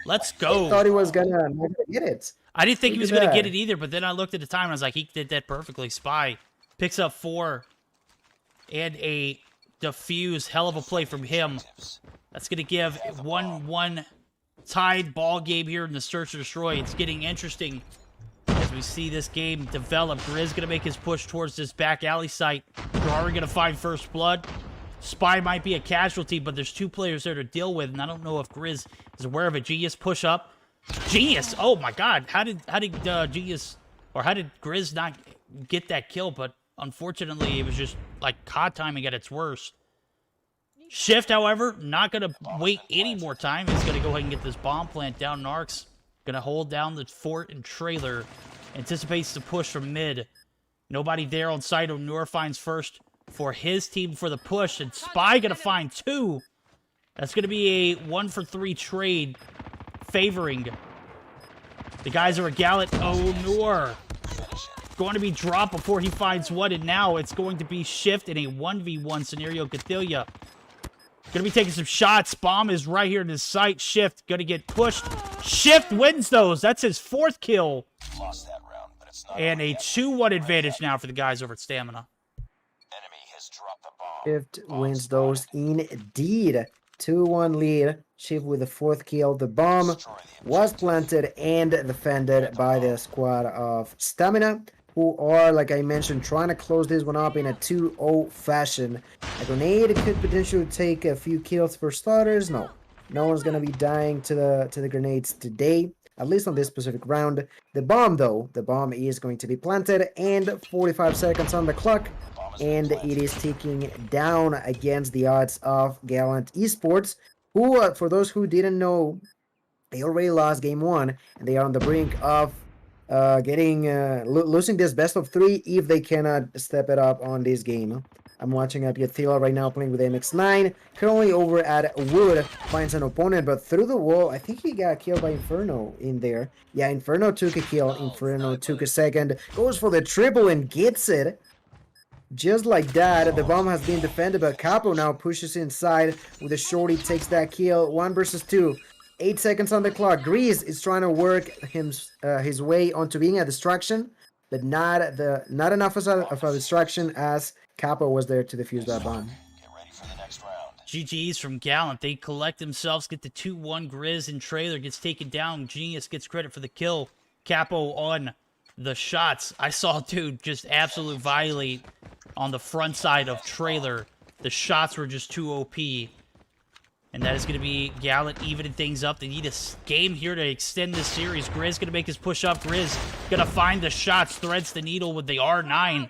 Let's go. I thought he was gonna get it. I didn't think he was gonna get it either, but then I looked at the time and I was like, he did that perfectly. Spy picks up 4 and a defuse. Hell of a play from him. That's gonna give 1-1 tied ball game here in the Search and Destroy. It's getting interesting as we see this game develop. Grizz gonna make his push towards this back alley site. Drari gonna find first blood. Spy might be a casualty, but there's 2 players there to deal with, and I don't know if Grizz is aware of it. Genius push up. Genius! Oh my god, how did Genius, or how did Grizz not get that kill? But unfortunately, it was just like COD timing at its worst. Shift, however, not gonna wait any more time. He's gonna go ahead and get this bomb plant down. Narcs gonna hold down the fort and trailer. Anticipates the push from mid. Nobody there on site. Onur finds first for his team for the push, and Spy gonna find 2. That's gonna be a 1-for-3 trade favoring the guys who are Gallant. Onur going to be dropped before he finds one, and now it's going to be Shift in a 1v1 scenario. Gothillia gonna be taking some shots. Bomb is right here in his sight. Shift gonna get pushed. Shift wins those. That's his 4th kill. And a 2-1 advantage now for the guys over at Stamina. Shift wins those indeed. 2-1 lead. Shift with the 4th kill. The bomb was planted and defended by the squad of Stamina, who are, like I mentioned, trying to close this one up in a 2-0 fashion. A grenade could potentially take a few kills for starters. No one's gonna be dying to the grenades today, at least on this specific round. The bomb, though, the bomb is going to be planted, and 45 seconds on the clock. And it is ticking down against the odds of Gallant Esports, who, for those who didn't know, they already lost game 1, and they are on the brink of losing this best of 3 if they cannot step it up on this game. I'm watching up Yathila right now playing with MX9. Currently over at Wood, finds an opponent, but through the wall, I think he got killed by Inferno in there. Yeah, Inferno took a kill. Inferno took a second. Goes for the triple and gets it. Just like that, the bomb has been defended, but Capo now pushes inside with a shorty, takes that kill. 1 versus 2. 8 seconds on the clock. Grease is trying to work his way onto being a distraction, but not enough of a distraction as Capo was there to defuse that bomb. GG's from Gallant. They collect themselves, get the 2-1. Grizz and Trailer gets taken down. Genius gets credit for the kill. Capo on the shots. I saw dude just absolute violate on the front side of Trailer. The shots were just too OP. And that is going to be Gallant evening things up. They need a game here to extend this series. Grizz going to make his push up. Grizz going to find the shots, threads the needle with the R9.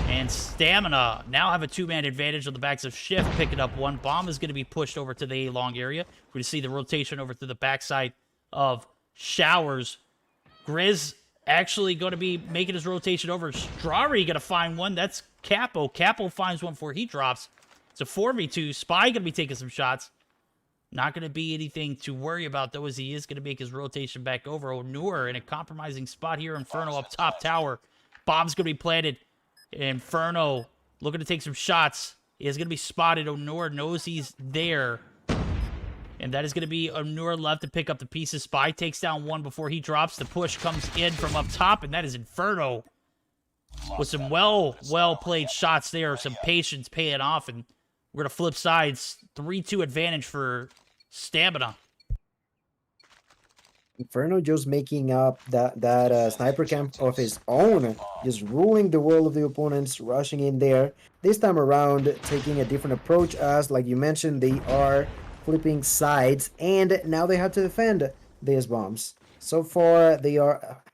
And Stamina now have a 2-man advantage on the backs of Shift, picking up 1. Bomb is going to be pushed over to the A-long area. We're going to see the rotation over to the backside of Showers. Grizz actually going to be making his rotation over. Strari going to find one. That's Capo. Capo finds one before he drops. It's a 4v2. Spy going to be taking some shots. Not going to be anything to worry about, though, as he is going to make his rotation back over. Onur in a compromising spot here. Inferno up top tower. Bomb's going to be planted. Inferno looking to take some shots. He is going to be spotted. Onur knows he's there. And that is going to be Onur left to pick up the pieces. Spy takes down 1 before he drops. The push comes in from up top, and that is Inferno. With some well-played shots there. Some patience paying off, and we're going to flip sides. 3-2 advantage for Stamina. Inferno just making up that sniper camp of his own, just ruling the world of the opponents, rushing in there. This time around, taking a different approach as, like you mentioned, they are flipping sides, and now they have to defend these bombs. So far, they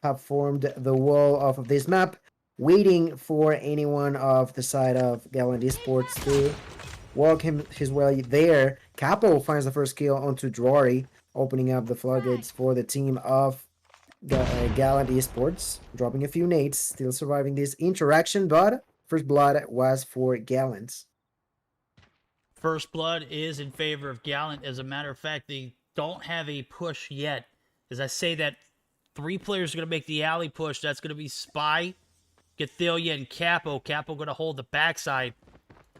have formed the wall off of this map, waiting for anyone of the side of Gallant Esports to walk his way there. Capo finds the first kill onto Drori, opening up the floodgates for the team of Gallant Esports, dropping a few nades, still surviving this interaction, but first blood was for Gallant. First blood is in favor of Gallant. As a matter of fact, they don't have a push yet. As I say that, 3 players are going to make the alley push. That's going to be Spy, Gathilia, and Capo. Capo going to hold the backside.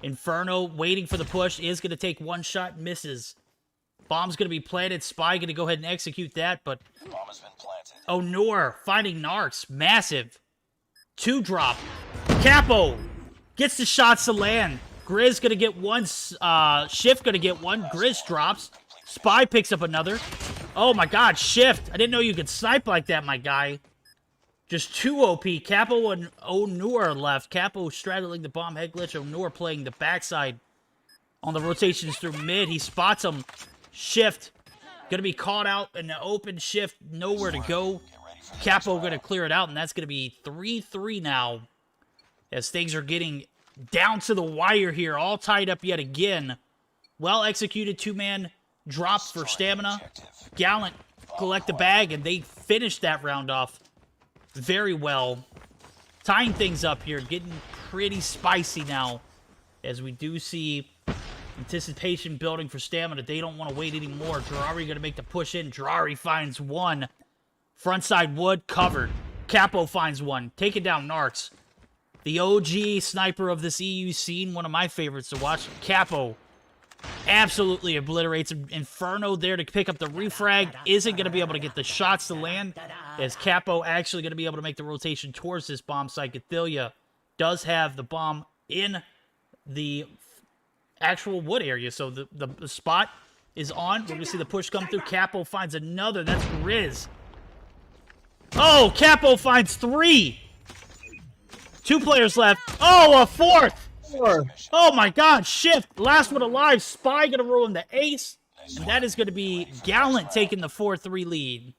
Inferno waiting for the push, is going to take 1 shot, misses. Bomb's going to be planted. Spy going to go ahead and execute that, but bomb has been planted. Onur finding Narcs. Massive. 2 drop. Capo gets the shots to land. Grizz going to get 1. Shift going to get 1. Grizz drops. Spy picks up another. Oh my god, Shift. I didn't know you could snipe like that, my guy. Just 2 OP. Capo and Onur left. Capo straddling the bomb head glitch. Onur playing the backside on the rotations through mid. He spots him. Shift. Going to be caught out in the open. Shift. Nowhere to go. Capo going to clear it out, and that's going to be 3-3 now. As things are getting down to the wire here. All tied up yet again. Well executed 2-man drops for Stamina. Gallant collect the bag, and they finish that round off very well. Tying things up here. Getting pretty spicy now. As we do see anticipation building for Stamina. They don't want to wait anymore. Drari going to make the push in. Drari finds 1. Frontside Wood covered. Capo finds 1. Taking down Narcs. The OG sniper of this EU scene. One of my favorites to watch. Capo absolutely obliterates him. Inferno there to pick up the refrag. Isn't going to be able to get the shots to land. As Capo actually going to be able to make the rotation towards this bomb site. Gathilia does have the bomb in the actual wood area. So the spot is on. We're going to see the push come through. Capo finds another. That's Riz. Oh, Capo finds 3. 2 players left. Oh, a 4th. Oh my god, Shift. Last one alive. Spy going to ruin the ace. And that is going to be Gallant taking the 4-3 lead.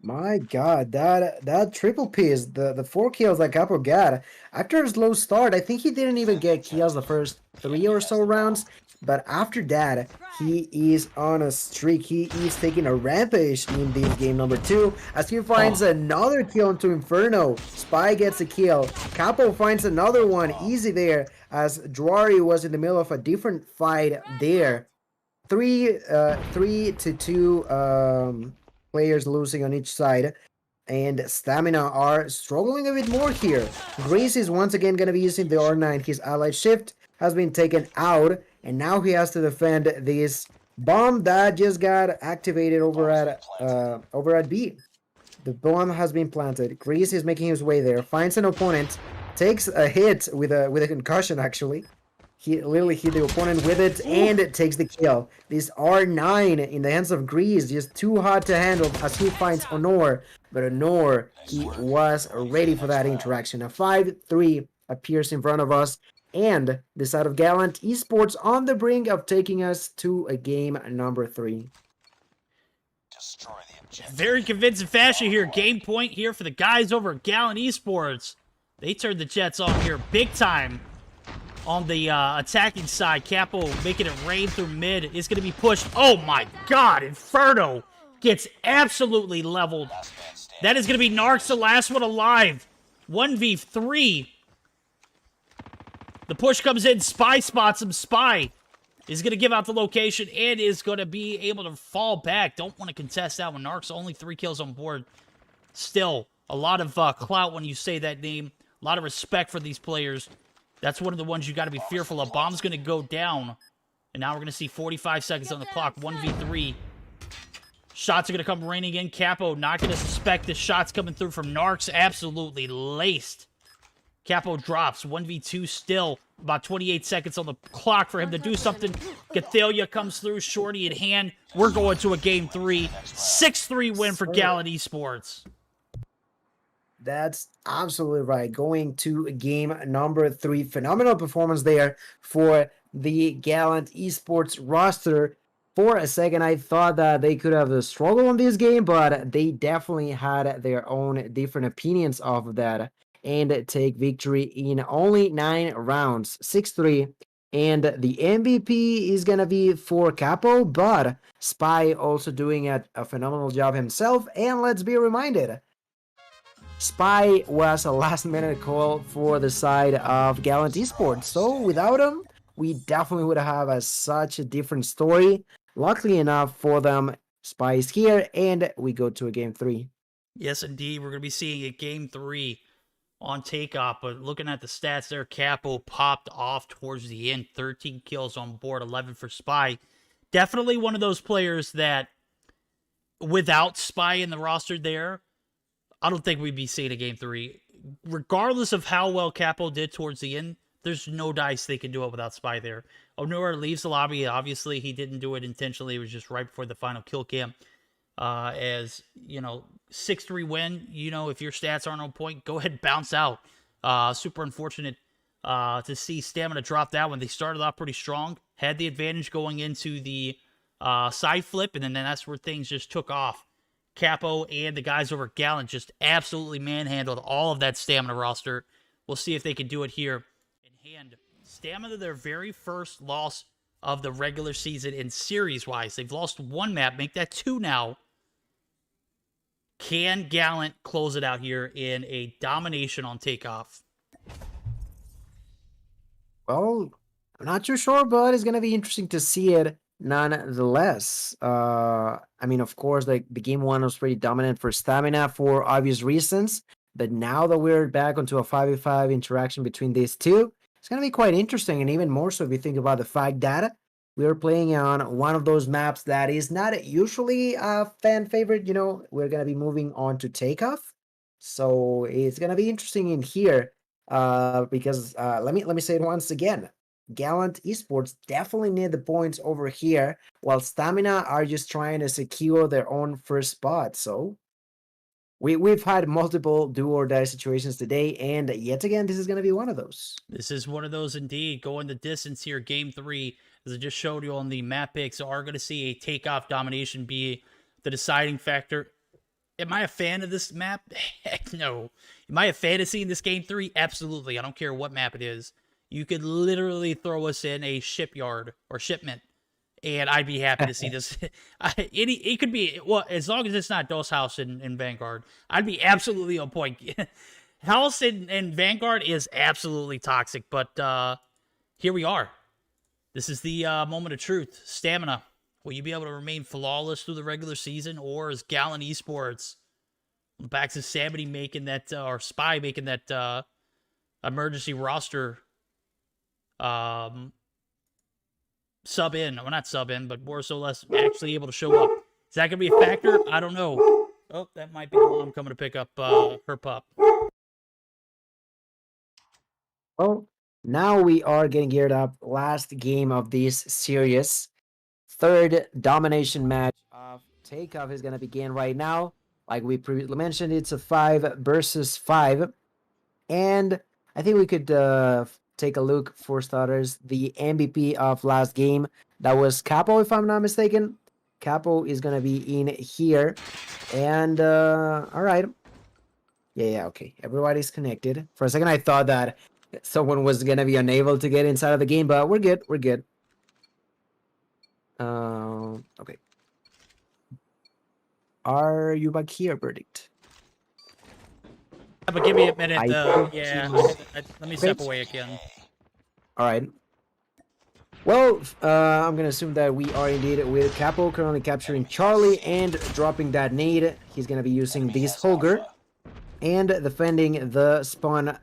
My god, that triple P is the 4 kills that Capo got. After a slow start, I think he didn't even get kills the first 3 or so rounds. But after that, he is on a streak. He is taking a rampage in this game number 2 as he finds another kill into Inferno. Spy gets a kill. Capo finds another one easy there as Dwari was in the middle of a different fight there. 3 to 2 players losing on each side. And Stamina are struggling a bit more here. Grease is once again going to be using the R9. His ally shift has been taken out, and now he has to defend this bomb that just got activated over at B. The bomb has been planted. Grease is making his way there, finds an opponent, takes a hit with a concussion actually. He literally hit the opponent with it and it takes the kill. This R9 in the hands of Grease, just too hot to handle as he finds Honor. But Honor, he was ready for that interaction. A 5-3 appears in front of us. And the side of Gallant Esports on the brink of taking us to a game number 3. Very convincing fashion here. Game point here for the guys over at Gallant Esports. They turned the Jets on here big time. On the attacking side, Capo making it rain through mid is going to be pushed. Oh my god, Inferno gets absolutely leveled. That is going to be Narcs, the last one alive. 1v3. The push comes in, Spy spots him. Spy is going to give out the location and is going to be able to fall back. Don't want to contest that one. Narcs only 3 kills on board. Still, a lot of clout when you say that name. A lot of respect for these players. That's one of the ones you got to be fearful of. Bomb's going to go down. And now we're going to see 45 seconds on the clock. 1v3. Shots are going to come raining in. Capo not going to suspect the shots coming through from Narcs. Absolutely laced. Capo drops. 1v2 still. About 28 seconds on the clock for him to do something. Gathalia comes through. Shorty in hand. We're going to a game 3. 6-3 win for Gallant Esports. That's absolutely right. Going to game number 3. Phenomenal performance there for the Gallant Esports roster. For a second, I thought that they could have a struggle in this game, but they definitely had their own different opinions of that and take victory in only 9 rounds, 6-3. And the MVP is going to be for Capo, but Spy also doing a phenomenal job himself. And let's be reminded, Spy was a last-minute call for the side of Gallant Esports. So without him, we definitely would have such a different story. Luckily enough for them, Spy is here, and we go to a game 3. Yes, indeed. We're going to be seeing a game 3 on takeoff. But looking at the stats there, Capo popped off towards the end. 13 kills on board, 11 for Spy. Definitely one of those players that, without Spy in the roster there, I don't think we'd be seeing a game 3. Regardless of how well Capo did towards the end, there's no dice they can do it without Spy there. Onur leaves the lobby. Obviously, he didn't do it intentionally. It was just right before the final kill cam. As, 6-3 win, if your stats aren't on point, go ahead and bounce out. Super unfortunate to see Stamina drop that one. They started off pretty strong, had the advantage going into the side flip, and then that's where things just took off. Capo and the guys over at Gallant just absolutely manhandled all of that Stamina roster. We'll see if they can do it here in hand. Stamina, their very first loss of the regular season in series-wise. They've lost 1 map, make that 2 now. Can Gallant close it out here in a domination on takeoff? Well, I'm not too sure, but it's going to be interesting to see it nonetheless. Of course, the game 1 was pretty dominant for Stamina for obvious reasons. But now that we're back onto a 5v5 interaction between these two, it's going to be quite interesting. And even more so if you think about the fact that we are playing on one of those maps that is not usually a fan favorite. We're going to be moving on to takeoff. So it's going to be interesting in here because let me say it once again. Gallant Esports definitely need the points over here, while Stamina are just trying to secure their own first spot. So we've had multiple do or die situations today, and yet again, this is going to be one of those. This is one of those indeed. Going the distance here, game 3, as I just showed you on the map picks, are going to see a takeoff domination be the deciding factor. Am I a fan of this map? Heck no. Am I a fantasy in this game 3? Absolutely. I don't care what map it is. You could literally throw us in a shipyard or shipment, and I'd be happy to see this. It could be, well, as long as it's not Dos House in Vanguard, I'd be absolutely on point. House in Vanguard is absolutely toxic, but here we are. This is the moment of truth. Stamina. Will you be able to remain flawless through the regular season, or is Gallant Esports back to Samity making that, or Spy making that emergency roster sub in? Well, not sub in, but more so less actually able to show up. Is that going to be a factor? I don't know. Oh, that might be the mom coming to pick up her pup. Well, now we are getting geared up. Last game of this series. Third domination match of Takeoff is going to begin right now. Like we previously mentioned, it's a 5 versus 5. And I think we could take a look, for starters, the MVP of last game. That was Capo, if I'm not mistaken. Capo is going to be in here. And, all right. Yeah, okay. Everybody's connected. For a second, I thought that someone was going to be unable to get inside of the game, but we're good. We're good. Okay. Are you back here, Verdict? Yeah, but give me a minute. Yeah, let me step Great. away again. All right. Well, I'm gonna assume that we are indeed with Capo currently capturing Charlie and dropping that nade. He's gonna be using this Holger and defending the spawn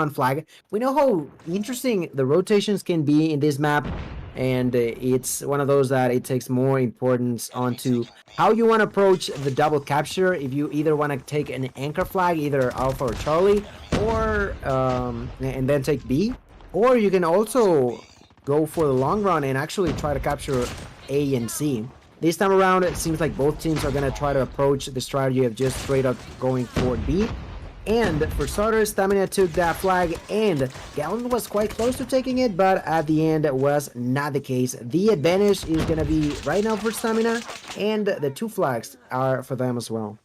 flag. We know how interesting the rotations can be in this map, and it's one of those that it takes more importance onto how you want to approach the double capture. If you either want to take an anchor flag, either Alpha or Charlie, or and then take B, or you can also go for the long run and actually try to capture A and C. This time around, it seems like both teams are going to try to approach the strategy of just straight up going for B. And for starters, Stamina took that flag, and Gallant was quite close to taking it, but at the end it was not the case. The advantage is going to be right now for Stamina, and the 2 flags are for them as well.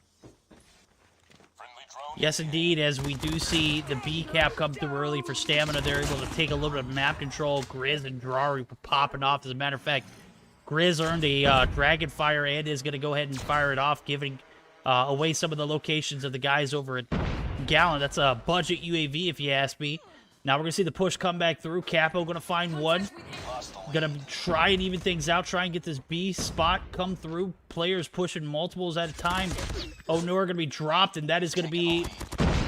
Yes, indeed, as we do see the B cap come through early for Stamina, they're able to take a little bit of map control. Grizz and Drari popping off. As a matter of fact, Grizz earned a Dragon Fire and is going to go ahead and fire it off, giving away some of the locations of the guys over at Gallant. That's a budget UAV, if you ask me. Now we're going to see the push come back through. Capo going to find one. Going to try and even things out, try and get this B spot come through. Players pushing multiples at a time. Oh, no, are going to be dropped, and that is going to be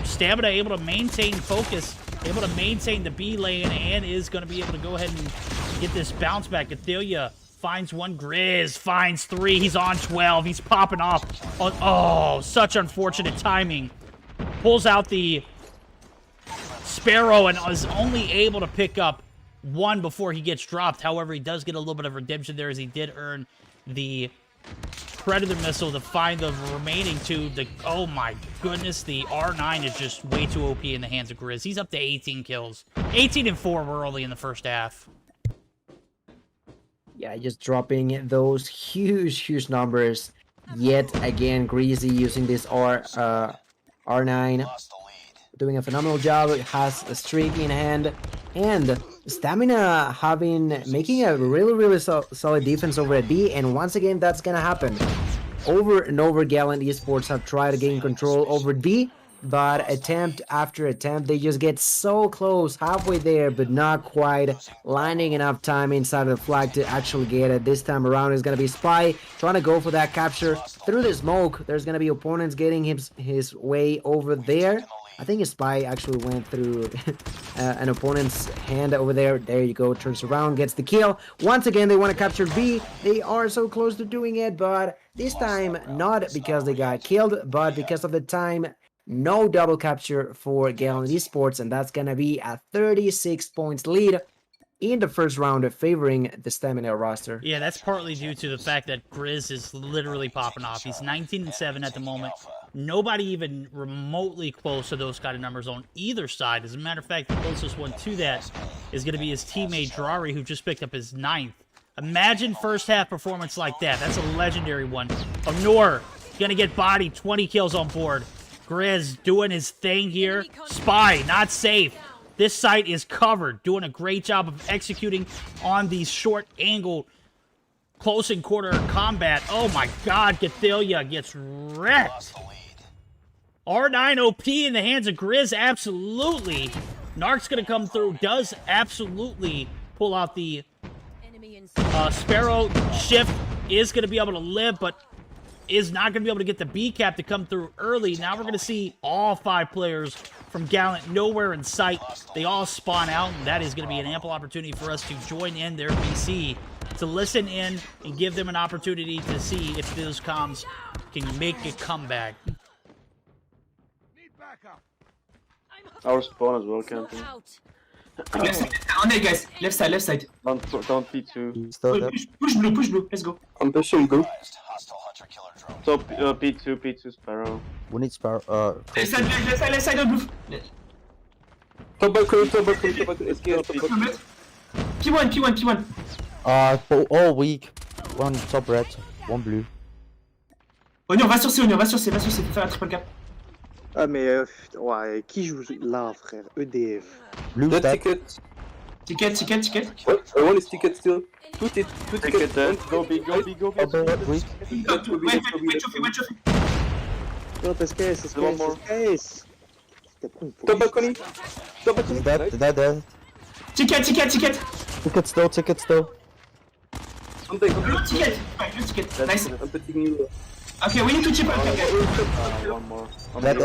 Stamina able to maintain focus, able to maintain the B lane, and is going to be able to go ahead and get this bounce back. Athelia finds one. Grizz finds 3. He's on 12. He's popping off. Oh, such unfortunate timing. Pulls out the Sparrow and is only able to pick up 1 before he gets dropped. However, he does get a little bit of redemption there, as he did earn the Predator missile to find the remaining 2. Oh my goodness, the R9 is just way too OP in the hands of Grizz. He's up to 18 kills. 18 and 4 were only in the first half. Yeah, just dropping those huge numbers. Yet again, Greasy using this R9, doing a phenomenal job. It has a streak in hand, and Stamina making a really solid defense over at B. And once again, that's gonna happen over and over. Gallant Esports have tried to gain control over B, but attempt after attempt, they just get so close, halfway there, but not quite landing enough time inside of the flag to actually get it. This time around is going to be Spy trying to go for that capture through the smoke. There's going to be opponents getting his way over there. I think a Spy actually went through an opponent's hand over there. There you go, turns around, gets the kill. Once again, they want to capture B. They are so close to doing it, but this time not because they got killed, but because of the time. No double capture for Gallant Esports, and that's going to be a 36 points lead in the first round, favoring the Stamina roster. Yeah, that's partly due to the fact that Grizz is literally popping off. He's 19 and 7 at the moment. Nobody even remotely close to those kind of numbers on either side. As a matter of fact, the closest one to that is going to be his teammate Drari, who just picked up his 9th. Imagine first half performance like that. That's a legendary one. Honor going to get bodied, 20 kills on board. Grizz doing his thing here. Spy, not safe. This site is covered, doing a great job of executing on these short angle close and quarter combat. Oh my god, Cathalia gets wrecked. R9 OP in the hands of Grizz, absolutely. Narc's gonna come through, does absolutely pull out the Sparrow. Shift is gonna be able to live, but is not gonna be able to get the B cap to come through early. Now we're gonna see all 5 players from Gallant nowhere in sight. They all spawn out, and that is gonna be an ample opportunity for us to join in their BC, to listen in and give them an opportunity to see if those comms can make a comeback. Our spawn as well, camping. On there, guys. Left side, left side. Don't P2. Push blue, let's go. I'm pushing blue. Top P2 Sparrow. We need Sparrow. Left side of blue. Top balcony, SKS, top balcony. P1. All weak. One top red, one blue. Oignon, va sur C, faut faire la triple cap. Ah mais ouais, qui joue là frère? EDF. Blue ticket. Ticket. I want his ticket still. Two ticket. Go big. Wait, chauffer. Non, SKS. Top balcony. Dead. Ticket. Ticket still. Blue ticket. Nice. I'm putting you. Okay, we need to chip up. One more. Nice.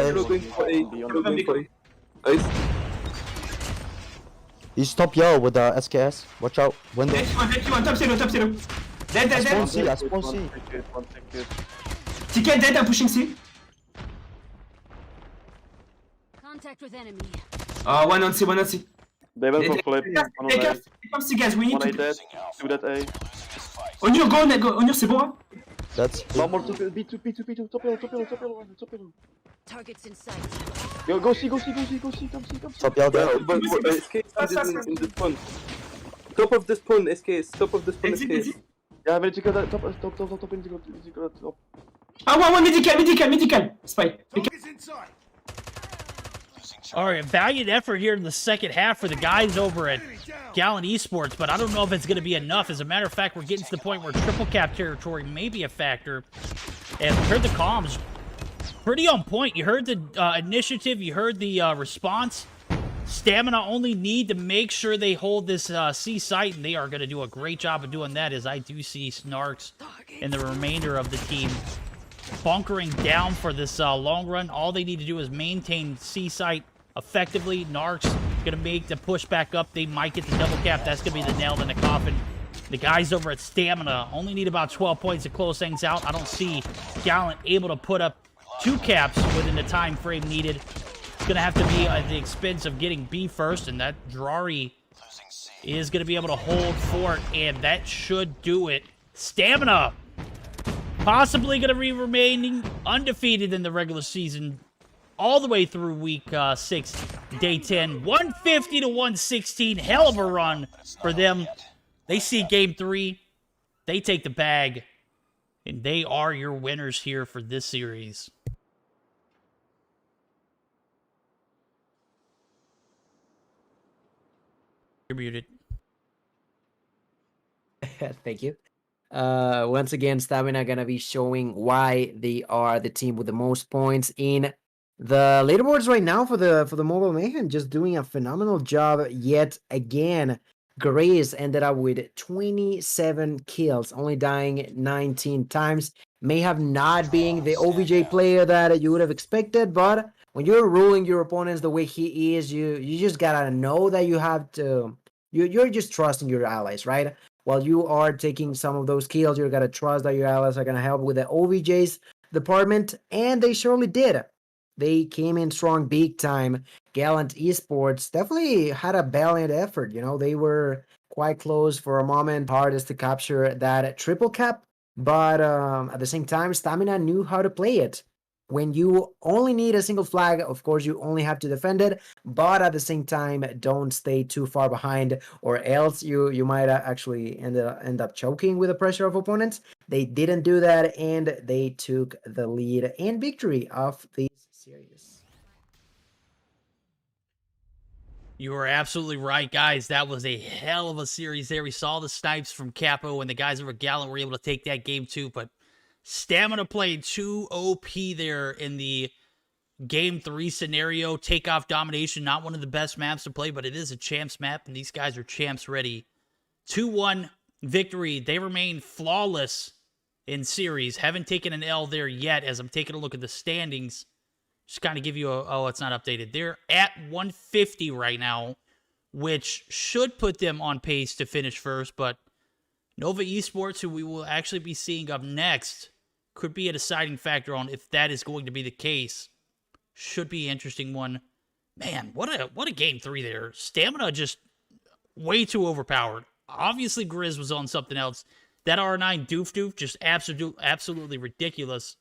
He's top yellow with the SKS. Watch out. Window. Dead, top zero. Dead. I spawn C. One ticket. Ticket dead, I'm pushing C. Contact with enemy. One on C. They will go flip. Take us, C guys, we need One A to... dead. Two that A. Oignon, go, Oignon, c'est bon, hein? That's. One more B2. Top yellow. Targets in sight. Go see. Come see. Top yellow there. SKS in the spawn. Top of the spawn, SKS. SKS. Yeah, but you got that top. One medical. Spy. All right, valiant effort here in the second half for the guys over at Gallant Esports, but I don't know if it's going to be enough. As a matter of fact, we're getting to the point where triple cap territory may be a factor. And we heard the comms pretty on point. You heard the initiative. You heard the response. Stamina only need to make sure they hold this C site, and they are going to do a great job of doing that, as I do see Snarks and the remainder of the team bunkering down for this long run. All they need to do is maintain C site effectively. Narc's gonna make the push back up. They might get the double cap. That's gonna be the nail in the coffin. The guys over at Stamina only need about 12 points to close things out. I don't see Gallant able to put up 2 caps within the time frame needed. It's gonna have to be at the expense of getting B first, and that Drari is gonna be able to hold fort, and that should do it. Stamina possibly gonna be remaining undefeated in the regular season all the way through week 6, day 10. 150 to 116. Hell of a run for them. They see game 3. They take the bag. And they are your winners here for this series. You're muted. Thank you. Once again, Stamina gonna be showing why they are the team with the most points in the leaderboards right now for the Mobile Mayhem. Just doing a phenomenal job yet again. Grace ended up with 27 kills, only dying 19 times. May have not been the OVJ player that you would have expected, but when you're ruling your opponents the way he is, you just gotta know that you have to. You're just trusting your allies, right? While you are taking some of those kills, you're gonna trust that your allies are gonna help with the OVJ's department, and they surely did. They came in strong big time. Gallant Esports definitely had a valiant effort. You know, they were quite close for a moment, hardest to capture that triple cap, but at the same time, Stamina knew how to play it. When you only need a single flag, of course, you only have to defend it, but at the same time, don't stay too far behind, or else you might actually end up choking with the pressure of opponents. They didn't do that, and they took the lead and victory of this series. You were absolutely right, guys. That was a hell of a series there. We saw the snipes from Capo, and the guys over Gallant were able to take that game too. But Stamina played too OP there in the Game 3 scenario. Takeoff domination, not one of the best maps to play, but it is a champs map, and these guys are champs ready. 2-1 victory. They remain flawless in series. Haven't taken an L there yet as I'm taking a look at the standings. Just kind of give you a, oh, it's not updated. They're at 150 right now, which should put them on pace to finish first, but Nova Esports, who we will actually be seeing up next, could be a deciding factor on if that is going to be the case. Should be an interesting one. Man, what a game 3 there. Stamina just way too overpowered. Obviously, Grizz was on something else. That R9 doof just absolutely ridiculous.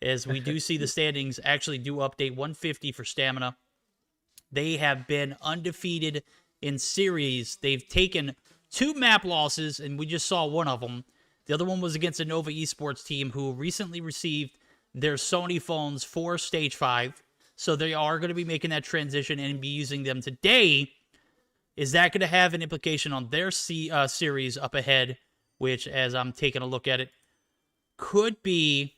As we do see the standings actually do update. 150 for Stamina. They have been undefeated in series. They've taken 2 map losses, and we just saw one of them. The other one was against a Nova Esports team who recently received their Sony phones for Stage 5. So they are going to be making that transition and be using them today. Is that going to have an implication on their series up ahead, which, as I'm taking a look at it, could be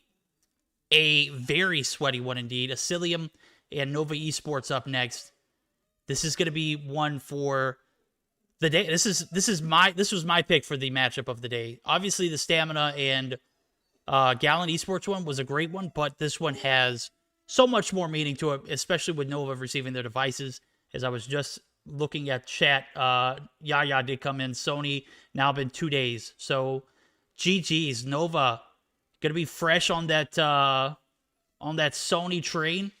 a very sweaty one indeed. Asylium and Nova Esports up next. This is going to be one for the day. This was my pick for the matchup of the day. Obviously, the Stamina and Gallant Esports one was a great one, but this one has so much more meaning to it, especially with Nova receiving their devices. As I was just looking at chat, Yaya did come in. Sony now been 2 days, so GG's. Nova gonna be fresh on that Sony train.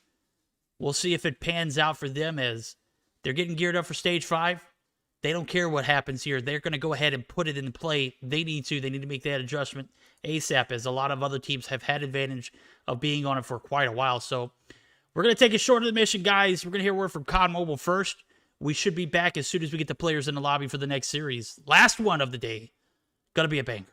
We'll see if it pans out for them as they're getting geared up for Stage 5. They don't care what happens here. They're gonna go ahead and put it in play. They need to make that adjustment ASAP, as a lot of other teams have had advantage of being on it for quite a while. So we're gonna take a short intermission, guys. We're gonna hear word from COD Mobile first. We should be back as soon as we get the players in the lobby for the next series. Last one of the day. Gonna be a banger.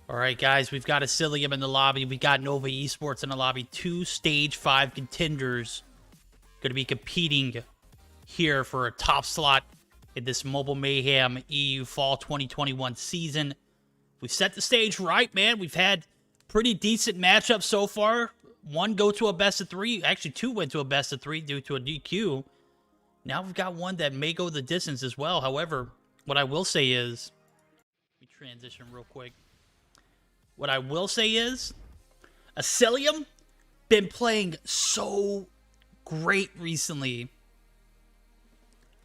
All right, guys, we've got Asylium in the lobby. We got Nova Esports in the lobby. Two Stage 5 contenders going to be competing here for a top slot in this Mobile Mayhem EU Fall 2021 season. We've set the stage right, man. We've had pretty decent matchups so far. One go to a best of 3. Actually, 2 went to a best of 3 due to a DQ. Now we've got one that may go the distance as well. However, what I will say is... Let me transition real quick. What I will say is... Asylium been playing so great recently.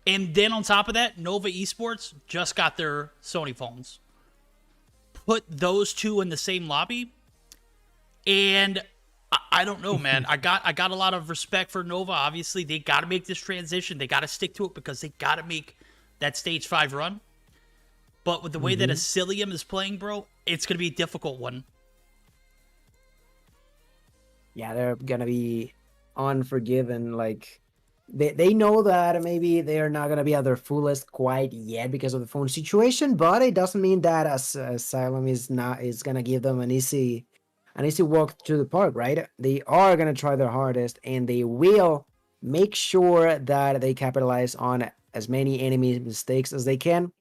And then on top of that, Nova Esports just got their Sony phones. Put those two in the same lobby, and I don't know, man. I got a lot of respect for Nova. Obviously, they got to make this transition. They got to stick to it because they got to make that stage 5 run. But with the way that Asylium is playing, bro, it's gonna be a difficult one. Yeah, they're gonna be unforgiven. Like, they know that maybe they're not gonna be at their fullest quite yet because of the phone situation, but it doesn't mean that Asylium is gonna give them an easy walk to the park, right? They are gonna try their hardest, and they will make sure that they capitalize on as many enemy mistakes as they can.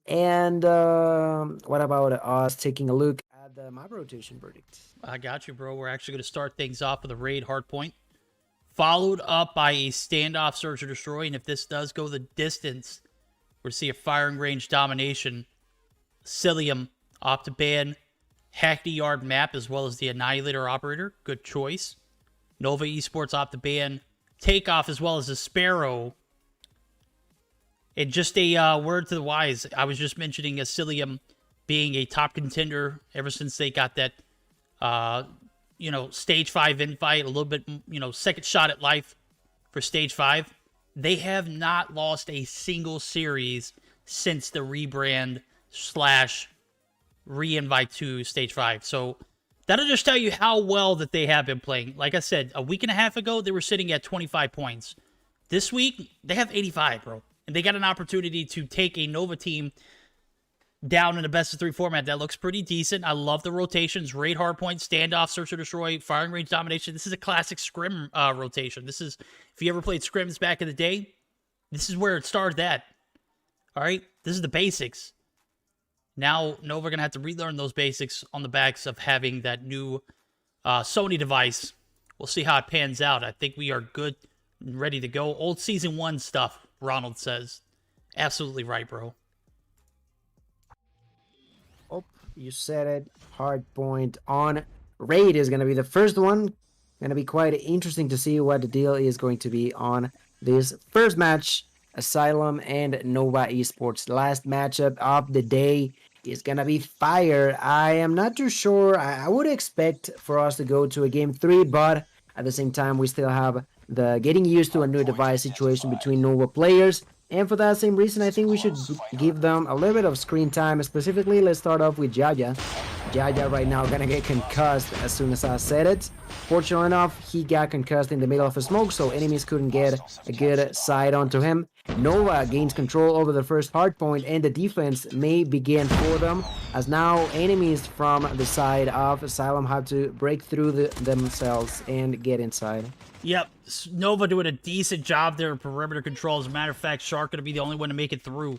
And what about us taking a look at the map rotation verdict? I got you, bro. We're actually going to start things off with a raid hardpoint, followed up by a standoff search or destroy. And if this does go the distance, we'll see a firing range domination. Asylium, opt to ban, Hackney Yard map, as well as the Annihilator operator. Good choice. Nova Esports opt to ban, Takeoff, as well as the Sparrow. And just a word to the wise, I was just mentioning Asylium being a top contender ever since they got that, stage 5 invite, a little bit, second shot at life for stage 5. They have not lost a single series since the rebrand / re-invite to stage 5. So that'll just tell you how well that they have been playing. Like I said, a week and a half ago, they were sitting at 25 points. This week, they have 85, bro. And they got an opportunity to take a Nova team down in a best-of-3 format that looks pretty decent. I love the rotations. Raid hardpoint, standoff, search or destroy, firing range domination. This is a classic scrim rotation. This is, if you ever played scrims back in the day, this is where it started at. All right? This is the basics. Now, Nova are going to have to relearn those basics on the backs of having that new Sony device. We'll see how it pans out. I think we are good and ready to go. Old Season 1 stuff. Ronald says. Absolutely right, bro. Oh, you said it. Hard point on raid is going to be the first one. Going to be quite interesting to see what the deal is going to be on this first match. Asylium and Nova Esports. Last matchup of the day is going to be fire. I am not too sure. I would expect for us to go to a game 3, but at the same time, we still have the getting used to a new device situation between Nova players. And for that same reason, I think we should give them a little bit of screen time. Specifically, let's start off with Jaja. Jaja right now gonna get concussed as soon as I said it. Fortunately enough, he got concussed in the middle of a smoke, so enemies couldn't get a good side onto him. Nova gains control over the first hard point, and the defense may begin for them, as now enemies from the side of Asylium have to break through themselves and get inside. Yep, Nova doing a decent job there in perimeter control. As a matter of fact, Shark going to be the only one to make it through.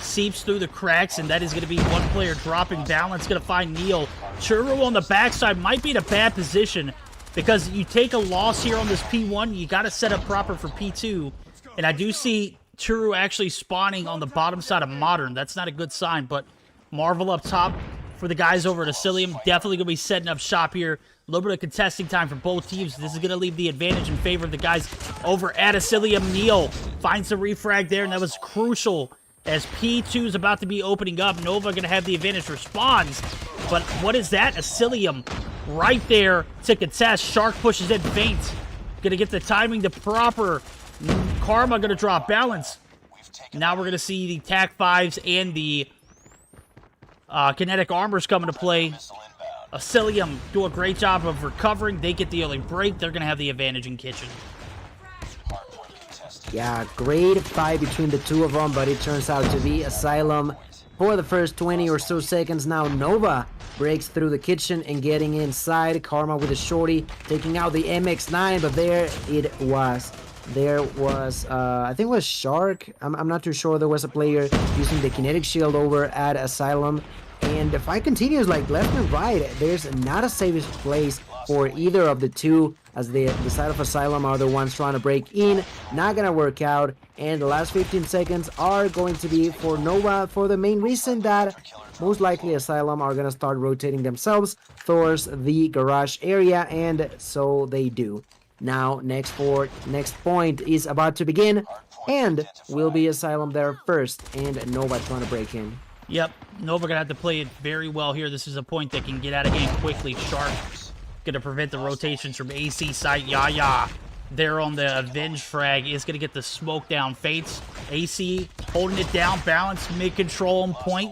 Seeps through the cracks, and that is going to be one player dropping. Balance going to find Neil. Churro on the backside might be in a bad position, because you take a loss here on this P1, you got to set up proper for P2. And I do see Churro actually spawning on the bottom side of Modern. That's not a good sign, but Marvel up top for the guys over at Asylium. Definitely going to be setting up shop here. A little bit of contesting time for both teams. This is going to leave the advantage in favor of the guys over at Asylium. Neil finds the refrag there, and that was crucial as P2 is about to be opening up. Nova going to have the advantage, responds. But what is that? Asylium right there to contest. Shark pushes in, faints. Going to get the timing to proper. Karma going to drop balance. Now we're going to see the TAC 5s and the kinetic armors come into play. Asylium do a great job of recovering. They get the early break. They're going to have the advantage in kitchen. Yeah, great fight between the two of them, but it turns out to be Asylium for the first 20 or so seconds. Now Nova breaks through the kitchen and getting inside. Karma with a shorty, taking out the MX-9, but there it was. there was, I think it was Shark. I'm not too sure. There was a player using the kinetic shield over at Asylium. And the fight continues like left and right. There's not a safe place for either of the two, as the side of Asylium are the ones trying to break in. Not gonna work out, and the last 15 seconds are going to be for Nova, for the main reason that most likely Asylium are gonna start rotating themselves towards the garage area, and so they do. Now next point is about to begin, and will be Asylium there first, and Nova trying to break in. Yep, Nova gonna have to play it very well here. This is a point that can get out of game quickly. Shark gonna prevent the rotations from AC site. Yaya there on the Avenge frag is gonna get the smoke down. Fates, AC holding it down. Balance, mid-control on point.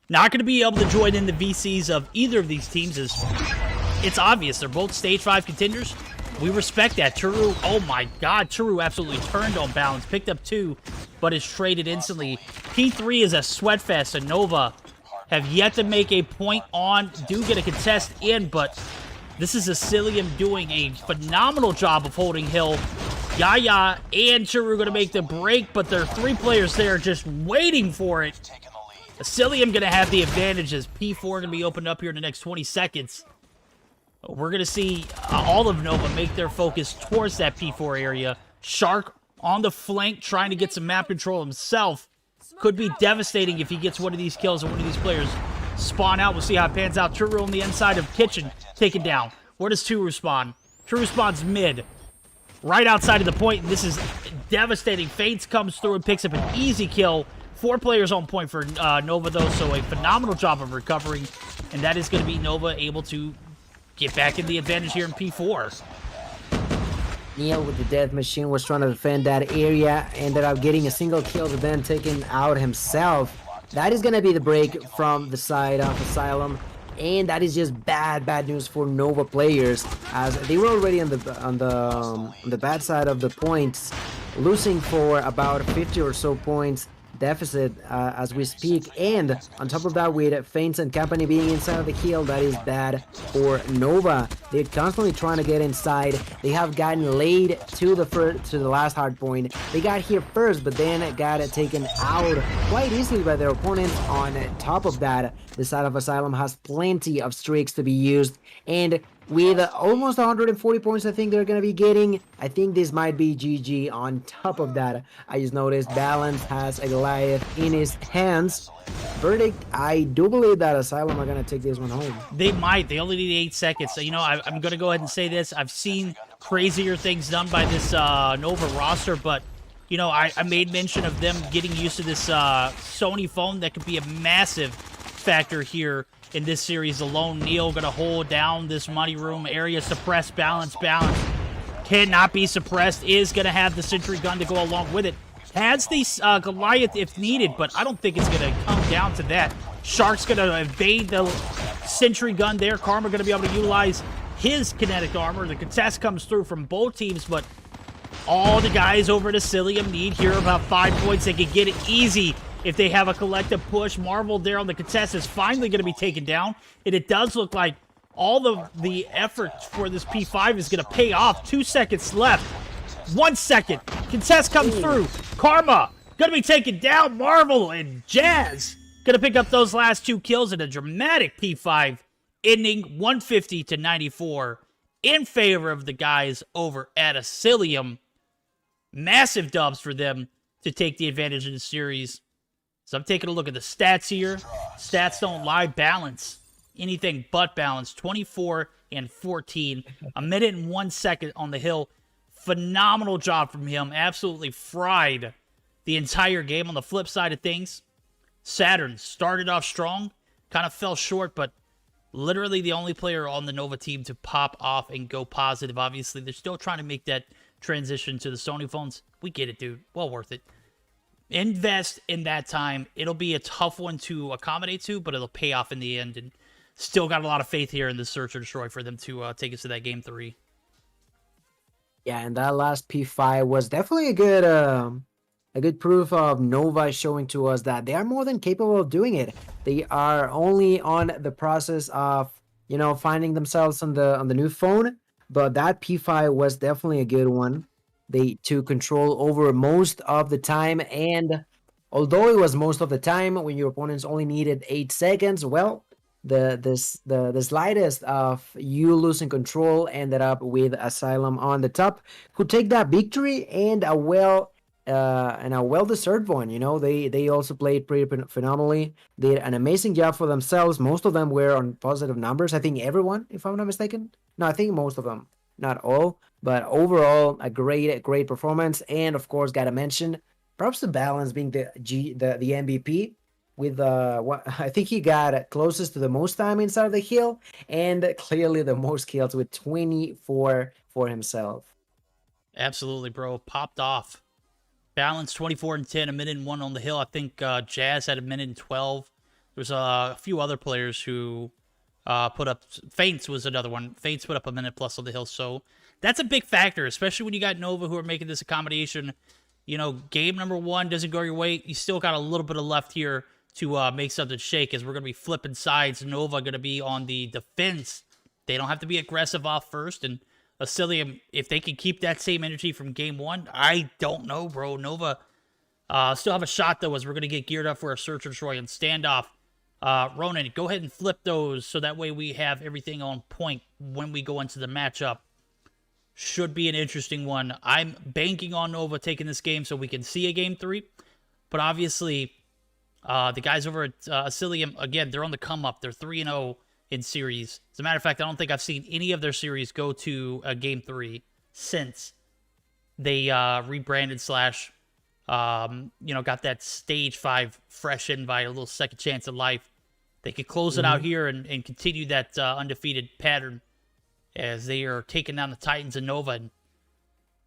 Not gonna be able to join in the VCs of either of these teams. It's obvious. They're both stage 5 contenders. We respect that. Turu, oh my god, Turu absolutely turned on Balance. Picked up 2, but is traded instantly. P3 is a sweat fest, and Nova have yet to make a point on. Do get a contest in, but this is Asylium doing a phenomenal job of holding Hill. Yaya and Turu going to make the break, but there are 3 players there just waiting for it. Asylium going to have the advantage as P4 going to be opened up here in the next 20 seconds. We're going to see all of Nova make their focus towards that P4 area. Shark on the flank trying to get some map control himself. Could be devastating if he gets one of these kills and one of these players spawn out. We'll see how it pans out. Turu on the inside of Kitchen taken down. Where does Turu spawn? Turu spawns mid. Right outside of the point. And this is devastating. Fates comes through and picks up an easy kill. 4 players on point for Nova though, so a phenomenal job of recovering. And that is going to be Nova able to get back in the advantage here in P4. Neil with the death machine was trying to defend that area, ended up getting a single kill, but then taking out himself. That is going to be the break from the side of Asylium, and that is just bad news for Nova players, as they were already on the bad side of the points, losing for about 50 or so points deficit as we speak, and on top of that, with Faints and company being inside of the kill, that is bad for Nova. They're constantly trying to get inside. They have gotten laid to the last hard point. They got here first, but then got taken out quite easily by their opponents. On top of that, the side of Asylium has plenty of streaks to be used, and with almost 140 points I think they're going to be getting, I think this might be GG. On top of that, I just noticed Balance has a Goliath in his hands. Verdict, I do believe that Asylium are going to take this one home. They might. They only need 8 seconds. So, you know, I'm going to go ahead and say this. I've seen crazier things done by this Nova roster, but, you know, I made mention of them getting used to this Sony phone. That could be a massive factor here in this series alone. Neil gonna hold down this money room area. Suppress Balance. Cannot be suppressed. Is gonna have the sentry gun to go along with it. Has the Goliath if needed, but I don't think it's gonna come down to that. Shark's gonna evade the sentry gun there. Karma gonna be able to utilize his kinetic armor. The contest comes through from both teams, but all the guys over at Asylium need here about 5 points. They can get it easy if they have a collective push. Marvel there on the contest is finally going to be taken down, and it does look like all the effort for this P5 is going to pay off. 2 seconds left. 1 second. Contest comes through. Karma going to be taken down. Marvel and Jazz going to pick up those last 2 kills in a dramatic P5, ending 150 to 94 in favor of the guys over at Asylium. Massive dubs for them to take the advantage in the series. So I'm taking a look at the stats here. Stats don't lie. Balance, anything but Balance. 24 and 14. A minute and 1 second on the hill. Phenomenal job from him. Absolutely fried the entire game. On the flip side of things, Saturn started off strong. Kind of fell short, but literally the only player on the Nova team to pop off and go positive. Obviously, they're still trying to make that transition to the Sony phones. We get it, dude. Well worth it. Invest in that time. It'll be a tough one to accommodate to, but it'll pay off in the end. And still got a lot of faith here in the Search or Destroy for them to take us to that game 3. Yeah, and that last P5 was definitely a good proof of Nova showing to us that they are more than capable of doing it. They are only on the process of, you know, finding themselves on the new phone, but that P5 was definitely a good one. They took control over most of the time, and although it was most of the time when your opponents only needed 8 seconds, well, the slightest of you losing control ended up with Asylium on the top, who take that victory and a well-deserved one. You know, they also played pretty phenomenally, did an amazing job for themselves. Most of them were on positive numbers. I think everyone, if I'm not mistaken. No, I think most of them, not all, but overall a great performance. And of course, gotta mention, props to Balance being the MVP. With what I think he got closest to the most time inside of the hill, and clearly the most kills with 24 for himself. Absolutely, bro. Popped off. Balance 24 and 10, a minute and 1 on the hill. I think Jazz had a minute and 12. There's a few other players who put up. Feints was another one. Feints put up a minute plus on the hill. So that's a big factor, especially when you got Nova who are making this accommodation. You know, game number 1 doesn't go your way. You still got a little bit of left here to make something shake, as we're going to be flipping sides. Nova going to be on the defense. They don't have to be aggressive off first. And Asylium, if they can keep that same energy from game 1, I don't know, bro. Nova still have a shot, though, as we're going to get geared up for a search and destroy and standoff. Ronan, go ahead and flip those so that way we have everything on point when we go into the matchup. Should be an interesting one. I'm banking on Nova taking this game so we can see a game 3. But obviously, the guys over at Asylium, again, they're on the come up. They're 3-0 in series. As a matter of fact, I don't think I've seen any of their series go to a game 3 since they rebranded slash, got that stage 5 fresh invite, a little second chance at life. They could close it out here and continue that undefeated pattern as they are taking down the Titans and Nova. And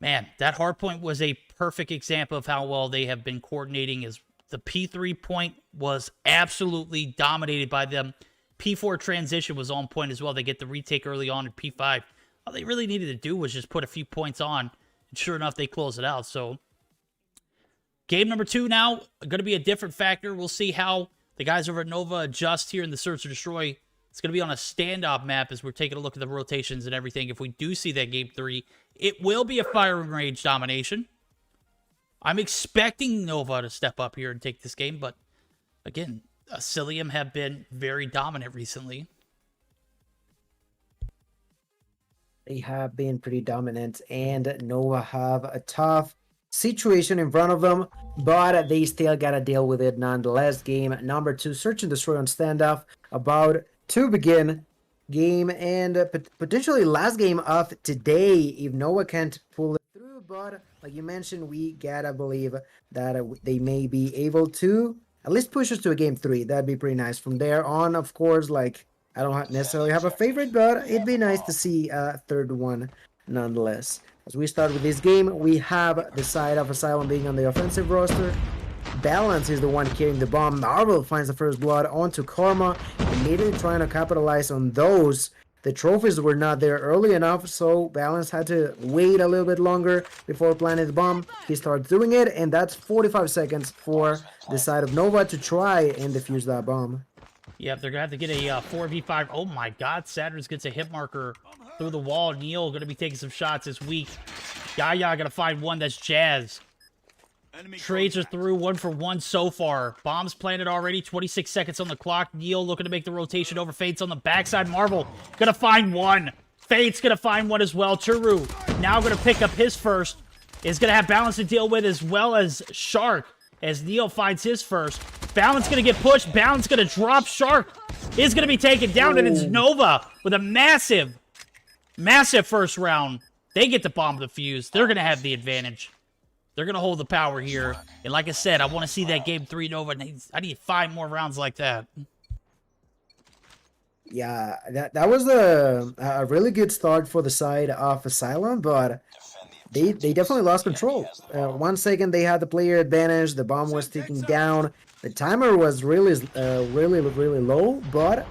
man, that hard point was a perfect example of how well they have been coordinating. As the P3 point was absolutely dominated by them. P4 transition was on point as well. They get the retake early on in P5. All they really needed to do was just put a few points on, and sure enough, they close it out. So, game number 2 now, going to be a different factor. We'll see how the guys over at Nova adjust here in the Search and Destroy. It's going to be on a standoff map as we're taking a look at the rotations and everything. If we do see that game 3, it will be a fire and rage domination. I'm expecting Nova to step up here and take this game, but again, Asylium have been very dominant recently. They have been pretty dominant, and Nova have a tough situation in front of them, but they still gotta deal with it nonetheless. Game number 2, Search and Destroy on standoff, about to begin. Game and potentially last game of today if Nova can't pull it through, but like you mentioned, we gotta believe that they may be able to at least push us to a game 3. That'd be pretty nice. From there on, of course, like, I don't necessarily have a favorite, but it'd be nice to see a third one nonetheless. As we start with this game, we have the side of Asylium being on the offensive roster. Balance is the one carrying the bomb. Marvel finds the first blood onto Karma, immediately trying to capitalize on those. The trophies were not there early enough, so Balance had to wait a little bit longer before planting the bomb. He starts doing it, and that's 45 seconds for the side of Nova to try and defuse that bomb. Yep, they're going to have to get a 4v5. Oh my god, Saturn's gets a hit marker through the wall. Neil going to be taking some shots this week. Yaya going to find one. That's Jazz. Trades are through 1 for 1 so far. Bombs planted already. 26 seconds on the clock. Neil looking to make the rotation over. Fate's on the backside. Marvel gonna find one. Fate's gonna find one as well. Turu now gonna pick up his first. Is gonna have Balance to deal with as well as Shark. As Neil finds his first. Balance gonna get pushed. Balance gonna drop. Shark is gonna be taken down. And it's Nova with a massive first round. They get the bomb defused. They're gonna have the advantage. They're going to hold the power here. And like I said, I want to see that game 3 Nova. I need 5 more rounds like that. Yeah, that was a really good start for the side of Asylium, but they definitely lost control. 1 second they had the player advantage. The bomb was ticking down. The timer was really low, but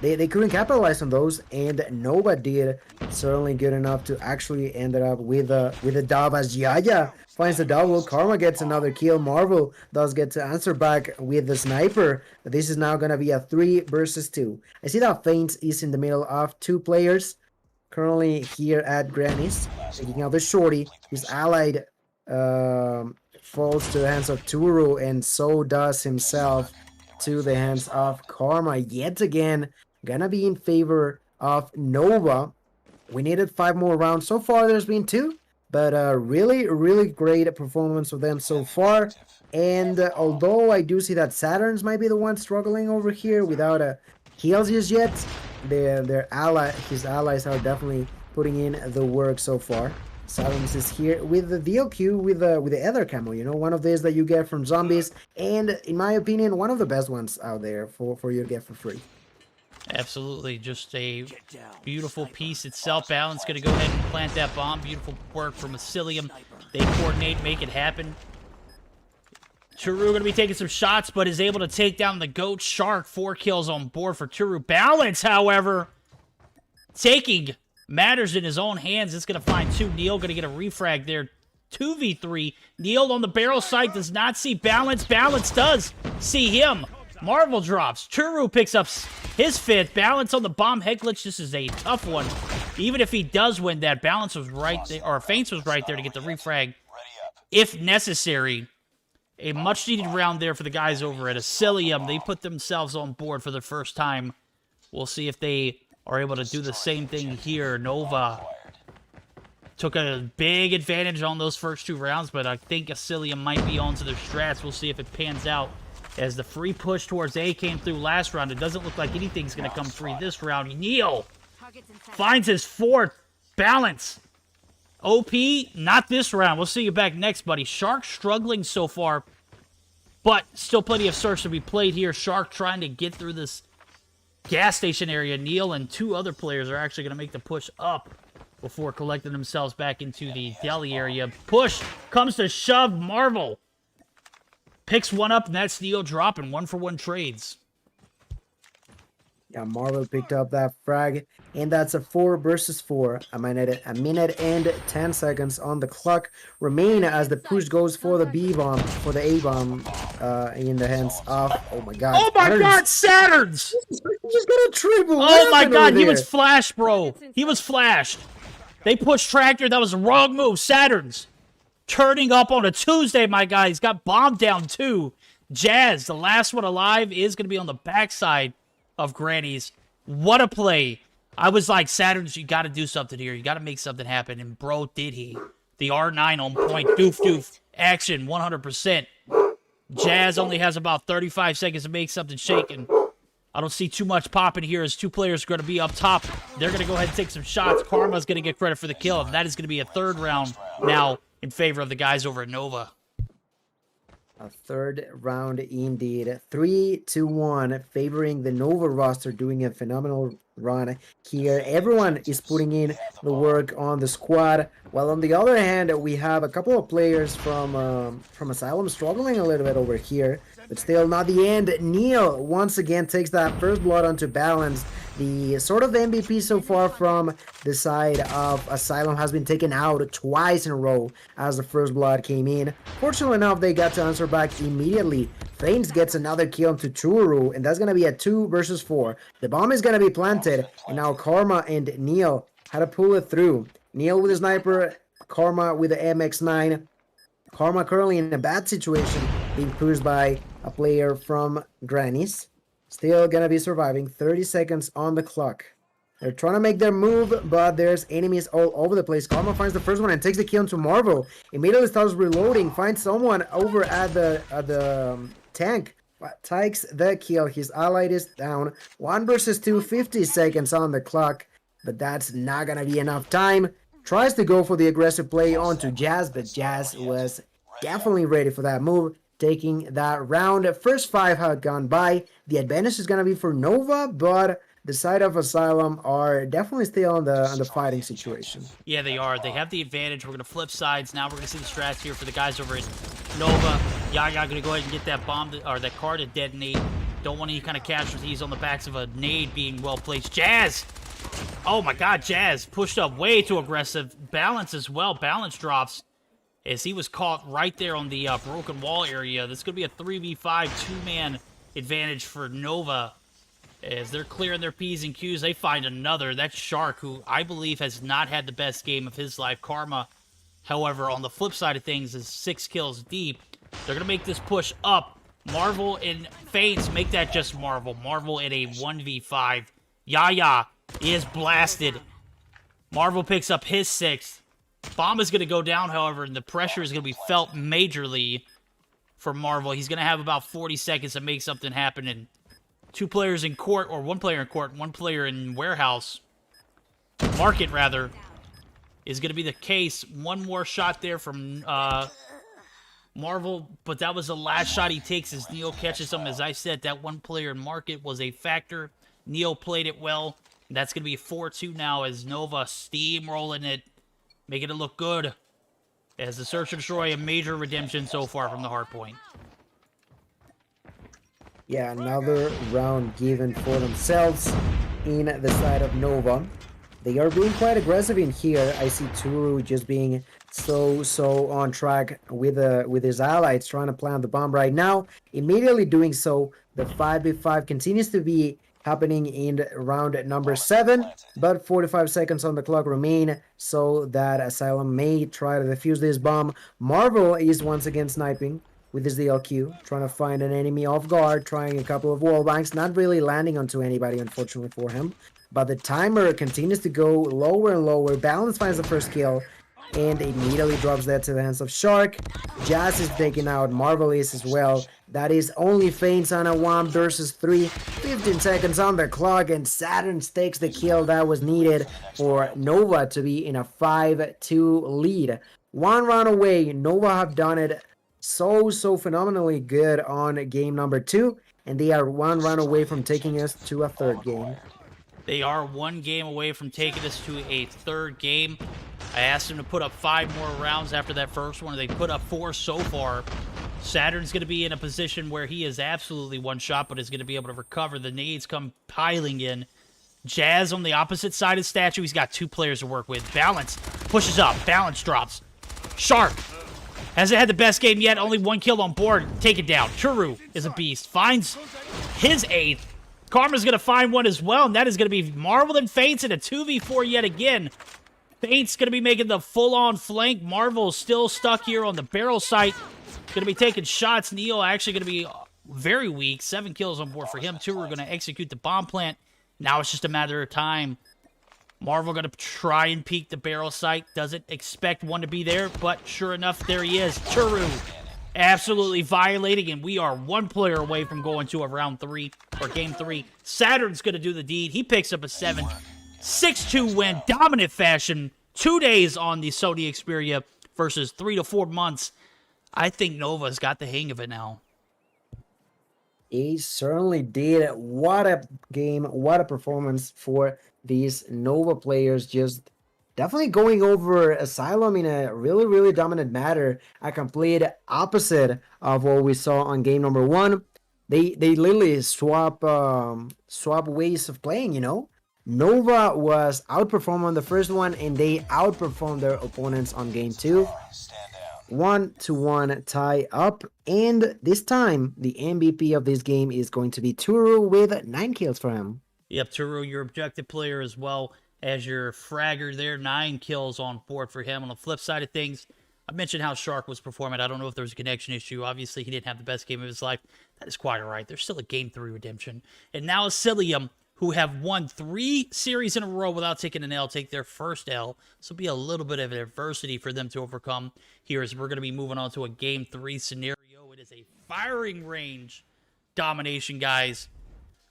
they couldn't capitalize on those, and Nova did certainly good enough to actually end up with a dub as Yaya finds the double. Karma gets another kill. Marvel does get to answer back with the sniper. But this is now going to be a 3 versus 2. I see that Faint is in the middle of 2 players. currently here at Granny's, taking out the shorty. His allied falls to the hands of Turu, and so does himself to the hands of Karma. Yet again, gonna be in favor of Nova. We needed 5 more rounds. So far, there's been 2, but really, really great performance of them so far. And although I do see that Saturns might be the one struggling over here without a heals just yet, his allies are definitely putting in the work so far. Saturns is here with the DLQ with the other camo, you know, one of these that you get from zombies, and in my opinion, one of the best ones out there for you to get for free. Absolutely, just a beautiful piece itself. Balance going to go ahead and plant that bomb. Beautiful work from Asylium. They coordinate, make it happen. Turu going to be taking some shots, but is able to take down the Goat Shark. 4 kills on board for Turu. Balance, however, taking matters in his own hands. It's going to find 2. Neil going to get a refrag there. 2v3. Neil on the barrel side does not see Balance. Balance does see him. Marvel drops. Turu picks up his 5th. Balance on the bomb head glitch. This is a tough one. Even if he does win that, Balance was right there, or Feints was right there to get the refrag if necessary. A much-needed round there for the guys over at Asylium. They put themselves on board for the first time. We'll see if they are able to do the same thing here. Nova took a big advantage on those first 2 rounds, but I think Asylium might be onto their strats. We'll see if it pans out. As the free push towards A came through last round, it doesn't look like anything's going to come free this round. Neil finds his 4th. Balance. OP, not this round. We'll see you back next, buddy. Shark struggling so far, but still plenty of search to be played here. Shark trying to get through this gas station area. Neil and 2 other players are actually going to make the push up before collecting themselves back into the deli area. Push comes to shove. Marvel picks one up, and that's Neil dropping 1-for-1 trades. Yeah, Marvel picked up that frag, and that's a 4 versus 4. A minute and 10 seconds on the clock remain as the push goes for the B-bomb, for the A-bomb in the hands of, oh my god. Oh my god, Saturns! He just got a triple. Oh my god, he was flashed, bro. He was flashed. They pushed Tractor, that was the wrong move. Saturns turning up on a Tuesday, my guy. He's got bombed down too. Jazz, the last one alive, is going to be on the backside of Granny's. What a play. I was like, Saturns, you got to do something here. You got to make something happen. And bro, did he. The R9 on point. Doof, doof. Action, 100%. Jazz only has about 35 seconds to make something shaken. I don't see too much popping here as 2 players are going to be up top. They're going to go ahead and take some shots. Karma's going to get credit for the kill. And that is going to be a 3rd round now in favor of the guys over at Nova. A 3rd round indeed. 3-1, favoring the Nova roster, doing a phenomenal run here. Everyone is putting in the work on the squad. While on the other hand, we have a couple of players from Asylium struggling a little bit over here. But still not the end. Neil once again takes that first blood onto Balance. The sort of MVP so far from the side of Asylium has been taken out twice in a row as the first blood came in. Fortunately enough, they got to answer back immediately. Feints gets another kill onto Turu, and that's going to be a 2 versus 4. The bomb is going to be planted, and now Karma and Neil had to pull it through. Neil with a sniper, Karma with the MX-9. Karma currently in a bad situation, being pushed by a player from Granny's. Still gonna be surviving. 30 seconds on the clock. They're trying to make their move, but there's enemies all over the place. Karma finds the first one and takes the kill into Marvel. Immediately starts reloading, finds someone over at the tank. Takes the kill. His ally is down. 1 versus 2, 50 seconds on the clock. But that's not gonna be enough time. Tries to go for the aggressive play onto Jazz, but Jazz was definitely ready for that move, taking that round. First 5 had gone by. The advantage is going to be for Nova, but the side of Asylium are definitely still on the fighting situation. Yeah, they are. They have the advantage. We're going to flip sides. Now we're going to see the strats here for the guys over at Nova. Yaya going to go ahead and get that bomb, or that car to detonate. Don't want any kind of casualties on the backs of a nade being well placed. Jazz! Oh my god, Jazz pushed up way too aggressive. Balance as well. Balance drops as he was caught right there on the broken wall area. This is going to be a 3v5 2-man advantage for Nova. As they're clearing their P's and Q's, they find another. That's Shark, who I believe has not had the best game of his life. Karma, however, on the flip side of things, is 6 kills deep. They're going to make this push up. Marvel and Fates make that just Marvel. Marvel in a 1v5. Yaya is blasted. Marvel picks up his 6th. Bomb is going to go down, however, and the pressure is going to be felt majorly for Marvel. He's going to have about 40 seconds to make something happen, and 2 players in court, or 1 player in court, 1 player in warehouse. Market, rather, is going to be the case. 1 more shot there from Marvel, but that was the last shot he takes as Neo catches him. As I said, that 1 player in Market was a factor. Neo played it well. That's going to be 4-2 now as Nova steamrolling it, making it look good. As the Search and Destroy, a major redemption so far from the hardpoint. Yeah, another round given for themselves in the side of Nova. They are being quite aggressive in here. I see Turu just being so on track with his allies, trying to plant the bomb right now. Immediately doing so, the 5v5 continues to be happening in round number 7, but 45 seconds on the clock remain so that Asylium may try to defuse this bomb. Marvel is once again sniping with his DLQ, trying to find an enemy off guard, trying a couple of wall banks, not really landing onto anybody, unfortunately for him. But the timer continues to go lower and lower. Balance finds the first kill, and immediately drops that to the hands of Shark. Jazz is taken out, Marvel is as well. That is only Feints on a 1 versus 3. 15 seconds on the clock, and Saturn takes the kill that was needed for Nova to be in a 5-2 lead. 1 round away, Nova have done it so phenomenally good on game number 2, and they are 1 round away from taking us to a 3rd game. They are 1 game away from taking us to a 3rd game. I asked them to put up 5 more rounds after that first one. They put up 4 so far. Saturn's going to be in a position where he is absolutely one shot, but is going to be able to recover. The nades come piling in. Jazz on the opposite side of Statue. He's got 2 players to work with. Balance pushes up. Balance drops. Shark hasn't had the best game yet. Only 1 kill on board. Take it down. Churu is a beast. Finds his 8th. Karma's going to find 1 as well, and that is going to be Marvel and Fates in a 2v4 yet again. Fates going to be making the full-on flank. Marvel still stuck here on the barrel site. Going to be taking shots. Neo actually going to be very weak. 7 kills on board for him, too. We're going to execute the bomb plant. Now it's just a matter of time. Marvel going to try and peek the barrel site. Doesn't expect 1 to be there, but sure enough, there he is. Turu absolutely violating, and we are 1 player away from going to a round 3, or game 3. Saturn's going to do the deed. He picks up a 7. 6-2 win, dominant fashion. 2 days on the Sony Xperia versus 3 to 4 months. I think Nova's got the hang of it now. He certainly did. What a game, what a performance for these Nova players. Just definitely going over Asylium in a really dominant manner. A complete opposite of what we saw on game number 1. They literally swap ways of playing, you know. Nova was outperformed on the first one, and they outperformed their opponents on game 2. 1-1 tie up, and this time the MVP of this game is going to be Turu with 9 kills for him. Yep, Turu, your objective player as well as your fragger there. 9 kills on board for him. On the flip side of things, I mentioned how Shark was performing. I don't know if there was a connection issue. Obviously, he didn't have the best game of his life. That is quite all right. There's still a game 3 redemption. And now Asylium, who have won 3 series in a row without taking an L, take their first L. This will be a little bit of adversity for them to overcome here as we're going to be moving on to a game 3 scenario. It is a firing range domination, guys.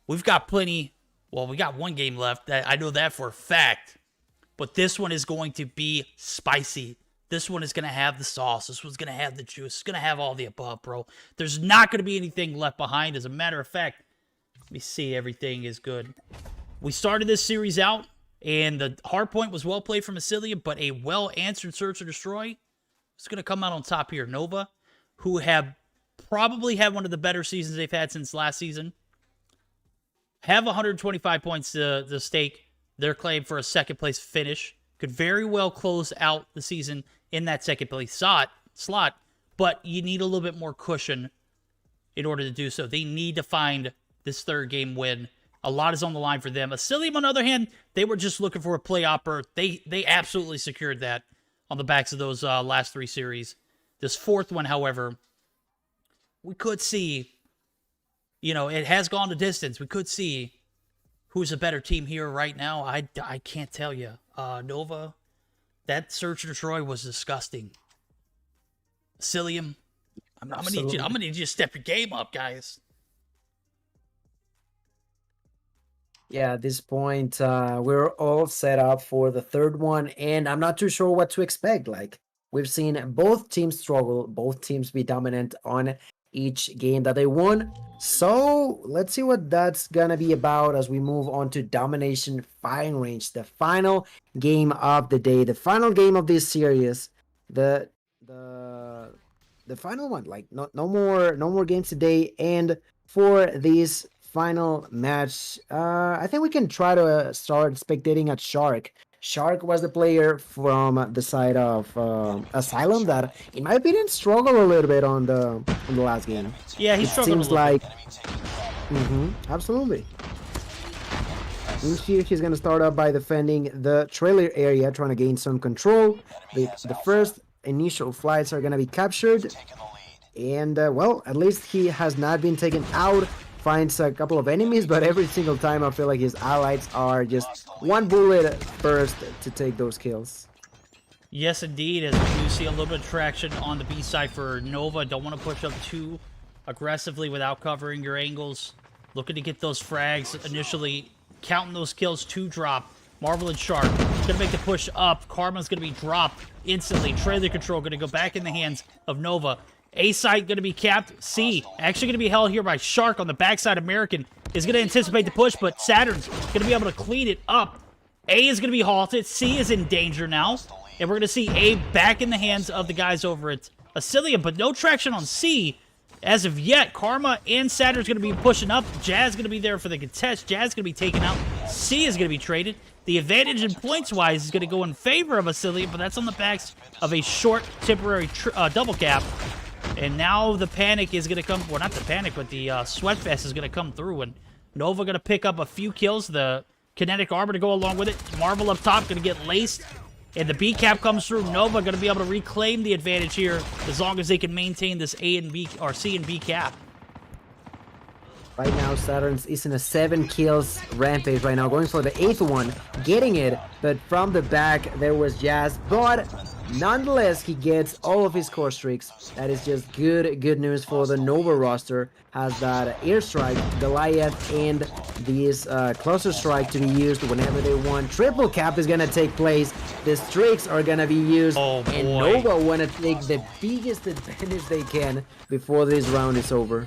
We've got plenty. Well, we got 1 game left. I know that for a fact. But this one is going to be spicy. This one is going to have the sauce. This one's going to have the juice. It's going to have all the above, bro. There's not going to be anything left behind. As a matter of fact, let me see. Everything is good. We started this series out, and the hard point was well played from Asylium, but a well-answered search and destroy is going to come out on top here. Nova, who have probably had one of the better seasons they've had since last season, have 125 points to stake their claim for a second-place finish. Could very well close out the season in that second-place slot, but you need a little bit more cushion in order to do so. They need to find this 3rd game win A lot is on the line for them. Asylium, on the other hand, they were just looking for a playoff berth. They absolutely secured that on the backs of those last 3 series. This 4th one, however, we could see, you know, it has gone the distance. We could see who's a better team here right now. I can't tell you. Nova, that Search and Destroy was disgusting. Asylium, I'm gonna need you to step your game up, guys. Yeah, at this point, we're all set up for the 3rd one, and I'm not too sure what to expect. Like, we've seen both teams struggle, both teams be dominant on each game that they won. So let's see what that's gonna be about as we move on to Domination Firing Range, the final game of the day, the final game of this series, the final one. Like, no more games today. And for this final match, I think we can try to start spectating at Shark. Shark was the player from the side of Asylium that, in my opinion, struggled a little bit on the last game. Yeah, he struggled. Seems like, absolutely. In here, he's gonna start up by defending the trailer area, trying to gain some control. The first initial flights are gonna be captured, and well, at least he has not been taken out. Finds a couple of enemies, but every single time I feel like his allies are just one bullet first to take those kills. Yes, indeed, as we do see a little bit of traction on the B side for Nova. Don't want to push up too aggressively without covering your angles. Looking to get those frags initially, counting those kills to drop. Marvel and Shark gonna make the push up. Karma's gonna be dropped instantly. Trailer control gonna go back in the hands of Nova. A side going to be capped. C actually going to be held here by Shark on the backside. American is going to anticipate the push, but Saturn's going to be able to clean it up. A is going to be halted. C is in danger now. And we're going to see A back in the hands of the guys over at Asylium, but no traction on C as of yet. Karma and Saturn's going to be pushing up. Jazz going to be there for the contest. Jazz going to be taken out. C is going to be traded. The advantage in points-wise is going to go in favor of Asylium, but that's on the backs of a short temporary double cap. And now the panic is going to come, well, not the panic, but the Sweatfest is going to come through, and Nova going to pick up a few kills. The kinetic armor to go along with it. Marvel up top going to get laced, and the B cap comes through. Nova going to be able to reclaim the advantage here as long as they can maintain this A and B, or C and B cap. Right now, Saturn's is in a 7 kills rampage right now, going for the 8th one, getting it, but from the back, there was Jazz, but nonetheless, he gets all of his core streaks. That is just good news for the Nova roster, has that airstrike, Goliath, and this cluster strike to be used whenever they want. Triple cap is gonna take place, the streaks are gonna be used, and Nova wanna take the biggest advantage they can before this round is over.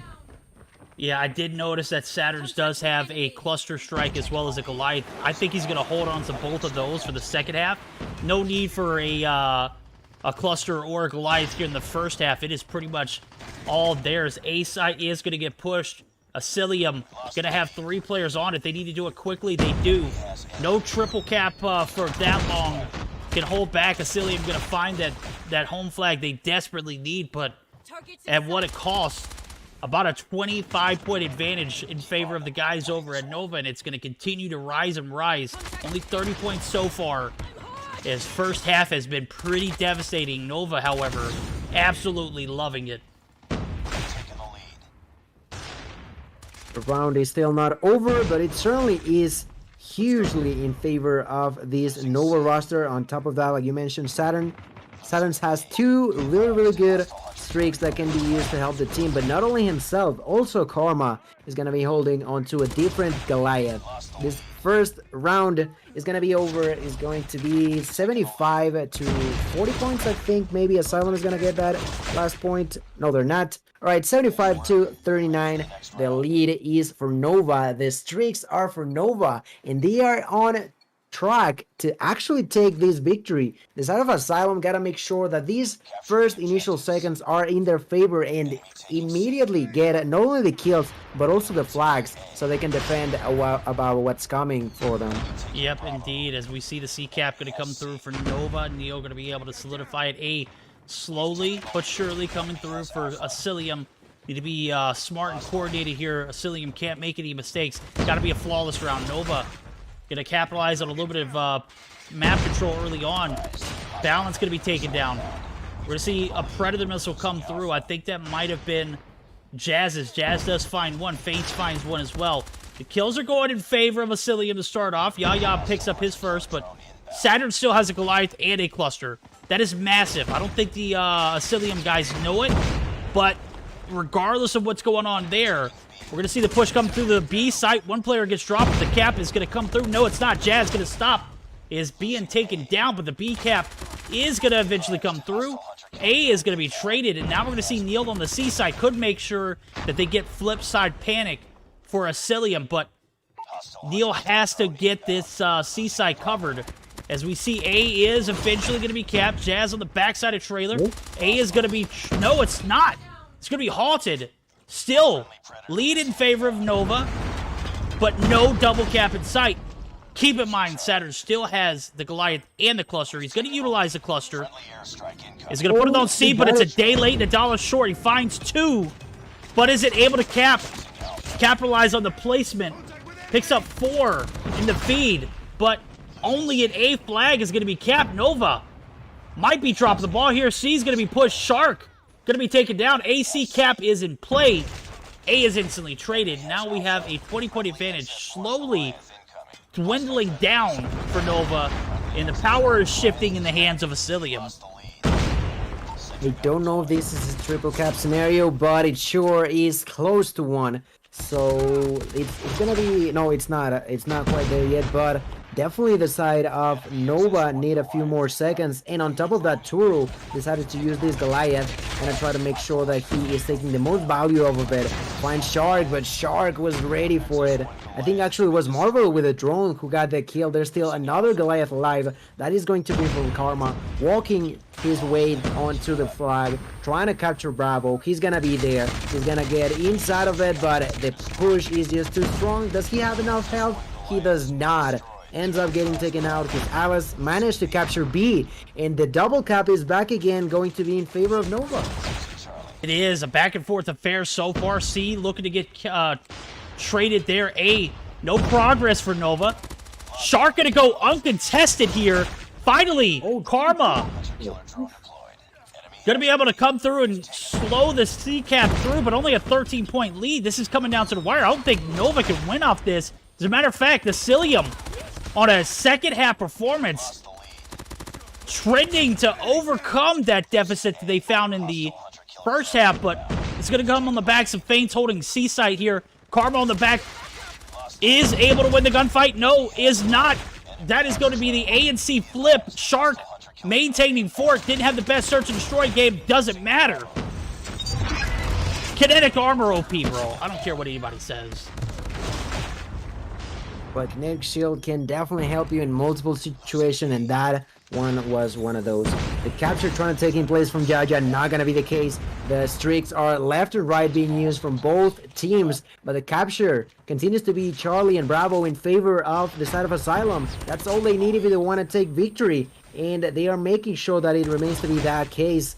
Yeah, I did notice that Saturn's does have a cluster strike as well as a Goliath. I think he's going to hold on to both of those for the second half. No need for a cluster or a Goliath here in the first half. It is pretty much all theirs. A side is going to get pushed. Asylium going to have 3 players on it. They need to do it quickly. They do. No triple cap for that long. Can hold back. Asylium going to find that home flag they desperately need, but at what it costs. About a 25-point advantage in favor of the guys over at Nova, and it's going to continue to rise and rise. Only 30 points so far. His first half has been pretty devastating. Nova, however, absolutely loving it. The round is still not over, but it certainly is hugely in favor of this Nova roster. On top of that, like you mentioned, Saturn's has 2 really good streaks that can be used to help the team, but not only himself, also Karma is going to be holding onto a different Goliath. This first round is going to be over. It's going to be 75 to 40 points, I think. Maybe Asylium is going to get that last point. No, they're not. All right, 75 to 39. The lead is for Nova. The streaks are for Nova, and they are on track to actually take this victory. The side of Asylium gotta make sure that these first initial seconds are in their favor and immediately get not only the kills but also the flags so they can defend about what's coming for them. Yep, indeed. As we see the C cap going to come through for Nova, Neo going to be able to solidify it. A slowly but surely coming through for Asylium. Need to be smart and coordinated here. Asylium can't make any mistakes. Got to be a flawless round. Nova going to capitalize on a little bit of map control early on. Balance going to be taken down. We're going to see a Predator missile come through. I think that might have been Jazz's. Jazz does find one. Fates finds one as well. The kills are going in favor of Asylium to start off. Yaya picks up his first, but Saturn still has a Goliath and a cluster. That is massive. I don't think the Asylium guys know it, but regardless of what's going on there, we're going to see the push come through the B site. One player gets dropped. The cap is going to come through. No, it's not. Jazz going to stop. Is being taken down, but the B cap is going to eventually come through. A is going to be traded, and now we're going to see Neil on the C side. Could make sure that they get flip side panic for Asylium, but Neil has to get this C side covered. As we see, A is eventually going to be capped. Jazz on the backside of trailer. A is going to be... No, it's not. It's going to be halted. Still, lead in favor of Nova, but no double cap in sight. Keep in mind, Saturn still has the Goliath and the cluster. He's going to utilize the cluster. He's going to put it on C, but it's a day late and a dollar short. He finds two, but is it able to capitalize on the placement? Picks up 4 in the feed, but only an A flag is going to be capped. Nova might be dropping the ball here. C is going to be pushed. Shark going to be taken down. AC cap is in play. A is instantly traded. Now we have a 20-point advantage. Slowly dwindling down for Nova, and the power is shifting in the hands of Asylium. I don't know if this is a triple cap scenario, but it sure is close to one. So it's gonna be... No, it's not quite there yet, but definitely the side of Nova need a few more seconds. And on top of that, Turu decided to use this Goliath and try to make sure that he is taking the most value out of it. Find Shark, but Shark was ready for it. I think actually it was Marvel with a drone who got the kill. There's still another Goliath alive. That is going to be from Karma, walking his way onto the flag, trying to capture Bravo. He's gonna be there. He's gonna get inside of it, but the push is just too strong. Does he have enough health? He does not. Ends up getting taken out because Alice managed to capture B, and the double cap is back again, going to be in favor of Nova. It is a back and forth affair so far. C looking to get traded there. A, no progress for Nova. Shark gonna go uncontested here. Finally, Karma gonna be able to come through and slow the C cap through, but only a 13-point lead. This is coming down to the wire. I don't think Nova can win off this. As a matter of fact, Asylium on a second half performance trending to overcome that deficit that they found in the first half, but it's going to come on the backs of Faints holding C site here. Karma on the back is able to win the gunfight. No, is not. That is going to be the A and C flip. Shark maintaining fort. Didn't have the best search and destroy game. Doesn't matter. Kinetic armor OP, bro. I don't care what anybody says. But Kinetic Shield can definitely help you in multiple situations, and that one was one of those. The capture trying to take in place from Jaja, not going to be the case. The streaks are left and right being used from both teams, but the capture continues to be Charlie and Bravo in favor of the side of Asylium. That's all they need if they want to take victory, and they are making sure that it remains to be that case.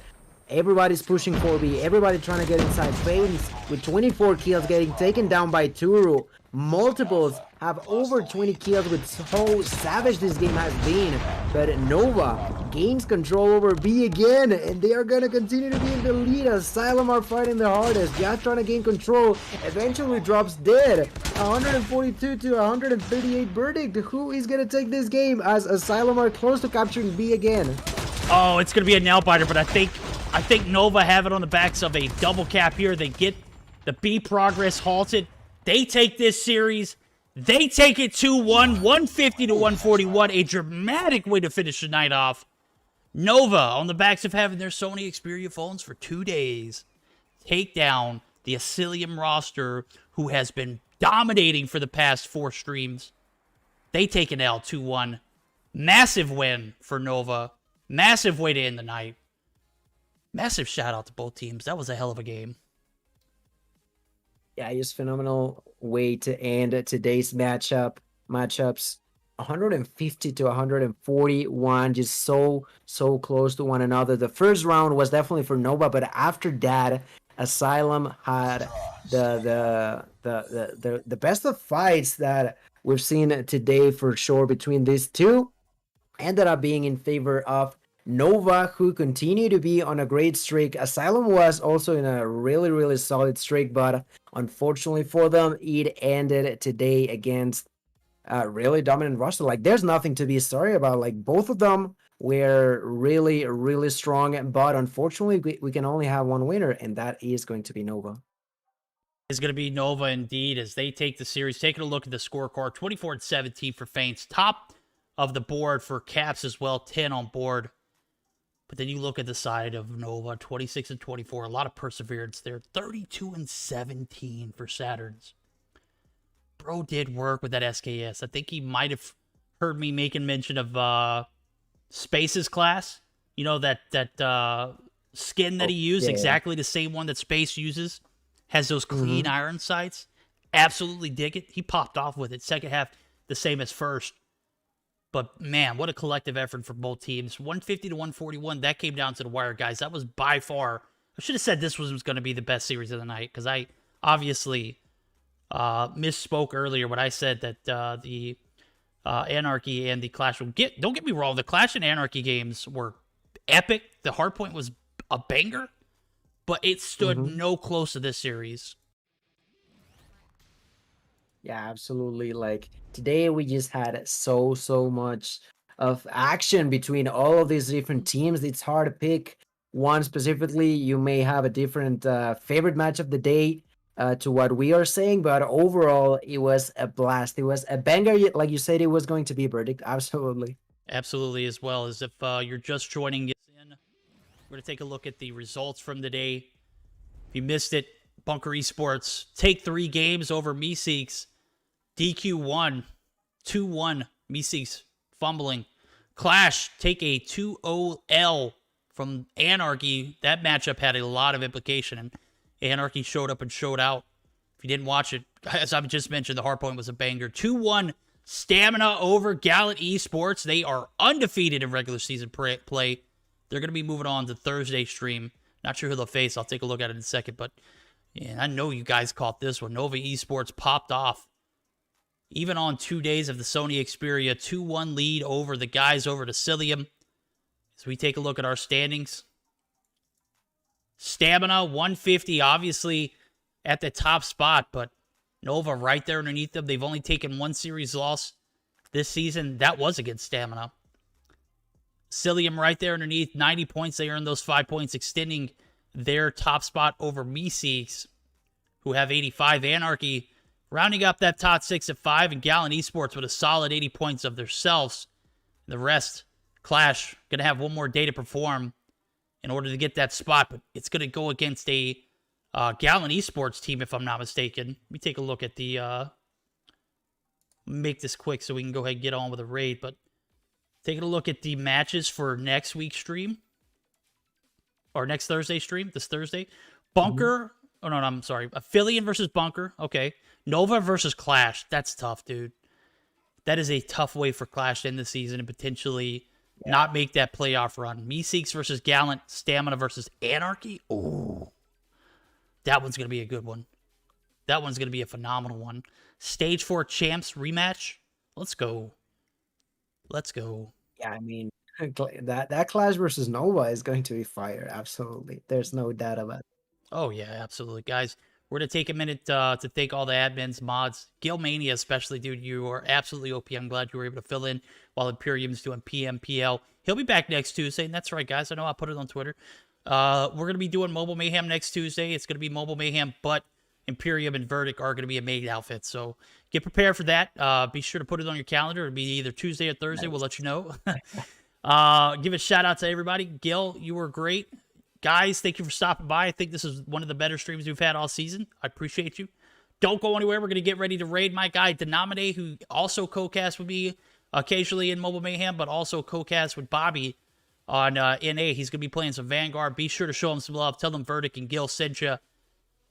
Everybody's pushing for B, everybody trying to get inside Faints with 24 kills getting taken down by Turu. Multiples have over 20 kills with how savage this game has been, but Nova gains control over B again, and they are going to continue to be in the lead. Asylium are fighting the hardest, just trying to gain control, eventually drops dead. 142 to 138 verdict. Who is going to take this game as Asylium are close to capturing B again? Oh, it's going to be a nail biter, but I think Nova have it on the backs of a double cap here. They get the B progress halted. They take this series. They take it 2-1, 150 to 141. A dramatic way to finish the night off. Nova, on the backs of having their Sony Xperia phones for 2 days, take down the Asylium roster, who has been dominating for the past 4 streams. They take an L 2-1. Massive win for Nova. Massive way to end the night. Massive shout out to both teams. That was a hell of a game. Yeah, just phenomenal way to end today's matchups. 150 to 141, just so close to one another. The first round was definitely for Nova, but after that, Asylium had the best of fights that we've seen today for sure between these two. Ended up being in favor of Nova, who continued to be on a great streak. Asylium was also in a really, really solid streak, but unfortunately for them, it ended today against a really dominant roster. Like, there's nothing to be sorry about. Like, both of them were really, really strong, but unfortunately, we can only have one winner, and that is going to be Nova. Is going to be Nova indeed as they take the series. Taking a look at the scorecard, 24-17 for Feints. Top of the board for Caps as well, 10 on board. But then you look at the side of Nova, 26-24. A lot of perseverance there. 32-17 for Saturns. Bro did work with that SKS. I think he might have heard me making mention of Space's class. You know, that skin that he used, yeah. exactly the same one that Space uses. Has those clean iron sights. Absolutely dig it. He popped off with it. Second half, the same as first. But, man, what a collective effort for both teams. 150-141, that came down to the wire, guys. That was by far... I should have said this was going to be the best series of the night, because I obviously misspoke earlier when I said that the Anarchy and the Qlash... Don't get me wrong, the Qlash and Anarchy games were epic. The hardpoint was a banger, but it stood no close to this series. Yeah, absolutely. Like, today we just had so much of action between all of these different teams. It's hard to pick one specifically. You may have a different favorite match of the day to what we are saying, but overall it was a blast. It was a banger, like you said. It was going to be a verdict. Absolutely. Absolutely, as well. As if you're just joining us in, we're going to take a look at the results from the day. If you missed it, Bunker Esports take 3 games over Meseeks. DQ1, 2-1, Meseeks fumbling. Qlash take a 2-0 L from Anarchy. That matchup had a lot of implication, and Anarchy showed up and showed out. If you didn't watch it, as I just mentioned, the hardpoint was a banger. 2-1 Stamina over Gallant Esports. They are undefeated in regular season play. They're going to be moving on to Thursday stream. Not sure who they'll face. I'll take a look at it in a second, but yeah, I know you guys caught this one. Nova Esports popped off. Even on 2 days of the Sony Xperia, 2-1 lead over the guys over at Asylium. As we take a look at our standings. Stamina, 150, obviously at the top spot, but Nova right there underneath them. They've only taken 1 series loss this season. That was against Stamina. Asylium right there underneath, 90 points. They earned those 5 points, extending their top spot over Meseeks, who have 85. Anarchy rounding up that top 6 at 5, and Gallant Esports with a solid 80 points of themselves. The rest, Qlash, going to have one more day to perform in order to get that spot, but it's going to go against a Gallant Esports team, if I'm not mistaken. Let me take a look at the... make this quick so we can go ahead and get on with the raid, but taking a look at the matches for next week's stream, or next Thursday stream, this Thursday. Bunker... Oh, no, I'm sorry. Aphelion versus Bunker. Okay. Nova versus Qlash. That's tough, dude. That is a tough way for Qlash to end the season and potentially not make that playoff run. Meseeks versus Gallant. Stamina versus Anarchy. Oh, that one's going to be a good one. That one's going to be a phenomenal one. Stage 4 champs rematch. Let's go. Let's go. Yeah, I mean, that Qlash versus Nova is going to be fire. Absolutely. There's no doubt about it. Oh, yeah, absolutely. Guys, we're going to take a minute to thank all the admins, mods, Gilmania especially, dude. You are absolutely OP. I'm glad you were able to fill in while Imperium's doing PMPL. He'll be back next Tuesday, and that's right, guys. I know I put it on Twitter. We're going to be doing Mobile Mayhem next Tuesday. It's going to be Mobile Mayhem, but Imperium and Verdict are going to be a maid outfit. So get prepared for that. Be sure to put it on your calendar. It'll be either Tuesday or Thursday. Nice. We'll let you know. Give a shout out to everybody. Gil, you were great. Guys, thank you for stopping by. I think this is one of the better streams we've had all season. I appreciate you. Don't go anywhere. We're going to get ready to raid my guy, Denominate, who also co-cast with me occasionally in Mobile Mayhem, but also co-cast with Bobby on NA. He's going to be playing some Vanguard. Be sure to show him some love. Tell them Verdict and Gil sent you.